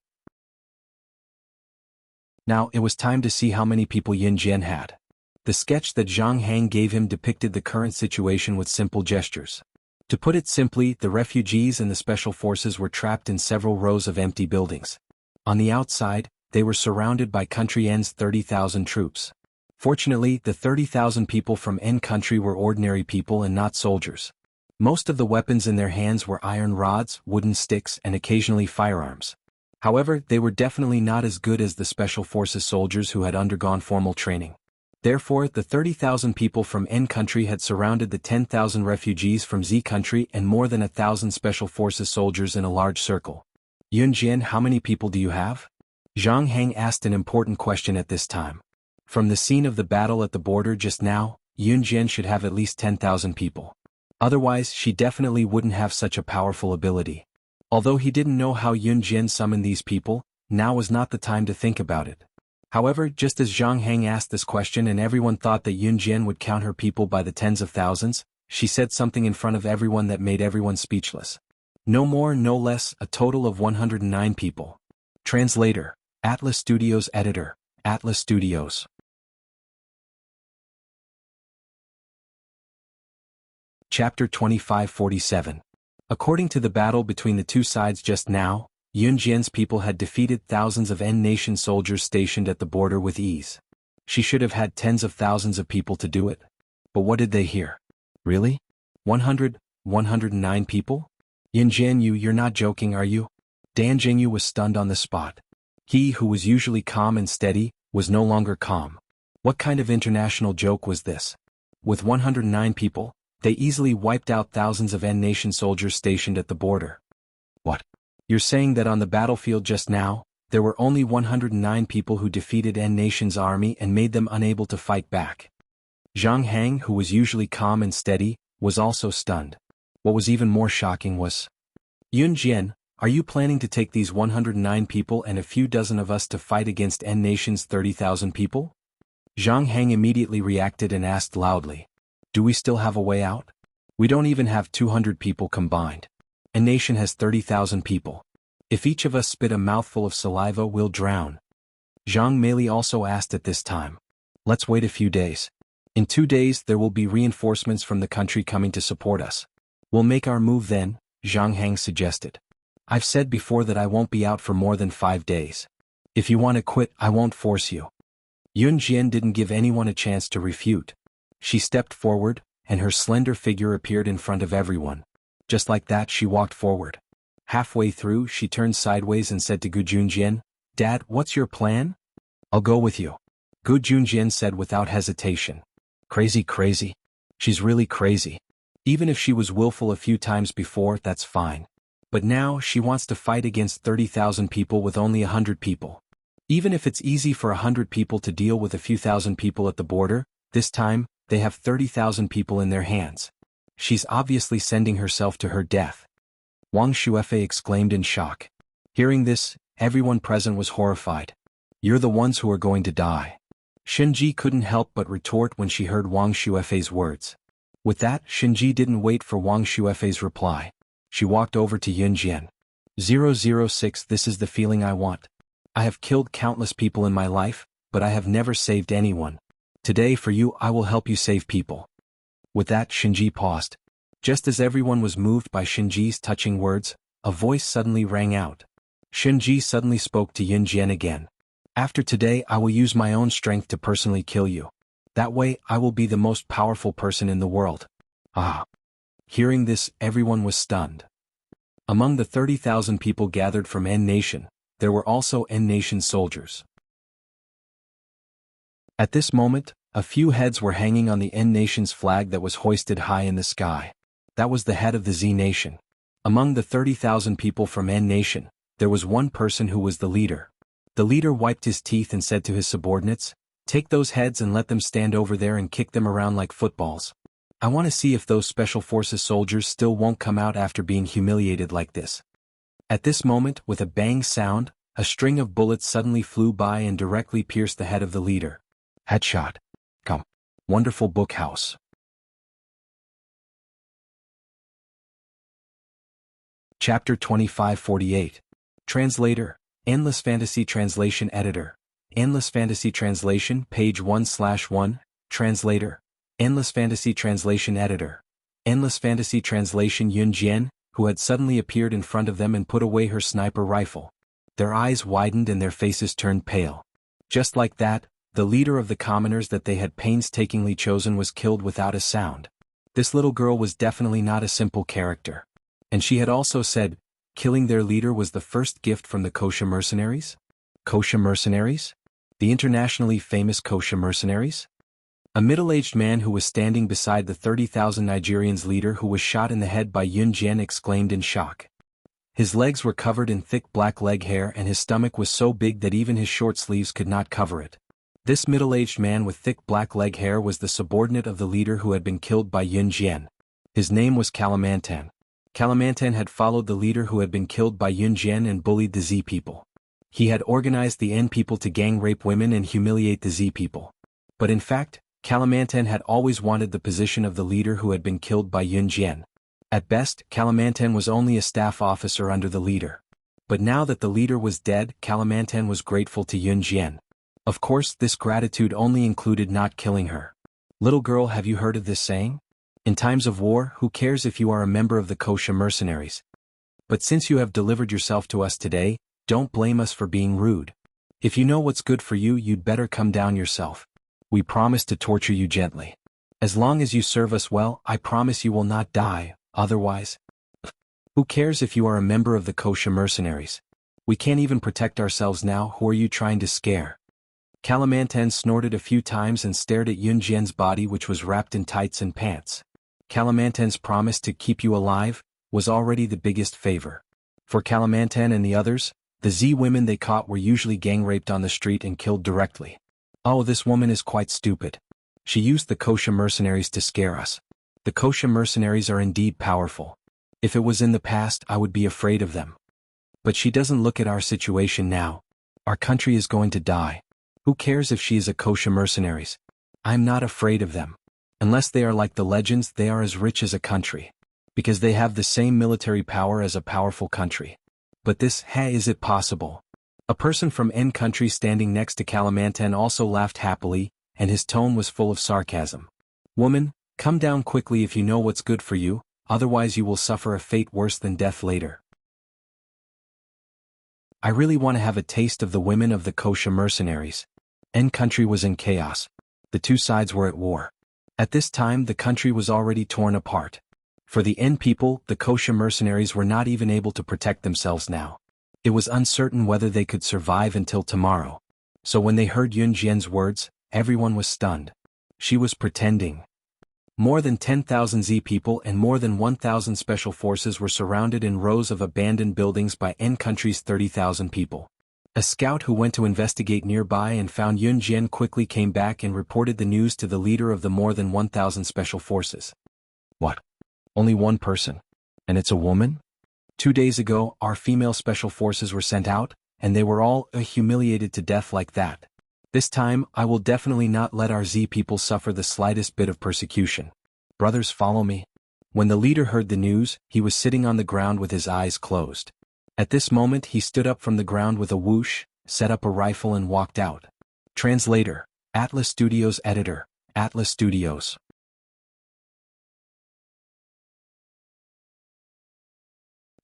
Speaker 1: Now it was time to see how many people Yun Jian had. The sketch that Zhang Hang gave him depicted the current situation with simple gestures. To put it simply, the refugees and the Special Forces were trapped in several rows of empty buildings. On the outside, they were surrounded by Country N's 30,000 troops. Fortunately, the 30,000 people from N country were ordinary people and not soldiers. Most of the weapons in their hands were iron rods, wooden sticks, and occasionally firearms. However, they were definitely not as good as the Special Forces soldiers who had undergone formal training. Therefore, the 30,000 people from N country had surrounded the 10,000 refugees from Z country and more than 1,000 Special Forces soldiers in a large circle. Yun Jian, how many people do you have? Zhang Heng asked an important question at this time. From the scene of the battle at the border just now, Yun Jian should have at least 10,000 people. Otherwise, she definitely wouldn't have such a powerful ability. Although he didn't know how Yun Jian summoned these people, now was not the time to think about it. However, just as Zhang Heng asked this question and everyone thought that Yun Jian would count her people by the tens of thousands, she said something in front of everyone that made everyone speechless. No more, no less, a total of 109 people. Translator, Atlas Studios Editor, Atlas Studios. Chapter 2547. According to the battle between the two sides just now, Yun Jian's people had defeated thousands of N nation soldiers stationed at the border with ease. She should have had tens of thousands of people to do it. But what did they hear? Really? 109 people? Yun Jian, you're not joking, are you? Dan Jingyu was stunned on the spot. He, who was usually calm and steady, was no longer calm. What kind of international joke was this? With 109 people, they easily wiped out thousands of N nation soldiers stationed at the border. What? You're saying that on the battlefield just now, there were only 109 people who defeated N nation's army and made them unable to fight back? Zhang Heng, who was usually calm and steady, was also stunned. What was even more shocking was, Yun Jian, are you planning to take these 109 people and a few dozen of us to fight against N nation's 30,000 people? Zhang Heng immediately reacted and asked loudly. Do we still have a way out? We don't even have 200 people combined. A nation has 30,000 people. If each of us spit a mouthful of saliva, we'll drown. Zhang Meili also asked at this time. Let's wait a few days. In 2 days there will be reinforcements from the country coming to support us. We'll make our move then, Zhang Heng suggested. I've said before that I won't be out for more than 5 days. If you want to quit, I won't force you. Yun Jian didn't give anyone a chance to refute. She stepped forward, and her slender figure appeared in front of everyone. Just like that, she walked forward. Halfway through, she turned sideways and said to Gu Junjian, Dad, what's your plan? I'll go with you. Gu Junjian said without hesitation. Crazy. She's really crazy. Even if she was willful a few times before, that's fine. But now, she wants to fight against 30,000 people with only 100 people. Even if it's easy for 100 people to deal with a few thousand people at the border, this time, they have 30,000 people in their hands. She's obviously sending herself to her death. Wang Xuefei exclaimed in shock. Hearing this, everyone present was horrified. You're the ones who are going to die. Shenji couldn't help but retort when she heard Wang Xuefei's words. With that, Shenji didn't wait for Wang Xuefei's reply. She walked over to Yun Jian. 006 This is the feeling I want. I have killed countless people in my life, but I have never saved anyone. Today for you I will help you save people. With that, Shinji paused. Just as everyone was moved by Shinji's touching words, a voice suddenly rang out. Shinji suddenly spoke to Yun Jian again. After today I will use my own strength to personally kill you. That way I will be the most powerful person in the world. Ah! Hearing this, everyone was stunned. Among the 30,000 people gathered from N Nation, there were also N Nation soldiers. At this moment, a few heads were hanging on the N Nation's flag that was hoisted high in the sky. That was the head of the Z Nation. Among the 30,000 people from N Nation, there was one person who was the leader. The leader wiped his teeth and said to his subordinates, Take those heads and let them stand over there and kick them around like footballs. I want to see if those Special Forces soldiers still won't come out after being humiliated like this. At this moment, with a bang sound, a string of bullets suddenly flew by and directly pierced the head of the leader. Headshot. Come. Wonderful book house. Chapter 2548. Translator, Endless Fantasy Translation Editor. Endless Fantasy Translation, page 1/1. Translator, Endless Fantasy Translation Editor. Endless Fantasy Translation Yun Jian, who had suddenly appeared in front of them and put away her sniper rifle. Their eyes widened and their faces turned pale. Just like that, The leader of the commoners that they had painstakingly chosen was killed without a sound. This little girl was definitely not a simple character. And she had also said, killing their leader was the first gift from the Kosha mercenaries? Kosha mercenaries? The internationally famous Kosha mercenaries? A middle-aged man who was standing beside the 30,000 Nigerians leader who was shot in the head by Yun Jian exclaimed in shock. His legs were covered in thick black leg hair and his stomach was so big that even his short sleeves could not cover it. This middle-aged man with thick black leg hair was the subordinate of the leader who had been killed by Yun Jian. His name was Kalimantan. Kalimantan had followed the leader who had been killed by Yun Jian and bullied the Z people. He had organized the N people to gang rape women and humiliate the Z people. But in fact, Kalimantan had always wanted the position of the leader who had been killed by Yun Jian. At best, Kalimantan was only a staff officer under the leader. But now that the leader was dead, Kalimantan was grateful to Yun Jian. Of course, this gratitude only included not killing her. Little girl, have you heard of this saying? In times of war, who cares if you are a member of the Kosha mercenaries? But since you have delivered yourself to us today, don't blame us for being rude. If you know what's good for you, you'd better come down yourself. We promise to torture you gently. As long as you serve us well, I promise you will not die, otherwise. Who cares if you are a member of the Kosha mercenaries? We can't even protect ourselves now, who are you trying to scare? Kalimantan snorted a few times and stared at Yun Jian's body which was wrapped in tights and pants. Kalimantan's promise to keep you alive was already the biggest favor. For Kalimantan and the others, the Z women they caught were usually gang raped on the street and killed directly. Oh, this woman is quite stupid. She used the Kosha mercenaries to scare us. The Kosha mercenaries are indeed powerful. If it was in the past, I would be afraid of them. But she doesn't look at our situation now. Our country is going to die. Who cares if she is a Kosha mercenaries? I'm not afraid of them. Unless they are like the legends, they are as rich as a country. Because they have the same military power as a powerful country. But this, is it possible? A person from N country standing next to Kalimantan also laughed happily, and his tone was full of sarcasm. Woman, come down quickly if you know what's good for you, otherwise you will suffer a fate worse than death later. I really want to have a taste of the women of the Kosha mercenaries. N country was in chaos. The two sides were at war. At this time the country was already torn apart. For the N people, the Kosha mercenaries were not even able to protect themselves now. It was uncertain whether they could survive until tomorrow. So when they heard Yun Jian's words, everyone was stunned. She was pretending. More than 10,000 Z people and more than 1,000 special forces were surrounded in rows of abandoned buildings by N country's 30,000 people. A scout who went to investigate nearby and found Yun Jian quickly came back and reported the news to the leader of the more than 1,000 special forces. What? Only one person? And it's a woman? 2 days ago, our female special forces were sent out, and they were all humiliated to death like that. This time, I will definitely not let our Z people suffer the slightest bit of persecution. Brothers, follow me. When the leader heard the news, he was sitting on the ground with his eyes closed. At this moment he stood up from the ground with a whoosh, set up a rifle and walked out. Translator, Atlas Studios Editor, Atlas Studios.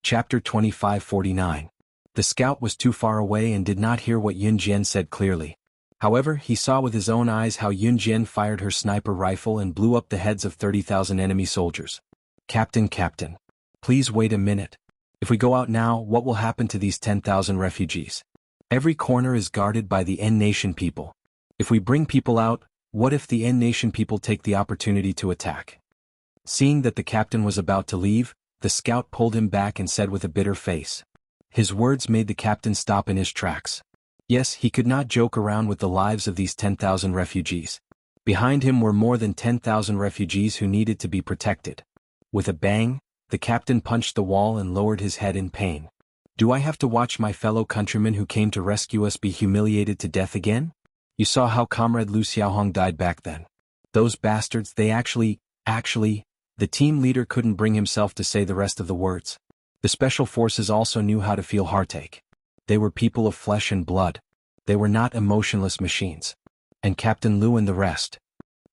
Speaker 1: Chapter 2549. The scout was too far away and did not hear what Yun Jian said clearly. However, he saw with his own eyes how Yun Jian fired her sniper rifle and blew up the heads of 30,000 enemy soldiers. Captain, please wait a minute. If we go out now, what will happen to these 10,000 refugees? Every corner is guarded by the N nation people. If we bring people out, what if the N nation people take the opportunity to attack? Seeing that the captain was about to leave, the scout pulled him back and said with a bitter face. His words made the captain stop in his tracks. Yes, he could not joke around with the lives of these 10,000 refugees. Behind him were more than 10,000 refugees who needed to be protected. With a bang, the captain punched the wall and lowered his head in pain. Do I have to watch my fellow countrymen who came to rescue us be humiliated to death again? You saw how Comrade Lu Xiaohong died back then. Those bastards, they actually, the team leader couldn't bring himself to say the rest of the words. The special forces also knew how to feel heartache. They were people of flesh and blood. They were not emotionless machines. And Captain Lu and the rest.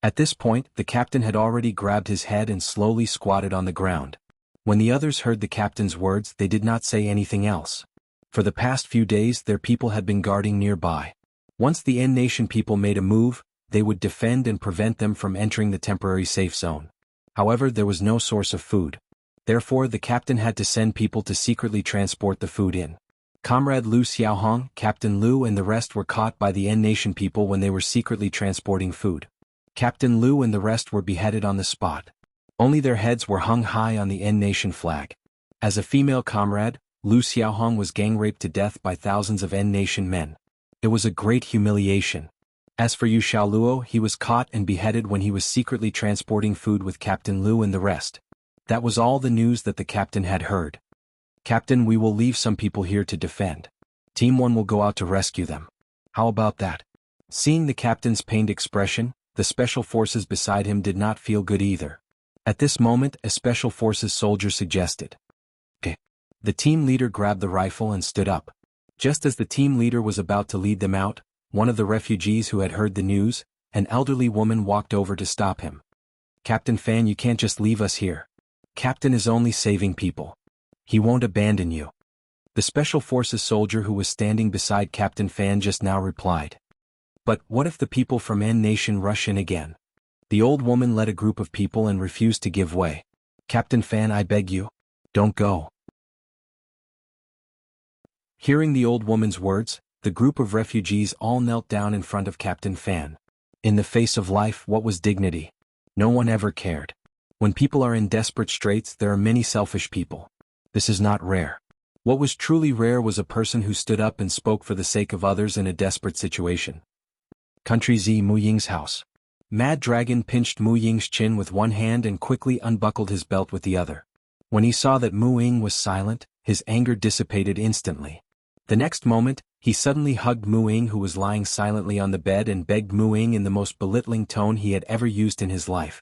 Speaker 1: At this point, the captain had already grabbed his head and slowly squatted on the ground. When the others heard the captain's words, they did not say anything else. For the past few days, their people had been guarding nearby. Once the N Nation people made a move, they would defend and prevent them from entering the temporary safe zone. However, there was no source of food. Therefore, the captain had to send people to secretly transport the food in. Comrade Lu Xiaohong, Captain Lu and the rest were caught by the N Nation people when they were secretly transporting food. Captain Lu and the rest were beheaded on the spot. Only their heads were hung high on the N Nation flag. As a female comrade, Lu Xiaohong was gang-raped to death by thousands of N Nation men. It was a great humiliation. As for Yu Xiaoluo, he was caught and beheaded when he was secretly transporting food with Captain Lu and the rest. That was all the news that the captain had heard. Captain, we will leave some people here to defend. Team 1 will go out to rescue them. How about that? Seeing the captain's pained expression, the special forces beside him did not feel good either. At this moment, a special forces soldier suggested. The team leader grabbed the rifle and stood up. Just as the team leader was about to lead them out, one of the refugees who had heard the news, an elderly woman walked over to stop him. Captain Fan, you can't just leave us here. Captain is only saving people. He won't abandon you. The special forces soldier who was standing beside Captain Fan just now replied. But what if the people from N Nation rush in again? The old woman led a group of people and refused to give way. Captain Fan, I beg you, don't go. Hearing the old woman's words, the group of refugees all knelt down in front of Captain Fan. In the face of life, what was dignity? No one ever cared. When people are in desperate straits, there are many selfish people. This is not rare. What was truly rare was a person who stood up and spoke for the sake of others in a desperate situation. Country Z. Mu Ying's house. Mad Dragon pinched Mu Ying's chin with one hand and quickly unbuckled his belt with the other. When he saw that Mu Ying was silent, his anger dissipated instantly. The next moment, he suddenly hugged Mu Ying, who was lying silently on the bed, and begged Mu Ying in the most belittling tone he had ever used in his life.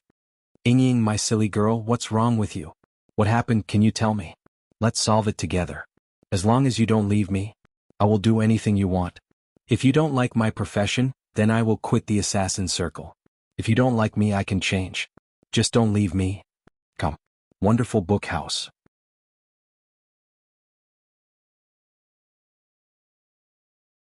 Speaker 1: Ying, my silly girl, what's wrong with you? What happened, can you tell me? Let's solve it together. As long as you don't leave me, I will do anything you want. If you don't like my profession, then I will quit the assassin circle. If you don't like me, I can change. Just don't leave me. Come. Wonderful book house.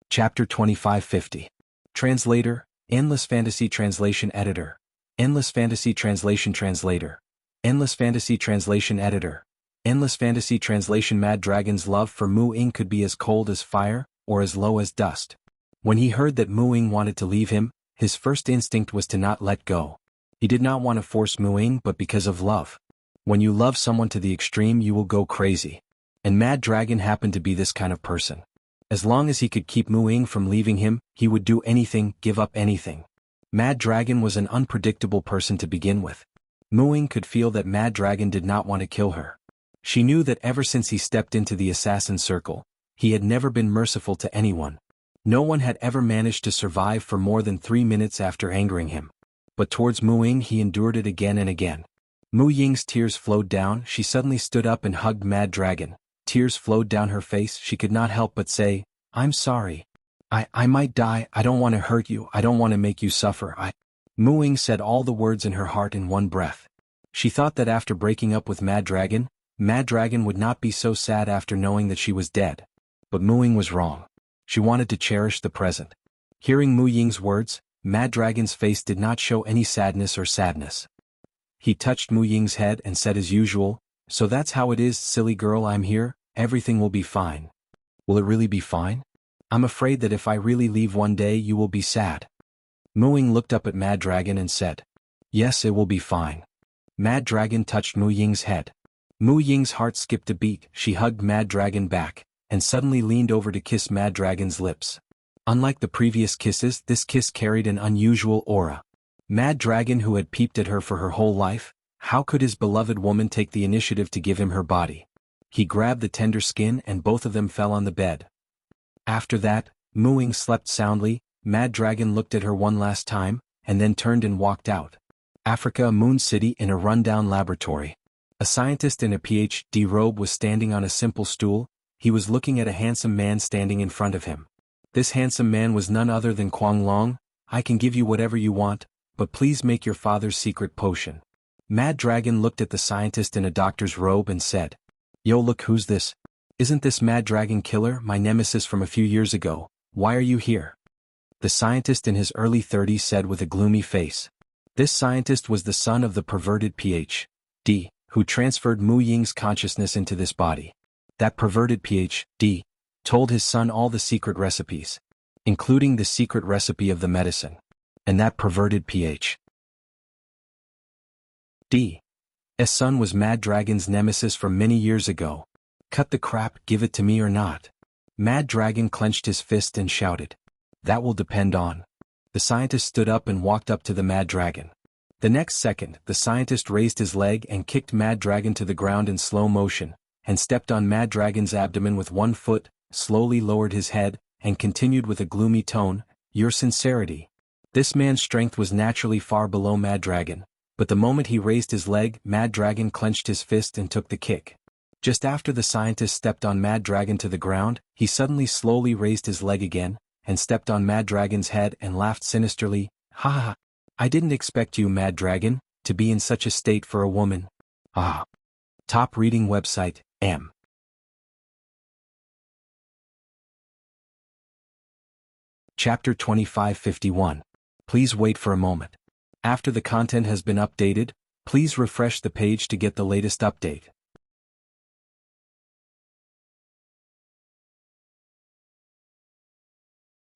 Speaker 1: Chapter 2550. Translator, Endless Fantasy Translation Editor. Endless Fantasy Translation Translator. Endless Fantasy Translation Editor. Endless Fantasy Translation. Mad Dragon's love for Mu Ying could be as cold as fire, or as low as dust. When he heard that Mu Ying wanted to leave him, his first instinct was to not let go. He did not want to force Mu Ying, but because of love. When you love someone to the extreme, you will go crazy. And Mad Dragon happened to be this kind of person. As long as he could keep Mu Ying from leaving him, he would do anything, give up anything. Mad Dragon was an unpredictable person to begin with. Mu Ying could feel that Mad Dragon did not want to kill her. She knew that ever since he stepped into the assassin circle, he had never been merciful to anyone. No one had ever managed to survive for more than 3 minutes after angering him. But towards Mu Ying he endured it again and again. Mu Ying's tears flowed down. She suddenly stood up and hugged Mad Dragon. Tears flowed down her face. She could not help but say, I'm sorry. I might die. I don't want to hurt you. I don't want to make you suffer. Mu Ying said all the words in her heart in one breath. She thought that after breaking up with Mad Dragon would not be so sad after knowing that she was dead. But Mu Ying was wrong. She wanted to cherish the present. Hearing Mu Ying's words, Mad Dragon's face did not show any sadness or sadness. He touched Mu Ying's head and said as usual, so that's how it is, silly girl, I'm here, everything will be fine. Will it really be fine? I'm afraid that if I really leave one day you will be sad. Mu Ying looked up at Mad Dragon and said, yes, it will be fine. Mad Dragon touched Mu Ying's head. Mu Ying's heart skipped a beat. She hugged Mad Dragon back, and suddenly leaned over to kiss Mad Dragon's lips. Unlike the previous kisses, this kiss carried an unusual aura. Mad Dragon, who had peeped at her for her whole life, how could his beloved woman take the initiative to give him her body? He grabbed the tender skin and both of them fell on the bed. After that, Mu Ying slept soundly. Mad Dragon looked at her one last time, and then turned and walked out. Africa, Moon City. In a rundown laboratory. A scientist in a PhD robe was standing on a simple stool. He was looking at a handsome man standing in front of him. This handsome man was none other than Kuang Long. I can give you whatever you want, but please make your father's secret potion. Mad Dragon looked at the scientist in a doctor's robe and said, Yo, look, who's this? Isn't this Mad Dragon Killer, my nemesis from a few years ago? Why are you here? the scientist in his early 30s said with a gloomy face. This scientist was the son of the perverted Ph.D., who transferred Mu Ying's consciousness into this body. That perverted Ph.D. told his son all the secret recipes, including the secret recipe of the medicine. And that perverted Ph.D.'s son was Mad Dragon's nemesis from many years ago. Cut the crap, give it to me or not. Mad Dragon clenched his fist and shouted. That will depend on. The scientist stood up and walked up to the Mad Dragon. The next second, the scientist raised his leg and kicked Mad Dragon to the ground in slow motion, and stepped on Mad Dragon's abdomen with one foot, slowly lowered his head, and continued with a gloomy tone, Your sincerity. This man's strength was naturally far below Mad Dragon, but the moment he raised his leg, Mad Dragon clenched his fist and took the kick. Just after the scientist stepped on Mad Dragon to the ground, he suddenly slowly raised his leg again, and stepped on Mad Dragon's head and laughed sinisterly, Ha ha! I didn't expect you, Mad Dragon, to be in such a state for a woman. Ah. Top reading website, M. Chapter 2551. Please wait for a moment. After the content has been updated, please refresh the page to get the latest update.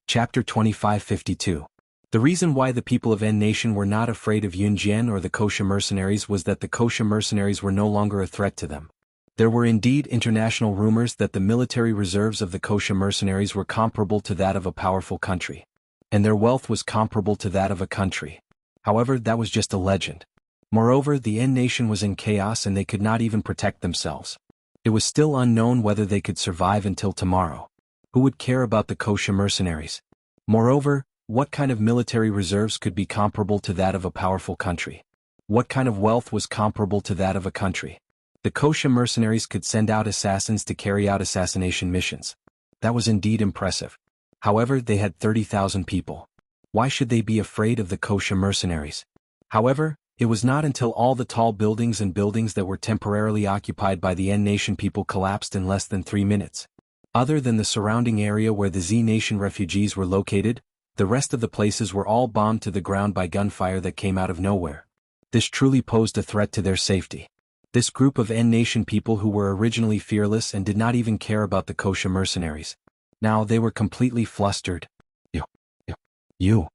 Speaker 1: Chapter 2552. The reason why the people of N Nation were not afraid of Yun Jian or the Kosha mercenaries was that the Kosha mercenaries were no longer a threat to them. There were indeed international rumors that the military reserves of the Kosha mercenaries were comparable to that of a powerful country, and their wealth was comparable to that of a country. However, that was just a legend. Moreover, the N Nation was in chaos and they could not even protect themselves. It was still unknown whether they could survive until tomorrow. Who would care about the Kosha mercenaries? Moreover, what kind of military reserves could be comparable to that of a powerful country? What kind of wealth was comparable to that of a country? The Kosha mercenaries could send out assassins to carry out assassination missions. That was indeed impressive. However, they had 30,000 people. Why should they be afraid of the Kosha mercenaries? However, it was not until all the tall buildings and buildings that were temporarily occupied by the N Nation people collapsed in less than 3 minutes. Other than the surrounding area where the Z Nation refugees were located, the rest of the places were all bombed to the ground by gunfire that came out of nowhere. This truly posed a threat to their safety. This group of N Nation people who were originally fearless and did not even care about the Kosha mercenaries. Now they were completely flustered. You.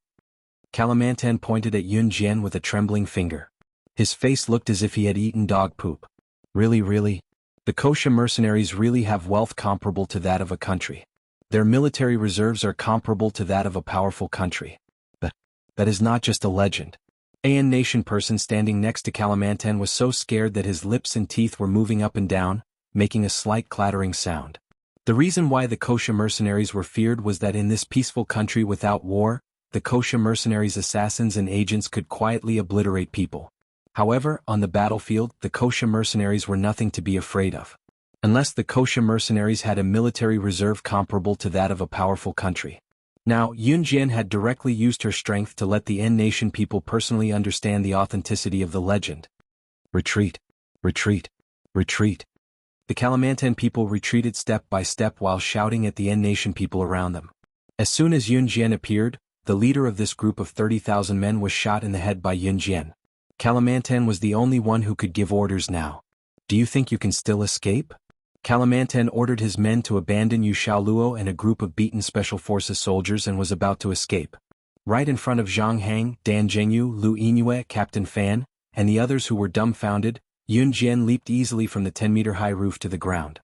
Speaker 1: Kalamantan pointed at Yun Jian with a trembling finger. His face looked as if he had eaten dog poop. Really? The Kosha mercenaries really have wealth comparable to that of a country. Their military reserves are comparable to that of a powerful country. But that is not just a legend. An Nation person standing next to Kalamantan was so scared that his lips and teeth were moving up and down, making a slight clattering sound. The reason why the Kosha mercenaries were feared was that in this peaceful country without war, the Kosha mercenaries' assassins and agents could quietly obliterate people. However, on the battlefield, the Kosha mercenaries were nothing to be afraid of. Unless the Kosha mercenaries had a military reserve comparable to that of a powerful country. Now, Yun Jian had directly used her strength to let the N Nation people personally understand the authenticity of the legend. Retreat. The Kalamantan people retreated step by step while shouting at the N Nation people around them. As soon as Yun Jian appeared, the leader of this group of 30,000 men was shot in the head by Yun Jian. Kalamantan was the only one who could give orders now. Do you think you can still escape? Kalamantan ordered his men to abandon Yu Xiaoluo and a group of beaten Special Forces soldiers and was about to escape. Right in front of Zhang Hang, Dan Zhengyu, Lu Yingyue, Captain Fan, and the others who were dumbfounded, Yun Jian leaped easily from the 10-meter-high roof to the ground.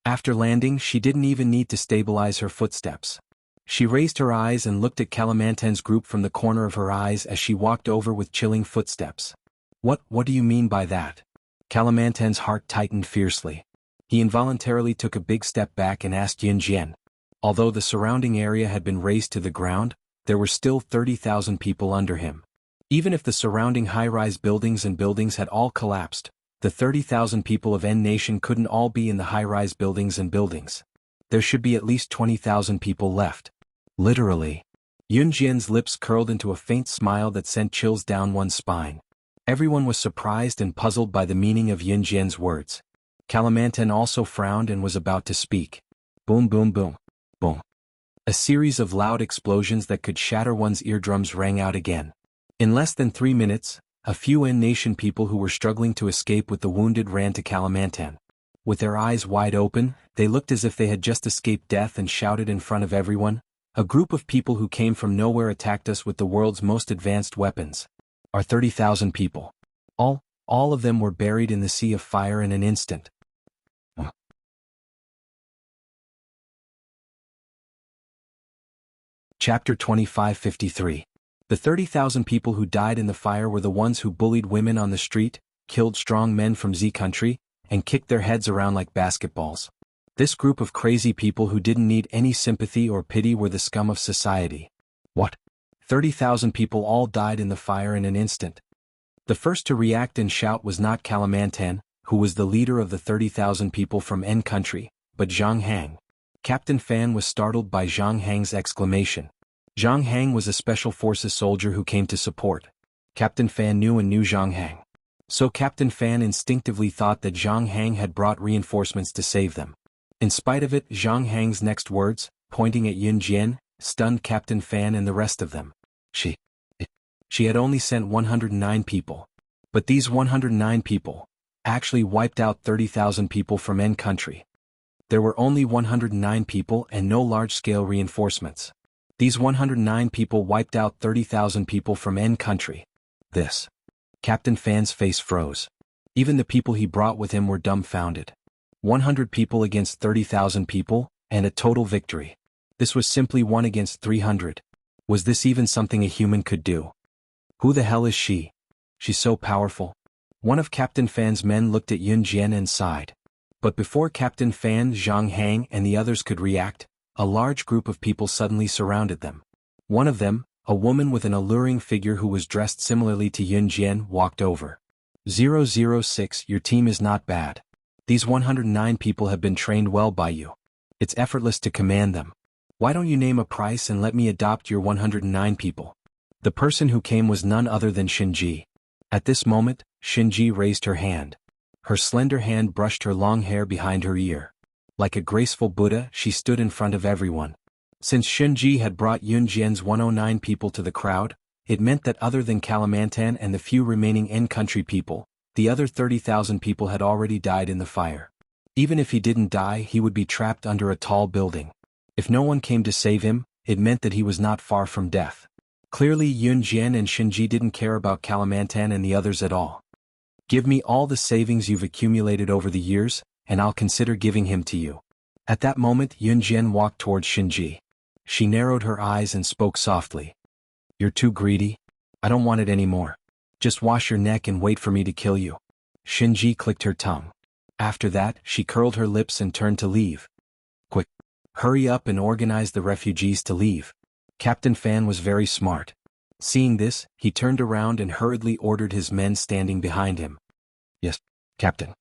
Speaker 1: After landing, she didn't even need to stabilize her footsteps. She raised her eyes and looked at Kalamantan's group from the corner of her eyes as she walked over with chilling footsteps. What do you mean by that? Kalamantan's heart tightened fiercely. He involuntarily took a big step back and asked Yun Jian. Although the surrounding area had been razed to the ground, there were still 30,000 people under him. Even if the surrounding high-rise buildings had all collapsed, the 30,000 people of N Nation couldn't all be in the high-rise buildings. There should be at least 20,000 people left. Literally. Yun Jian's lips curled into a faint smile that sent chills down one's spine. Everyone was surprised and puzzled by the meaning of Yun Jian's words. Kalamantan also frowned and was about to speak. Boom. A A series of loud explosions that could shatter one's eardrums rang out again. In less than 3 minutes, a few N-Nation people who were struggling to escape with the wounded ran to Kalimantan. With their eyes wide open, they looked as if they had just escaped death and shouted in front of everyone, "A group of people who came from nowhere attacked us with the world's most advanced weapons. Our 30,000 people. All of them were buried in the sea of fire in an instant." Chapter 2553. The 30,000 people who died in the fire were the ones who bullied women on the street, killed strong men from Z country, and kicked their heads around like basketballs. This group of crazy people who didn't need any sympathy or pity were the scum of society. What? 30,000 people all died in the fire in an instant. The first to react and shout was not Kalimantan, who was the leader of the 30,000 people from N country, but Zhang Hang. Captain Fan was startled by Zhang Hang's exclamation. Zhang Hang was a special forces soldier who came to support. Captain Fan knew Zhang Hang. So Captain Fan instinctively thought that Zhang Hang had brought reinforcements to save them. In spite of it, Zhang Hang's next words, pointing at Yun Jian, stunned Captain Fan and the rest of them. She had only sent 109 people. But these 109 people actually wiped out 30,000 people from N country. There were only 109 people and no large-scale reinforcements. These 109 people wiped out 30,000 people from N country. This. Captain Fan's face froze. Even the people he brought with him were dumbfounded. 100 people against 30,000 people, and a total victory. This was simply 1 against 300. Was this even something a human could do? Who the hell is she? She's so powerful. One of Captain Fan's men looked at Yun Jian and sighed. But before Captain Fan, Zhang Hang and the others could react, a large group of people suddenly surrounded them. One of them, a woman with an alluring figure who was dressed similarly to Yun Jian, walked over. 006, your team is not bad. These 109 people have been trained well by you. It's effortless to command them. Why don't you name a price and let me adopt your 109 people? The person who came was none other than Shinji. At this moment, Shinji raised her hand. Her slender hand brushed her long hair behind her ear. Like a graceful Buddha, she stood in front of everyone. Since Shinji had brought Yun Jian's 109 people to the crowd, it meant that other than Kalimantan and the few remaining N-country people, the other 30,000 people had already died in the fire. Even if he didn't die, he would be trapped under a tall building. If no one came to save him, it meant that he was not far from death. Clearly Yun Jian and Shinji didn't care about Kalimantan and the others at all. Give me all the savings you've accumulated over the years, and I'll consider giving him to you. At that moment Yun Jian walked towards Shinji. She narrowed her eyes and spoke softly. You're too greedy. I don't want it anymore. Just wash your neck and wait for me to kill you. Shinji clicked her tongue. After that, she curled her lips and turned to leave. Quick. Hurry up and organize the refugees to leave. Captain Fan was very smart. Seeing this, he turned around and hurriedly ordered his men standing behind him. Yes, Captain.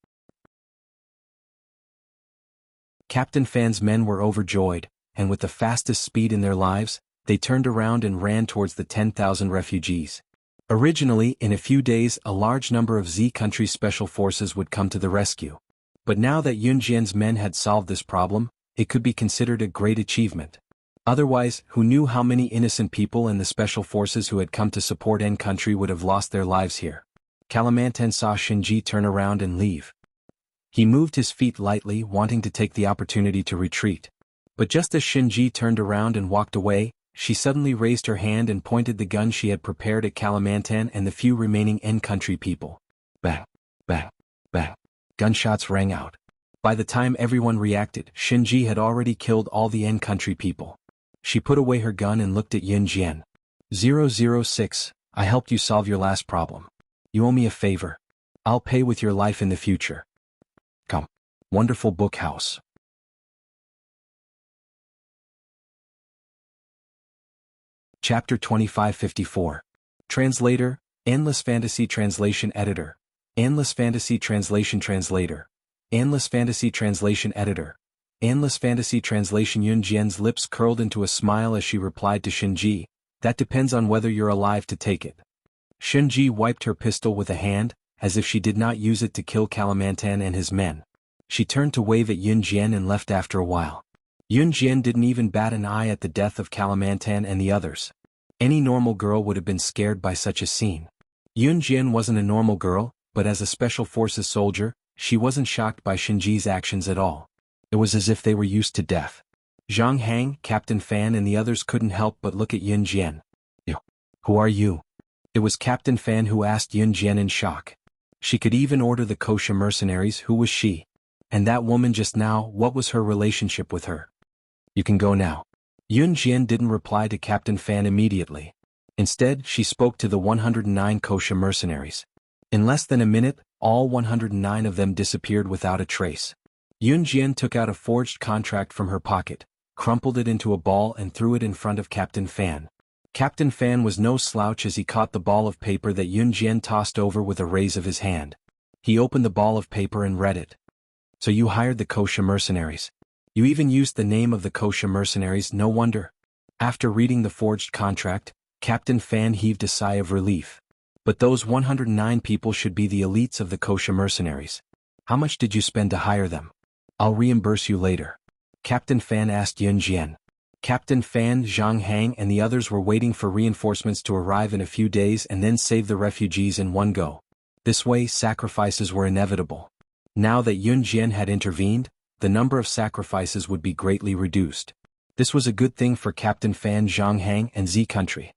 Speaker 1: Captain Fan's men were overjoyed, and with the fastest speed in their lives, they turned around and ran towards the 10,000 refugees. Originally, in a few days, a large number of Z country special forces would come to the rescue. But now that Yun Jian's men had solved this problem, it could be considered a great achievement. Otherwise, who knew how many innocent people and the special forces who had come to support N country would have lost their lives here. Kalimantan saw Shinji turn around and leave. He moved his feet lightly, wanting to take the opportunity to retreat. But just as Shinji turned around and walked away, she suddenly raised her hand and pointed the gun she had prepared at Kalimantan and the few remaining N country people. Bang, bang, bang. Gunshots rang out. By the time everyone reacted, Shinji had already killed all the N country people. She put away her gun and looked at Yun Jian. 006, I helped you solve your last problem. You owe me a favor. I'll pay with your life in the future. Come. Wonderful book house. Chapter 2554. Translator, Endless Fantasy Translation Editor. Endless Fantasy Translation Translator. Endless Fantasy Translation Editor. Endless Fantasy Translation. Yun Jian's lips curled into a smile as she replied to Shinji, that depends on whether you're alive to take it. Shinji wiped her pistol with a hand, as if she did not use it to kill Kalimantan and his men. She turned to wave at Yun Jian and left after a while. Yun Jian didn't even bat an eye at the death of Kalimantan and the others. Any normal girl would have been scared by such a scene. Yun Jian wasn't a normal girl, but as a special forces soldier, she wasn't shocked by Shinji's actions at all. It was as if they were used to death. Zhang Hang, Captain Fan and the others couldn't help but look at Yun Jian. Who are you? It was Captain Fan who asked Yun Jian in shock. She could even order the kosher mercenaries. Who was she? And that woman just now, what was her relationship with her? You can go now. Yun Jian didn't reply to Captain Fan immediately. Instead, she spoke to the 109 kosher mercenaries. In less than a minute, all 109 of them disappeared without a trace. Yun Jian took out a forged contract from her pocket, crumpled it into a ball and threw it in front of Captain Fan. Captain Fan was no slouch as he caught the ball of paper that Yun Jian tossed over with a raise of his hand. He opened the ball of paper and read it. So you hired the kosher mercenaries. You even used the name of the kosher mercenaries, no wonder. After reading the forged contract, Captain Fan heaved a sigh of relief. But those 109 people should be the elites of the kosher mercenaries. How much did you spend to hire them? I'll reimburse you later. Captain Fan asked Yun Jian. Captain Fan, Zhang Hang and the others were waiting for reinforcements to arrive in a few days and then save the refugees in one go. This way, sacrifices were inevitable. Now that Yun Jian had intervened, the number of sacrifices would be greatly reduced. This was a good thing for Captain Fan, Zhang Hang and Z Country.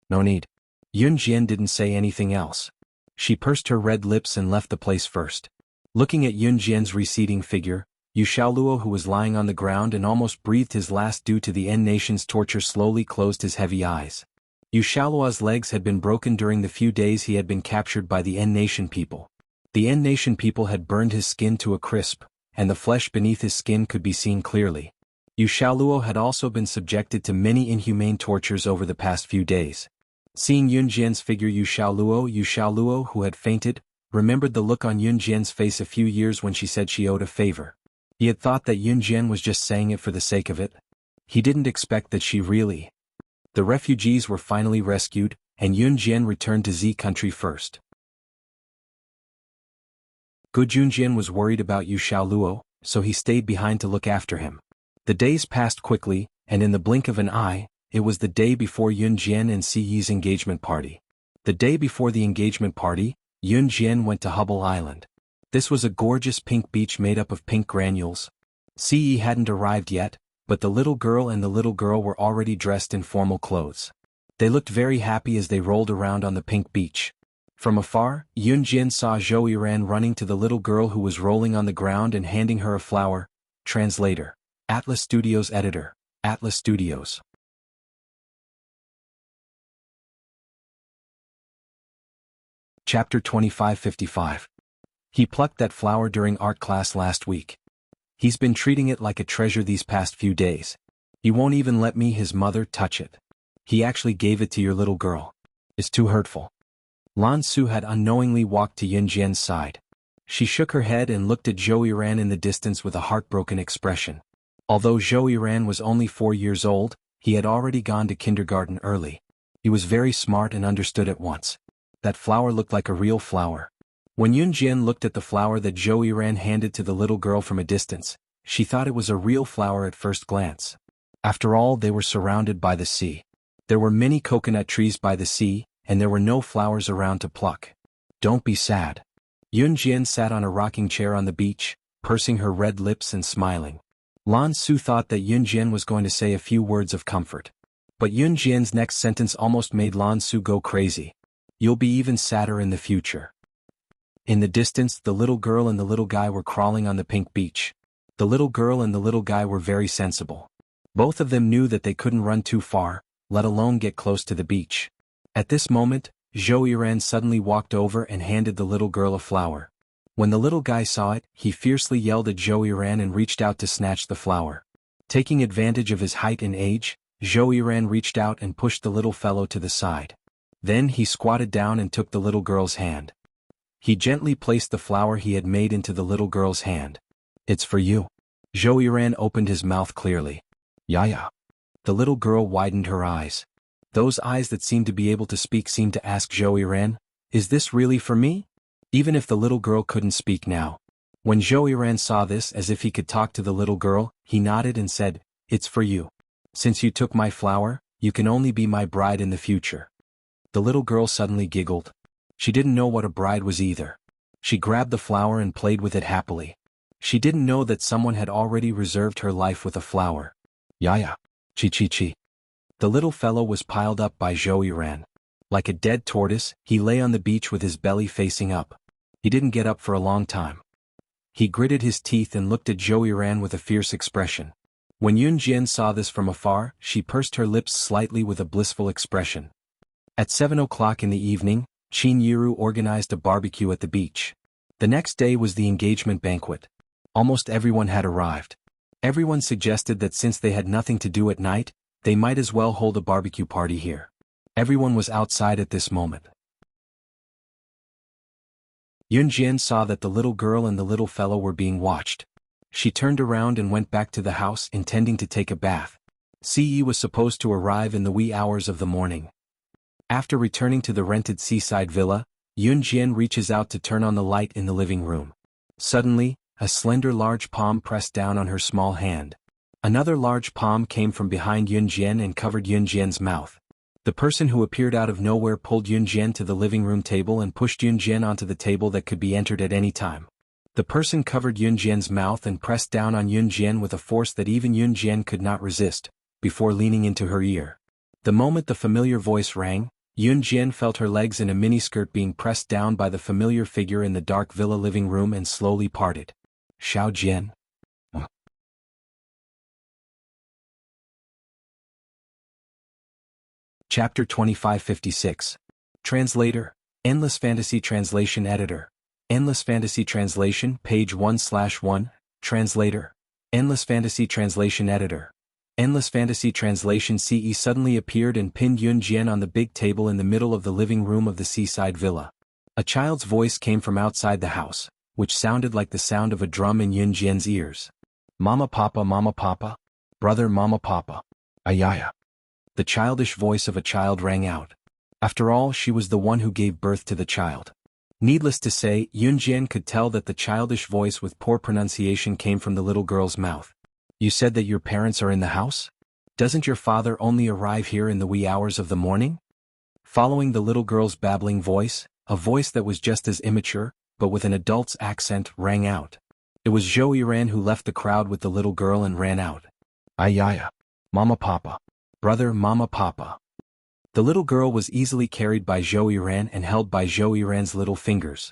Speaker 1: No need. Yun Jian didn't say anything else. She pursed her red lips and left the place first. Looking at Yun Jian's receding figure, Yu Xiaoluo, who was lying on the ground and almost breathed his last due to the N Nation's torture, slowly closed his heavy eyes. Yu Xiaoluo's legs had been broken during the few days he had been captured by the N Nation people. The N Nation people had burned his skin to a crisp, and the flesh beneath his skin could be seen clearly. Yu Xiaoluo had also been subjected to many inhumane tortures over the past few days. Seeing Yun Jian's figure, Yu Xiaoluo, who had fainted, remembered the look on Yun Jian's face a few years when she said she owed a favor. He had thought that Yun Jian was just saying it for the sake of it. He didn't expect that she really. The refugees were finally rescued, and Yun Jian returned to Z Country first. Good Yun Jian was worried about Yu Xiaoluo, so he stayed behind to look after him. The days passed quickly, and in the blink of an eye, it was the day before Yun Jian and Si Yi's engagement party. The day before the engagement party, Yun Jian went to Hubble Island. This was a gorgeous pink beach made up of pink granules. Si Yi hadn't arrived yet, but the little girl and the little girl were already dressed in formal clothes. They looked very happy as they rolled around on the pink beach. From afar, Yun Jian saw Zhou Yiran running to the little girl who was rolling on the ground and handing her a flower. Translator. Atlas Studios Editor. Atlas Studios. Chapter 2555. He plucked that flower during art class last week. He's been treating it like a treasure these past few days. He won't even let me, his mother, touch it. He actually gave it to your little girl. It's too hurtful. Lan Su had unknowingly walked to Yun Jian's side. She shook her head and looked at Zhou Yiran in the distance with a heartbroken expression. Although Zhou Yiran was only 4 years old, he had already gone to kindergarten early. He was very smart and understood at once. That flower looked like a real flower. When Yun Jian looked at the flower that Zhou Yiran handed to the little girl from a distance, she thought it was a real flower at first glance. After all, they were surrounded by the sea. There were many coconut trees by the sea, and there were no flowers around to pluck. Don't be sad. Yun Jian sat on a rocking chair on the beach, pursing her red lips and smiling. Lan Su thought that Yun Jian was going to say a few words of comfort. But Yun Jian's next sentence almost made Lan Su go crazy. You'll be even sadder in the future. In the distance, the little girl and the little guy were crawling on the pink beach. The little girl and the little guy were very sensible. Both of them knew that they couldn't run too far, let alone get close to the beach. At this moment, Zhou Yiran suddenly walked over and handed the little girl a flower. When the little guy saw it, he fiercely yelled at Zhou Yiran and reached out to snatch the flower. Taking advantage of his height and age, Zhou Yiran reached out and pushed the little fellow to the side. Then he squatted down and took the little girl's hand. He gently placed the flower he had made into the little girl's hand. It's for you. Zhou Yiran opened his mouth clearly. Yeah. The little girl widened her eyes. Those eyes that seemed to be able to speak seemed to ask Zhou Yiran, is this really for me? Even if the little girl couldn't speak now. When Zhou Yiran saw this, as if he could talk to the little girl, he nodded and said, It's for you. Since you took my flower, you can only be my bride in the future. The little girl suddenly giggled. She didn't know what a bride was either. She grabbed the flower and played with it happily. She didn't know that someone had already reserved her life with a flower. Yaya. Chi. The little fellow was piled up by Zhou Yiran. Like a dead tortoise, he lay on the beach with his belly facing up. He didn't get up for a long time. He gritted his teeth and looked at Zhou Yiran with a fierce expression. When Yun Jian saw this from afar, she pursed her lips slightly with a blissful expression. At 7 o'clock in the evening, Qin Yiru organized a barbecue at the beach. The next day was the engagement banquet. Almost everyone had arrived. Everyone suggested that since they had nothing to do at night, they might as well hold a barbecue party here. Everyone was outside at this moment. Yun Jian saw that the little girl and the little fellow were being watched. She turned around and went back to the house intending to take a bath. Ce was supposed to arrive in the wee hours of the morning. After returning to the rented seaside villa, Yun Jian reaches out to turn on the light in the living room. Suddenly, a slender large palm pressed down on her small hand. Another large palm came from behind Yun Jian and covered Yun Jian's mouth. The person who appeared out of nowhere pulled Yun Jian to the living room table and pushed Yun Jian onto the table that could be entered at any time. The person covered Yun Jian's mouth and pressed down on Yun Jian with a force that even Yun Jian could not resist, before leaning into her ear. The moment the familiar voice rang, Yun Jian felt her legs in a miniskirt being pressed down by the familiar figure in the dark villa living room and slowly parted. Xiao Jian. Chapter 2556. Translator, Endless Fantasy Translation Editor. Endless Fantasy Translation, page 1/1. Translator, Endless Fantasy Translation Editor. Endless Fantasy Translation. Ce suddenly appeared and pinned Yun Jian on the big table in the middle of the living room of the seaside villa. A child's voice came from outside the house, which sounded like the sound of a drum in Yun Jian's ears. Mama Papa, brother Mama Papa. Ayaya. The childish voice of a child rang out. After all, she was the one who gave birth to the child. Needless to say, Yun Jian could tell that the childish voice with poor pronunciation came from the little girl's mouth. You said that your parents are in the house? Doesn't your father only arrive here in the wee hours of the morning? Following the little girl's babbling voice, a voice that was just as immature, but with an adult's accent, rang out. It was Zhou Yiran who left the crowd with the little girl and ran out. Ayaya. Mama Papa. Brother Mama Papa. The little girl was easily carried by Zhou Yiran and held by Zhou Yiran's little fingers.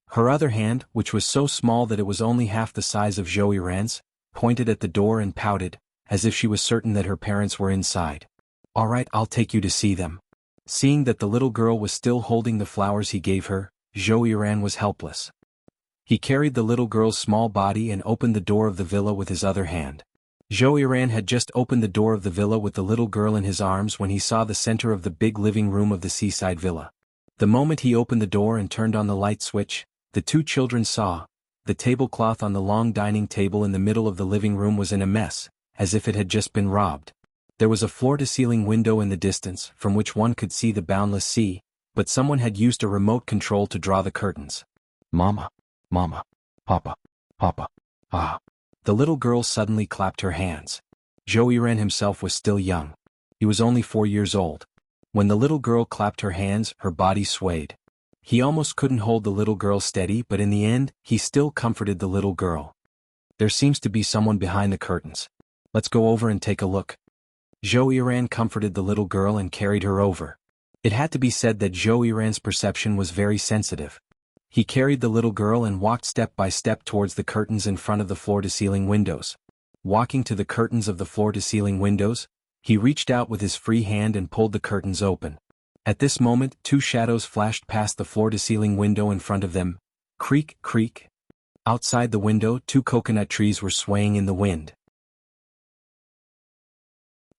Speaker 1: Her other hand, which was so small that it was only half the size of Zhou Yiran's, pointed at the door and pouted, as if she was certain that her parents were inside. All right, I'll take you to see them. Seeing that the little girl was still holding the flowers he gave her, Zhou Yiran was helpless. He carried the little girl's small body and opened the door of the villa with his other hand. Zhou Yiran had just opened the door of the villa with the little girl in his arms when he saw the center of the big living room of the seaside villa. The moment he opened the door and turned on the light switch, the two children saw, the tablecloth on the long dining table in the middle of the living room was in a mess, as if it had just been robbed. There was a floor-to-ceiling window in the distance from which one could see the boundless sea, but someone had used a remote control to draw the curtains. Mama. Papa. Ah. The little girl suddenly clapped her hands. Zhou Yiran himself was still young. He was only 4 years old. When the little girl clapped her hands, her body swayed. He almost couldn't hold the little girl steady, but in the end, he still comforted the little girl. There seems to be someone behind the curtains. Let's go over and take a look. Zhou Yiran comforted the little girl and carried her over. It had to be said that Zhou Yiran's perception was very sensitive. He carried the little girl and walked step by step towards the curtains in front of the floor-to-ceiling windows. Walking to the curtains of the floor-to-ceiling windows, he reached out with his free hand and pulled the curtains open. At this moment, two shadows flashed past the floor-to-ceiling window in front of them. Creak, creak. Outside the window, two coconut trees were swaying in the wind.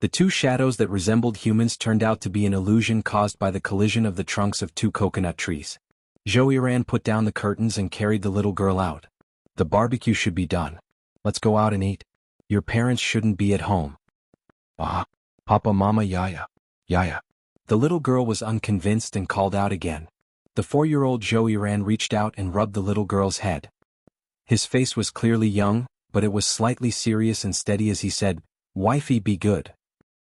Speaker 1: The two shadows that resembled humans turned out to be an illusion caused by the collision of the trunks of two coconut trees. Zhou Yiran put down the curtains and carried the little girl out. The barbecue should be done. Let's go out and eat. Your parents shouldn't be at home. Ah, Papa, Mama, Yaya. The little girl was unconvinced and called out again. The 4-year-old Zhou Yiran reached out and rubbed the little girl's head. His face was clearly young, but it was slightly serious and steady as he said, Wifey be good.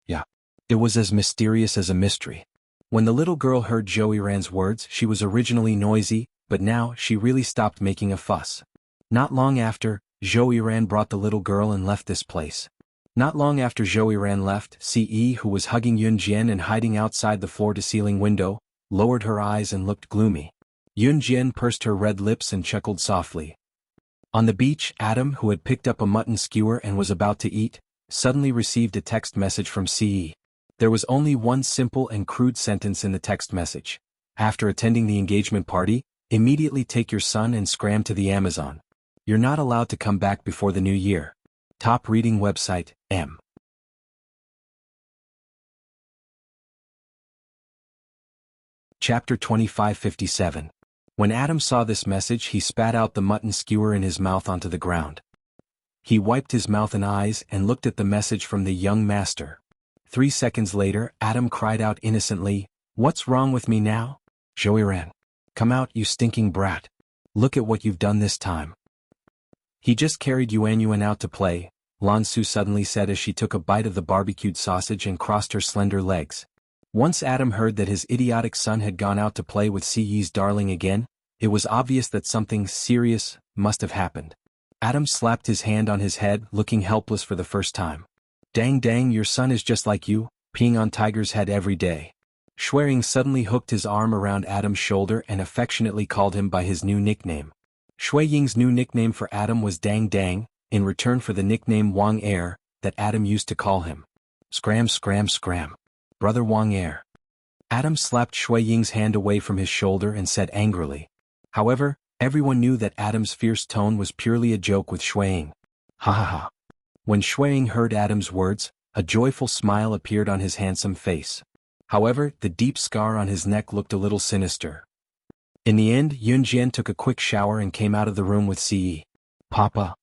Speaker 1: Yeah. It was as mysterious as a mystery. When the little girl heard Zhou Ran's words, she was originally noisy, but now she really stopped making a fuss. Not long after, Zhou Ran brought the little girl and left this place. Not long after Zhou Ran left, Ce, who was hugging Yun Jian and hiding outside the floor-to-ceiling window, lowered her eyes and looked gloomy. Yun Jian pursed her red lips and chuckled softly. On the beach, Adam, who had picked up a mutton skewer and was about to eat, suddenly received a text message from Ce. There was only one simple and crude sentence in the text message. After attending the engagement party, immediately take your son and scram to the Amazon. You're not allowed to come back before the new year. Top reading website, M. Chapter 2557. When Adam saw this message, he spat out the mutton skewer in his mouth onto the ground. He wiped his mouth and eyes and looked at the message from the young master. 3 seconds later, Adam cried out innocently, "What's wrong with me now? Zhou Ran. Come out, you stinking brat. Look at what you've done this time." He just carried Yuan out to play, Lan Su suddenly said as she took a bite of the barbecued sausage and crossed her slender legs. Once Adam heard that his idiotic son had gone out to play with Ce's darling again, it was obvious that something serious must have happened. Adam slapped his hand on his head, looking helpless for the first time. "Dang, your son is just like you, peeing on Tiger's head every day." Shuiying suddenly hooked his arm around Adam's shoulder and affectionately called him by his new nickname. Shuiying's new nickname for Adam was Dang, in return for the nickname Wang Air that Adam used to call him. "Scram, brother Wang Air." Adam slapped Shuiying's hand away from his shoulder and said angrily. However, everyone knew that Adam's fierce tone was purely a joke with Shuiying. Ha ha ha. When Shuiying heard Adam's words, a joyful smile appeared on his handsome face. However, the deep scar on his neck looked a little sinister. In the end, Yun Jian took a quick shower and came out of the room with Ce. "Papa."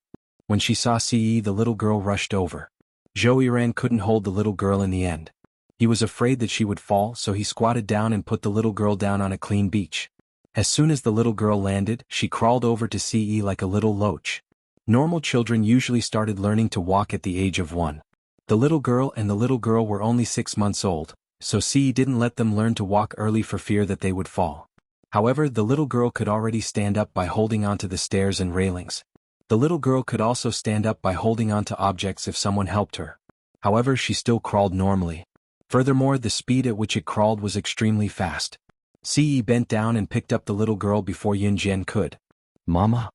Speaker 1: When she saw Ce, the little girl rushed over. Zhou Ran couldn't hold the little girl in the end. He was afraid that she would fall, so he squatted down and put the little girl down on a clean beach. As soon as the little girl landed, she crawled over to Ce like a little loach. Normal children usually started learning to walk at the age of 1. The little girl were only 6 months old, so Ce didn't let them learn to walk early for fear that they would fall. However, the little girl could already stand up by holding onto the stairs and railings. The little girl could also stand up by holding onto objects if someone helped her. However, she still crawled normally. Furthermore, the speed at which it crawled was extremely fast. Ce bent down and picked up the little girl before Yun Jian could. "Mama?"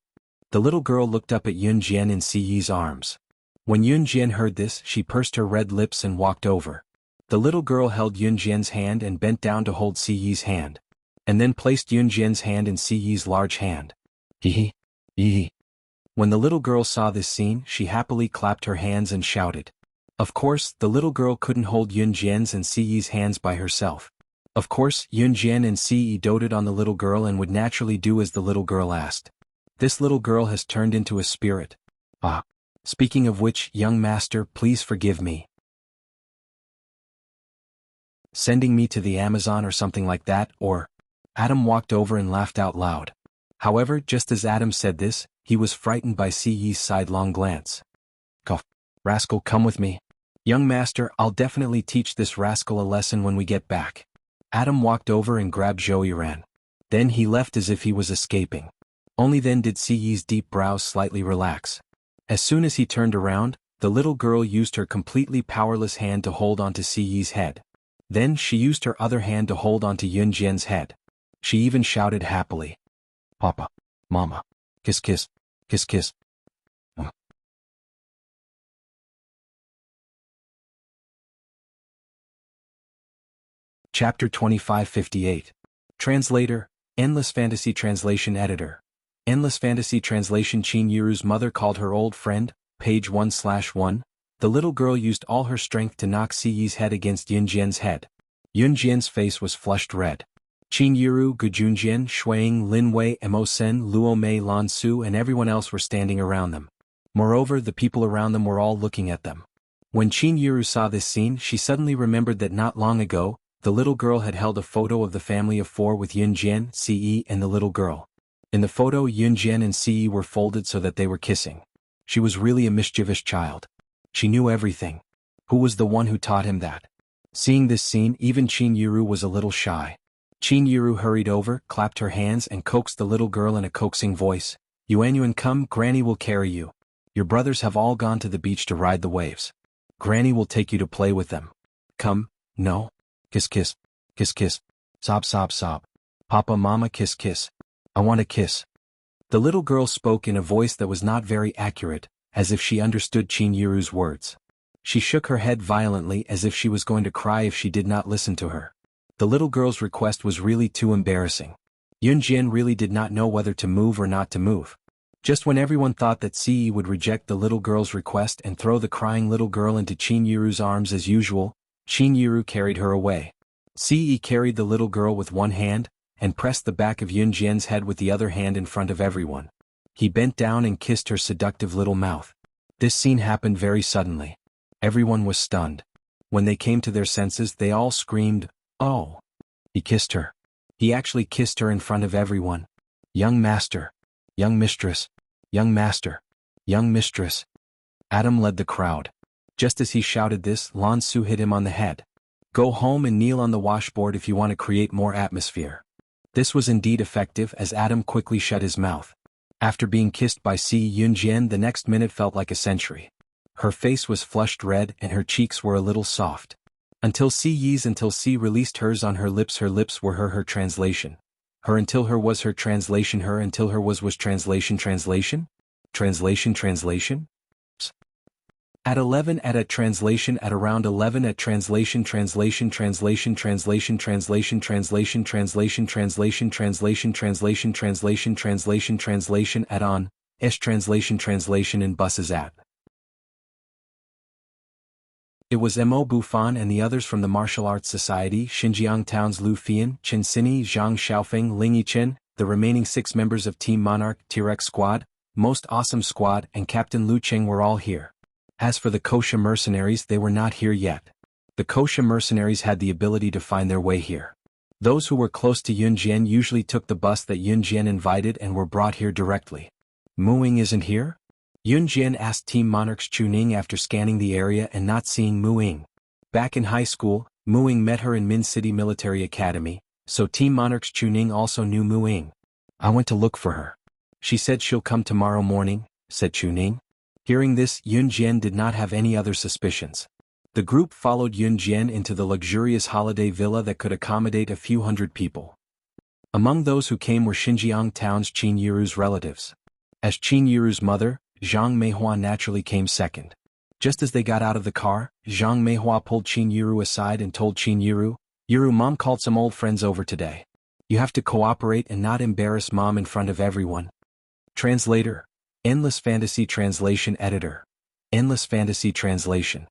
Speaker 1: The little girl looked up at Yun Jian in Ce's arms. When Yun Jian heard this, she pursed her red lips and walked over. The little girl held Yun Jian's hand and bent down to hold Ce's hand, and then placed Yun Jian's hand in Ce's large hand. Hee hee. When the little girl saw this scene, she happily clapped her hands and shouted. Of course, the little girl couldn't hold Yun Jian's and Ce's hands by herself. Of course, Yun Jian and Ce doted on the little girl and would naturally do as the little girl asked. This little girl has turned into a spirit. Ah. Speaking of which, young master, please forgive me. Sending me to the Amazon or something like that, or... Adam walked over and laughed out loud. However, just as Adam said this, he was frightened by Ce's sidelong glance. "Cough. Rascal, come with me. Young master, I'll definitely teach this rascal a lesson when we get back." Adam walked over and grabbed Zhou Ran. Then he left as if he was escaping. Only then did Ce's deep brows slightly relax. As soon as he turned around, the little girl used her completely powerless hand to hold onto Ce's head. Then she used her other hand to hold onto Yun Jian's head. She even shouted happily. "Papa, Mama, kiss kiss, kiss kiss." Chapter 2558. Translator, Endless Fantasy Translation Editor. Endless Fantasy Translation. Qin Yiru's mother called her old friend, page 1/1. The little girl used all her strength to knock Ce's head against Yun Jian's head. Yun Jian's face was flushed red. Qin Yiru, Gu Junjian, Shuiying, Lin Wei, Mo Sen, Luo Mei, Lan Su and everyone else were standing around them. Moreover, the people around them were all looking at them. When Qin Yiru saw this scene, she suddenly remembered that not long ago, the little girl had held a photo of the family of 4 with Yun Jian, Ce and the little girl. In the photo, Yun Jian and Ce were folded so that they were kissing. She was really a mischievous child. She knew everything. Who was the one who taught him that? Seeing this scene, even Qin Yiru was a little shy. Qin Yiru hurried over, clapped her hands and coaxed the little girl in a coaxing voice. Yuanyuan, come, Granny will carry you. Your brothers have all gone to the beach to ride the waves. Granny will take you to play with them. Come, no. Kiss kiss. Kiss kiss. Sob sob sob. Papa mama kiss kiss. I want a kiss. The little girl spoke in a voice that was not very accurate, as if she understood Qin Yiru's words. She shook her head violently as if she was going to cry if she did not listen to her. The little girl's request was really too embarrassing. Yun Jian really did not know whether to move or not to move. Just when everyone thought that Si would reject the little girl's request and throw the crying little girl into Qin Yiru's arms as usual, Qin Yiru carried her away. Si carried the little girl with one hand, and pressed the back of Yun Jian's head with the other hand in front of everyone. He bent down and kissed her seductive little mouth. This scene happened very suddenly. Everyone was stunned. When they came to their senses, they all screamed, "Oh!" He kissed her. He actually kissed her in front of everyone. Young master. Young mistress. Young master. Young mistress. Adam led the crowd. Just as he shouted this, Lan Su hit him on the head. Go home and kneel on the washboard if you want to create more atmosphere. This was indeed effective as Adam quickly shut his mouth. After being kissed by Si Yunjian, the next minute felt like a century. Her face was flushed red and her cheeks were a little soft. Until Si released hers on her lips were her translation. Her until her was her translation, her until her was translation. At 11 at a translation at around 11 at translation at on translation in buses at. It was Mo Bufan and the others from the Martial Arts Society, Xinjiang Town's Lu Fian, Chen Sini, Zhang Xiaofeng, Ling Yichen, the remaining 6 members of Team Monarch, T-Rex Squad, Most Awesome Squad and Captain Lu Cheng were all here. As for the Kosha mercenaries, they were not here yet. The Kosha mercenaries had the ability to find their way here. Those who were close to Yun Jian usually took the bus that Yun Jian invited and were brought here directly. Mu Ying isn't here? Yun Jian asked Team Monarch's Chu Ning after scanning the area and not seeing Mu Ying. Back in high school, Mu Ying met her in Min City Military Academy, so Team Monarch's Chu Ning also knew Mu Ying. I went to look for her. She said she'll come tomorrow morning, said Chu Ning. Hearing this, Yun Jian did not have any other suspicions. The group followed Yun Jian into the luxurious holiday villa that could accommodate a few hundred people. Among those who came were Xinjiang Town's Qin Yiru's relatives. As Qin Yiru's mother, Zhang Meihua naturally came second. Just as they got out of the car, Zhang Meihua pulled Qin Yiru aside and told Qin Yiru, "Yiru, Mom called some old friends over today. You have to cooperate and not embarrass Mom in front of everyone." Translator. Endless Fantasy Translation Editor. Endless Fantasy Translation.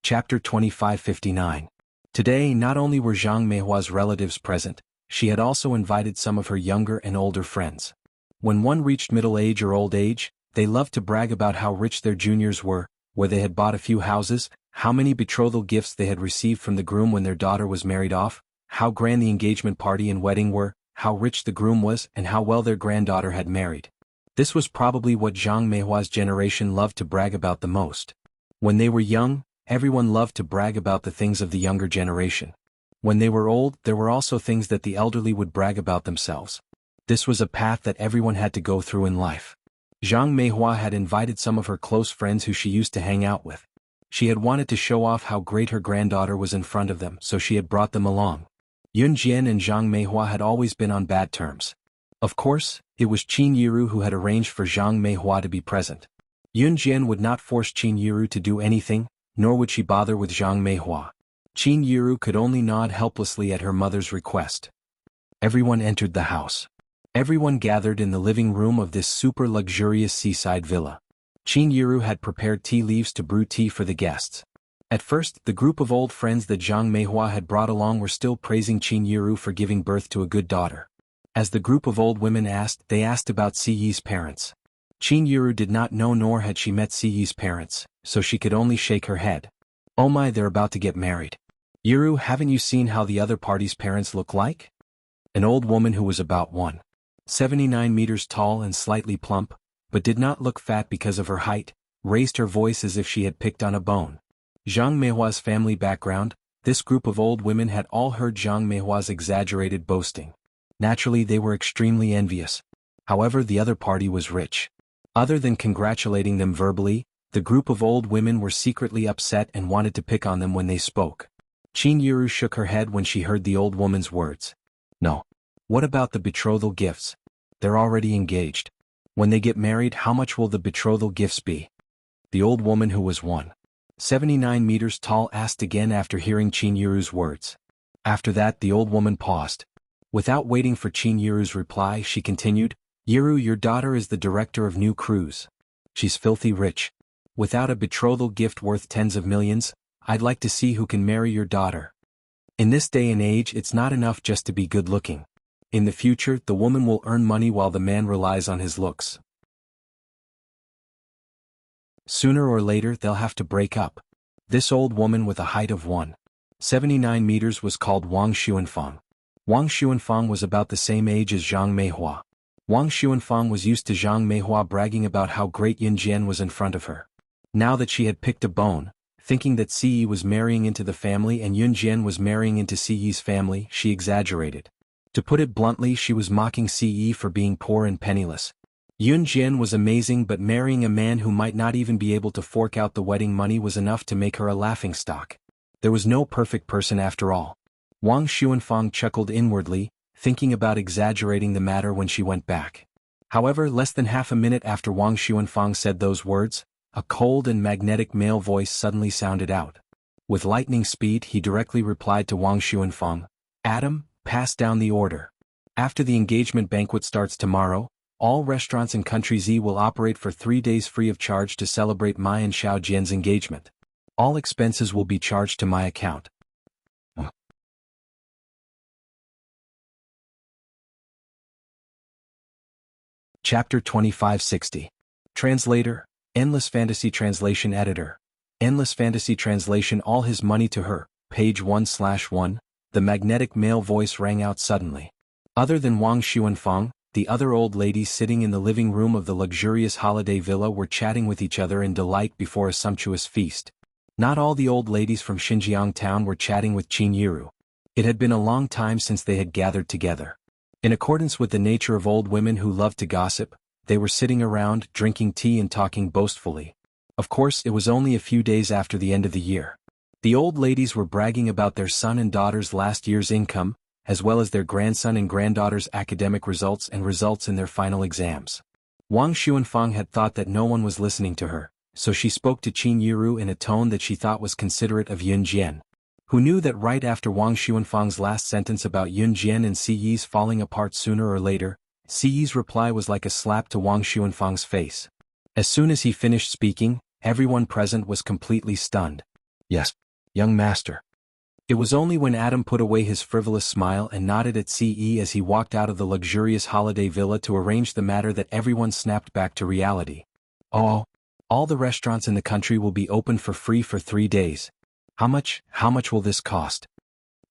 Speaker 1: Chapter 2559. Today not only were Zhang Meihua's relatives present, she had also invited some of her younger and older friends. When one reached middle age or old age, they loved to brag about how rich their juniors were, where they had bought a few houses, how many betrothal gifts they had received from the groom when their daughter was married off, how grand the engagement party and wedding were, how rich the groom was and how well their granddaughter had married. This was probably what Zhang Meihua's generation loved to brag about the most. When they were young, everyone loved to brag about the things of the younger generation. When they were old, there were also things that the elderly would brag about themselves. This was a path that everyone had to go through in life. Zhang Meihua had invited some of her close friends who she used to hang out with. She had wanted to show off how great her granddaughter was in front of them, so she had brought them along. Yun Jian and Zhang Meihua had always been on bad terms. Of course, it was Qin Yiru who had arranged for Zhang Meihua to be present. Yun Jian would not force Qin Yiru to do anything, nor would she bother with Zhang Meihua. Qin Yiru could only nod helplessly at her mother's request. Everyone entered the house. Everyone gathered in the living room of this super luxurious seaside villa. Qin Yiru had prepared tea leaves to brew tea for the guests. At first, the group of old friends that Zhang Meihua had brought along were still praising Qin Yiru for giving birth to a good daughter. As the group of old women asked, they asked about Si Yi's parents. Qin Yiru did not know nor had she met Si Yi's parents, so she could only shake her head. Oh my, they're about to get married. Yiru, haven't you seen how the other party's parents look like? An old woman who was about 1.79 meters tall and slightly plump, but did not look fat because of her height, raised her voice as if she had picked on a bone. Zhang Meihua's family background. This group of old women had all heard Zhang Meihua's exaggerated boasting. Naturally, they were extremely envious. However, the other party was rich. Other than congratulating them verbally, the group of old women were secretly upset and wanted to pick on them when they spoke. Qin Yiru shook her head when she heard the old woman's words. No. What about the betrothal gifts? They're already engaged. When they get married, how much will the betrothal gifts be? The old woman, who was 179 meters tall, asked again after hearing Qin Yiru's words. After that, the old woman paused. Without waiting for Qin Yiru's reply, she continued, Yiru, your daughter is the director of new crews. She's filthy rich. Without a betrothal gift worth tens of millions, I'd like to see who can marry your daughter. In this day and age, it's not enough just to be good-looking. In the future, the woman will earn money while the man relies on his looks. Sooner or later, they'll have to break up. This old woman with a height of 179 meters was called Wang Xuanfang. Wang Xuanfang was about the same age as Zhang Meihua. Wang Xuanfang was used to Zhang Meihua bragging about how great Yun Jian was in front of her. Now that she had picked a bone, thinking that Si was marrying into the family and Yun Jian was marrying into Si's family, she exaggerated. To put it bluntly, she was mocking Si for being poor and penniless. Yun Jian was amazing, but marrying a man who might not even be able to fork out the wedding money was enough to make her a laughingstock. There was no perfect person after all. Wang Xuanfang chuckled inwardly, thinking about exaggerating the matter when she went back. However, less than half a minute after Wang Xuanfang said those words, a cold and magnetic male voice suddenly sounded out. With lightning speed, he directly replied to Wang Xuanfang, Adam, pass down the order. After the engagement banquet starts tomorrow, all restaurants in Country Z will operate for 3 days free of charge to celebrate my and Xiao Jian's engagement. All expenses will be charged to my account. Chapter 2560. Translator, Endless Fantasy Translation Editor. Endless Fantasy Translation. All his money to her. Page 1/1. The magnetic male voice rang out suddenly. Other than Wang Xuanfang, the other old ladies sitting in the living room of the luxurious holiday villa were chatting with each other in delight before a sumptuous feast. Not all the old ladies from Xinjiang town were chatting with Qin Yiru. It had been a long time since they had gathered together. In accordance with the nature of old women who loved to gossip, they were sitting around, drinking tea and talking boastfully. Of course, it was only a few days after the end of the year. The old ladies were bragging about their son and daughter's last year's income, as well as their grandson and granddaughter's academic results and results in their final exams. Wang Xuanfang had thought that no one was listening to her, so she spoke to Qin Yiru in a tone that she thought was considerate of Yun Jian, who knew that right after Wang Xuanfang's last sentence about Yun Jian and Si's falling apart sooner or later, Si's reply was like a slap to Wang Xuanfang's face. As soon as he finished speaking, everyone present was completely stunned. Yes, young master. It was only when Adam put away his frivolous smile and nodded at Ce as he walked out of the luxurious holiday villa to arrange the matter that everyone snapped back to reality. Oh, all the restaurants in the country will be open for free for 3 days. How much will this cost?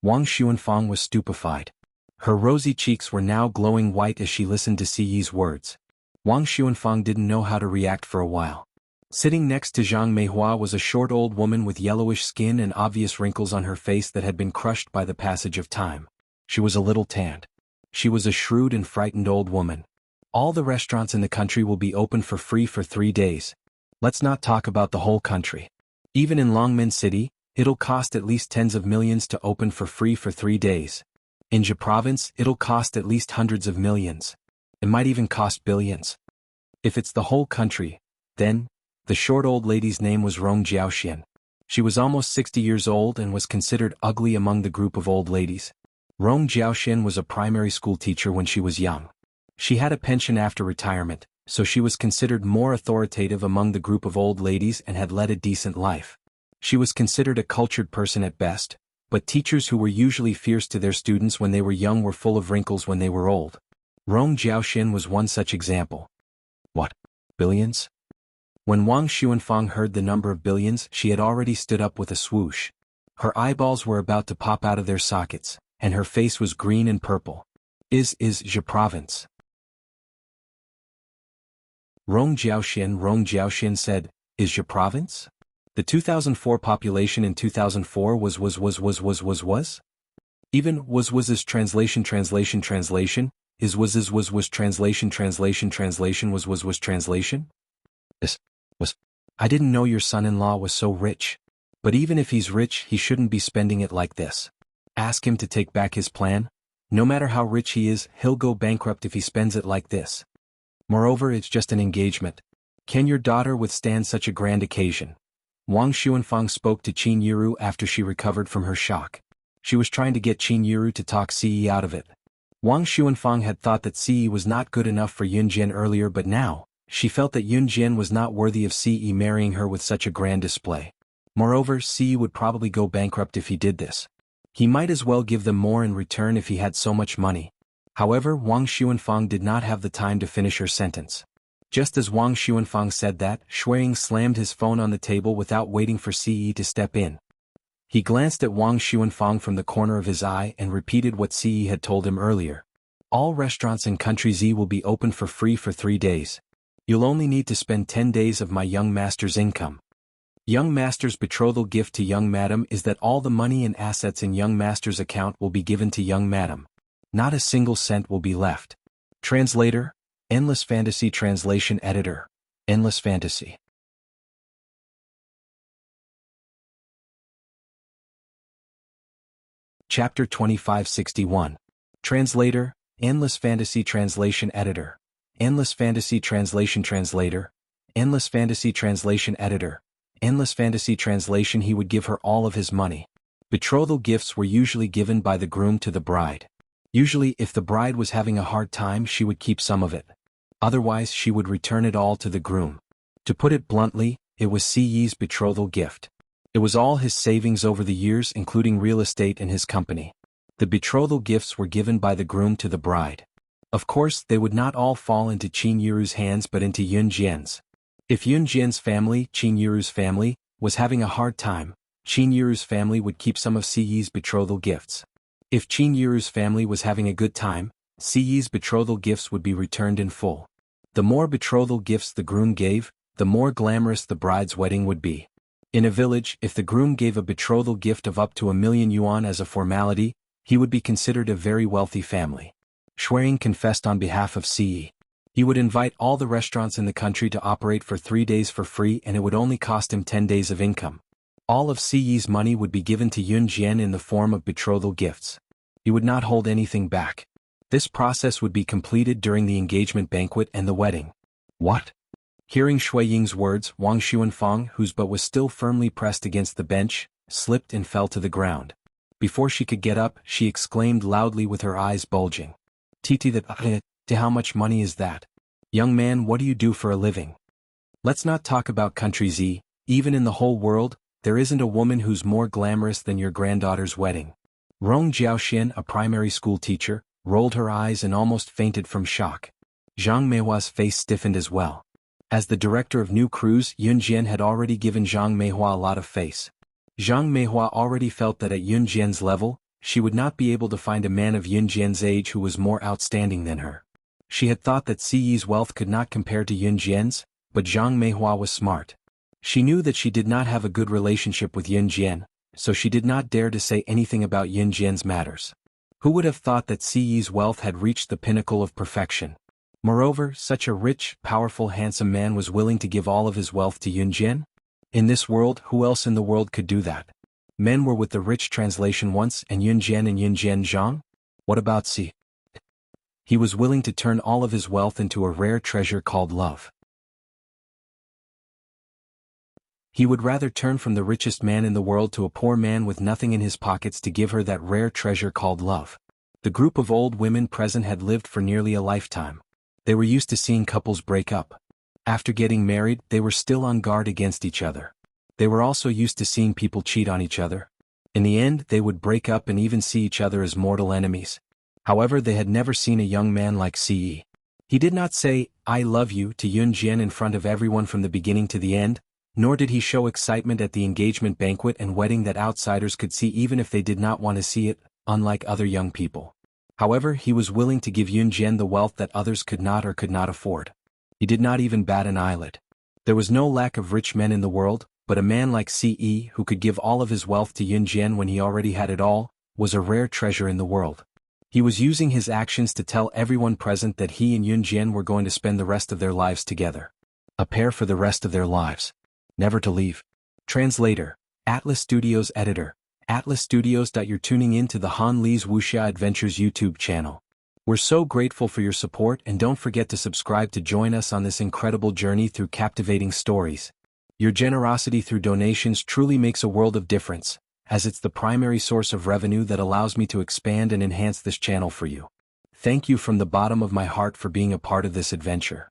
Speaker 1: Wang Xuanfang was stupefied. Her rosy cheeks were now glowing white as she listened to Ce's words. Wang Xuanfang didn't know how to react for a while. Sitting next to Zhang Meihua was a short old woman with yellowish skin and obvious wrinkles on her face that had been crushed by the passage of time. She was a little tanned. She was a shrewd and frightened old woman. All the restaurants in the country will be open for free for 3 days. Let's not talk about the whole country. Even in Longmen City, it'll cost at least tens of millions to open for free for 3 days. In Jia province, it'll cost at least hundreds of millions. It might even cost billions. If it's the whole country, then... The short old lady's name was Rong Jiaoxian. She was almost 60 years old and was considered ugly among the group of old ladies. Rong Jiaoxian was a primary school teacher when she was young. She had a pension after retirement, so she was considered more authoritative among the group of old ladies and had led a decent life. She was considered a cultured person at best, but teachers who were usually fierce to their students when they were young were full of wrinkles when they were old. Rong Jiaoxian was one such example. What? Billions? When Wang Xuanfang heard the number of billions, she had already stood up with a swoosh. Her eyeballs were about to pop out of their sockets, and her face was green and purple. Is Jia province. Rong Jiaoxian said, is your province? The 2004 population in 2004 was? Even was is translation is was translation was translation? This was. I didn't know your son-in-law was so rich. But even if he's rich, he shouldn't be spending it like this. Ask him to take back his plan. No matter how rich he is, he'll go bankrupt if he spends it like this. Moreover, it's just an engagement. Can your daughter withstand such a grand occasion? Wang Xuanfang spoke to Qin Yiru after she recovered from her shock. She was trying to get Qin Yiru to talk Ce out of it. Wang Xuanfang had thought that Ce was not good enough for Yun Jian earlier, but now, she felt that Yun Jian was not worthy of Ce marrying her with such a grand display. Moreover, Ce would probably go bankrupt if he did this. He might as well give them more in return if he had so much money. However, Wang Xuanfang did not have the time to finish her sentence. Just as Wang Xuanfang said that, Shuiying slammed his phone on the table without waiting for Ce to step in. He glanced at Wang Xuanfang from the corner of his eye and repeated what Ce had told him earlier. All restaurants in Country Z will be open for free for 3 days. You'll only need to spend 10 days of my young master's income. Young master's betrothal gift to young madam is that all the money and assets in young master's account will be given to young madam. Not a single cent will be left. Translator, Endless Fantasy Translation Editor, Endless Fantasy. Chapter 2561. Translator, Endless Fantasy Translation Editor, Endless Fantasy Translation Translator, Endless Fantasy Translation Editor, Endless Fantasy Translation. He would give her all of his money. Betrothal gifts were usually given by the groom to the bride. Usually, if the bride was having a hard time, she would keep some of it. Otherwise, she would return it all to the groom. To put it bluntly, it was Ce's betrothal gift. It was all his savings over the years, including real estate and his company. The betrothal gifts were given by the groom to the bride. Of course, they would not all fall into Qin Yiru's hands but into Yun Jian's. If Yun Jian's family, Qin Yiru's family, was having a hard time, Qin Yiru's family would keep some of Ce's betrothal gifts. If Qin Yiru's family was having a good time, Ce's betrothal gifts would be returned in full. The more betrothal gifts the groom gave, the more glamorous the bride's wedding would be. In a village, if the groom gave a betrothal gift of up to 1,000,000 yuan as a formality, he would be considered a very wealthy family. Shuiying confessed on behalf of Ce. He would invite all the restaurants in the country to operate for 3 days for free, and it would only cost him 10 days of income. All of Ce's money would be given to Yun Jian in the form of betrothal gifts. He would not hold anything back. This process would be completed during the engagement banquet and the wedding. What? Hearing Shuiying's words, Wang Xuanfang, whose butt was still firmly pressed against the bench, slipped and fell to the ground. Before she could get up, she exclaimed loudly with her eyes bulging. Titi, to how much money is that? Young man, what do you do for a living? Let's not talk about Country Z. Even in the whole world, there isn't a woman who's more glamorous than your granddaughter's wedding. Rong Jiaoxian, a primary school teacher, rolled her eyes and almost fainted from shock. Zhang Meihua's face stiffened as well. As the director of new crews, Yun Jian had already given Zhang Meihua a lot of face. Zhang Meihua already felt that at Yun Jian's level, she would not be able to find a man of Yun Jian's age who was more outstanding than her. She had thought that Ce's wealth could not compare to Yun Jian's, but Zhang Meihua was smart. She knew that she did not have a good relationship with Yun Jian, so she did not dare to say anything about Yun Jian's matters. Who would have thought that Ce's wealth had reached the pinnacle of perfection? Moreover, such a rich, powerful, handsome man was willing to give all of his wealth to Yun Jian? In this world, who else in the world could do that? Men were with the rich translation once, and Yun Jian Zhang? What about Ce? He was willing to turn all of his wealth into a rare treasure called love. He would rather turn from the richest man in the world to a poor man with nothing in his pockets to give her that rare treasure called love. The group of old women present had lived for nearly a lifetime. They were used to seeing couples break up. After getting married, they were still on guard against each other. They were also used to seeing people cheat on each other. In the end, they would break up and even see each other as mortal enemies. However, they had never seen a young man like Ce. He did not say, "I love you," to Yun Jian in front of everyone from the beginning to the end, nor did he show excitement at the engagement banquet and wedding that outsiders could see even if they did not want to see it, unlike other young people. However, he was willing to give Yun Jian the wealth that others could not or could not afford. He did not even bat an eyelid. There was no lack of rich men in the world, but a man like Ce, who could give all of his wealth to Yun Jian when he already had it all, was a rare treasure in the world. He was using his actions to tell everyone present that he and Yun Jian were going to spend the rest of their lives together. A pair for the rest of their lives. Never to leave. Translator, Atlas Studios Editor, Atlas Studios. You're tuning in to the Han Li's Wuxia Adventures YouTube channel. We're so grateful for your support, and don't forget to subscribe to join us on this incredible journey through captivating stories. Your generosity through donations truly makes a world of difference, as it's the primary source of revenue that allows me to expand and enhance this channel for you. Thank you from the bottom of my heart for being a part of this adventure.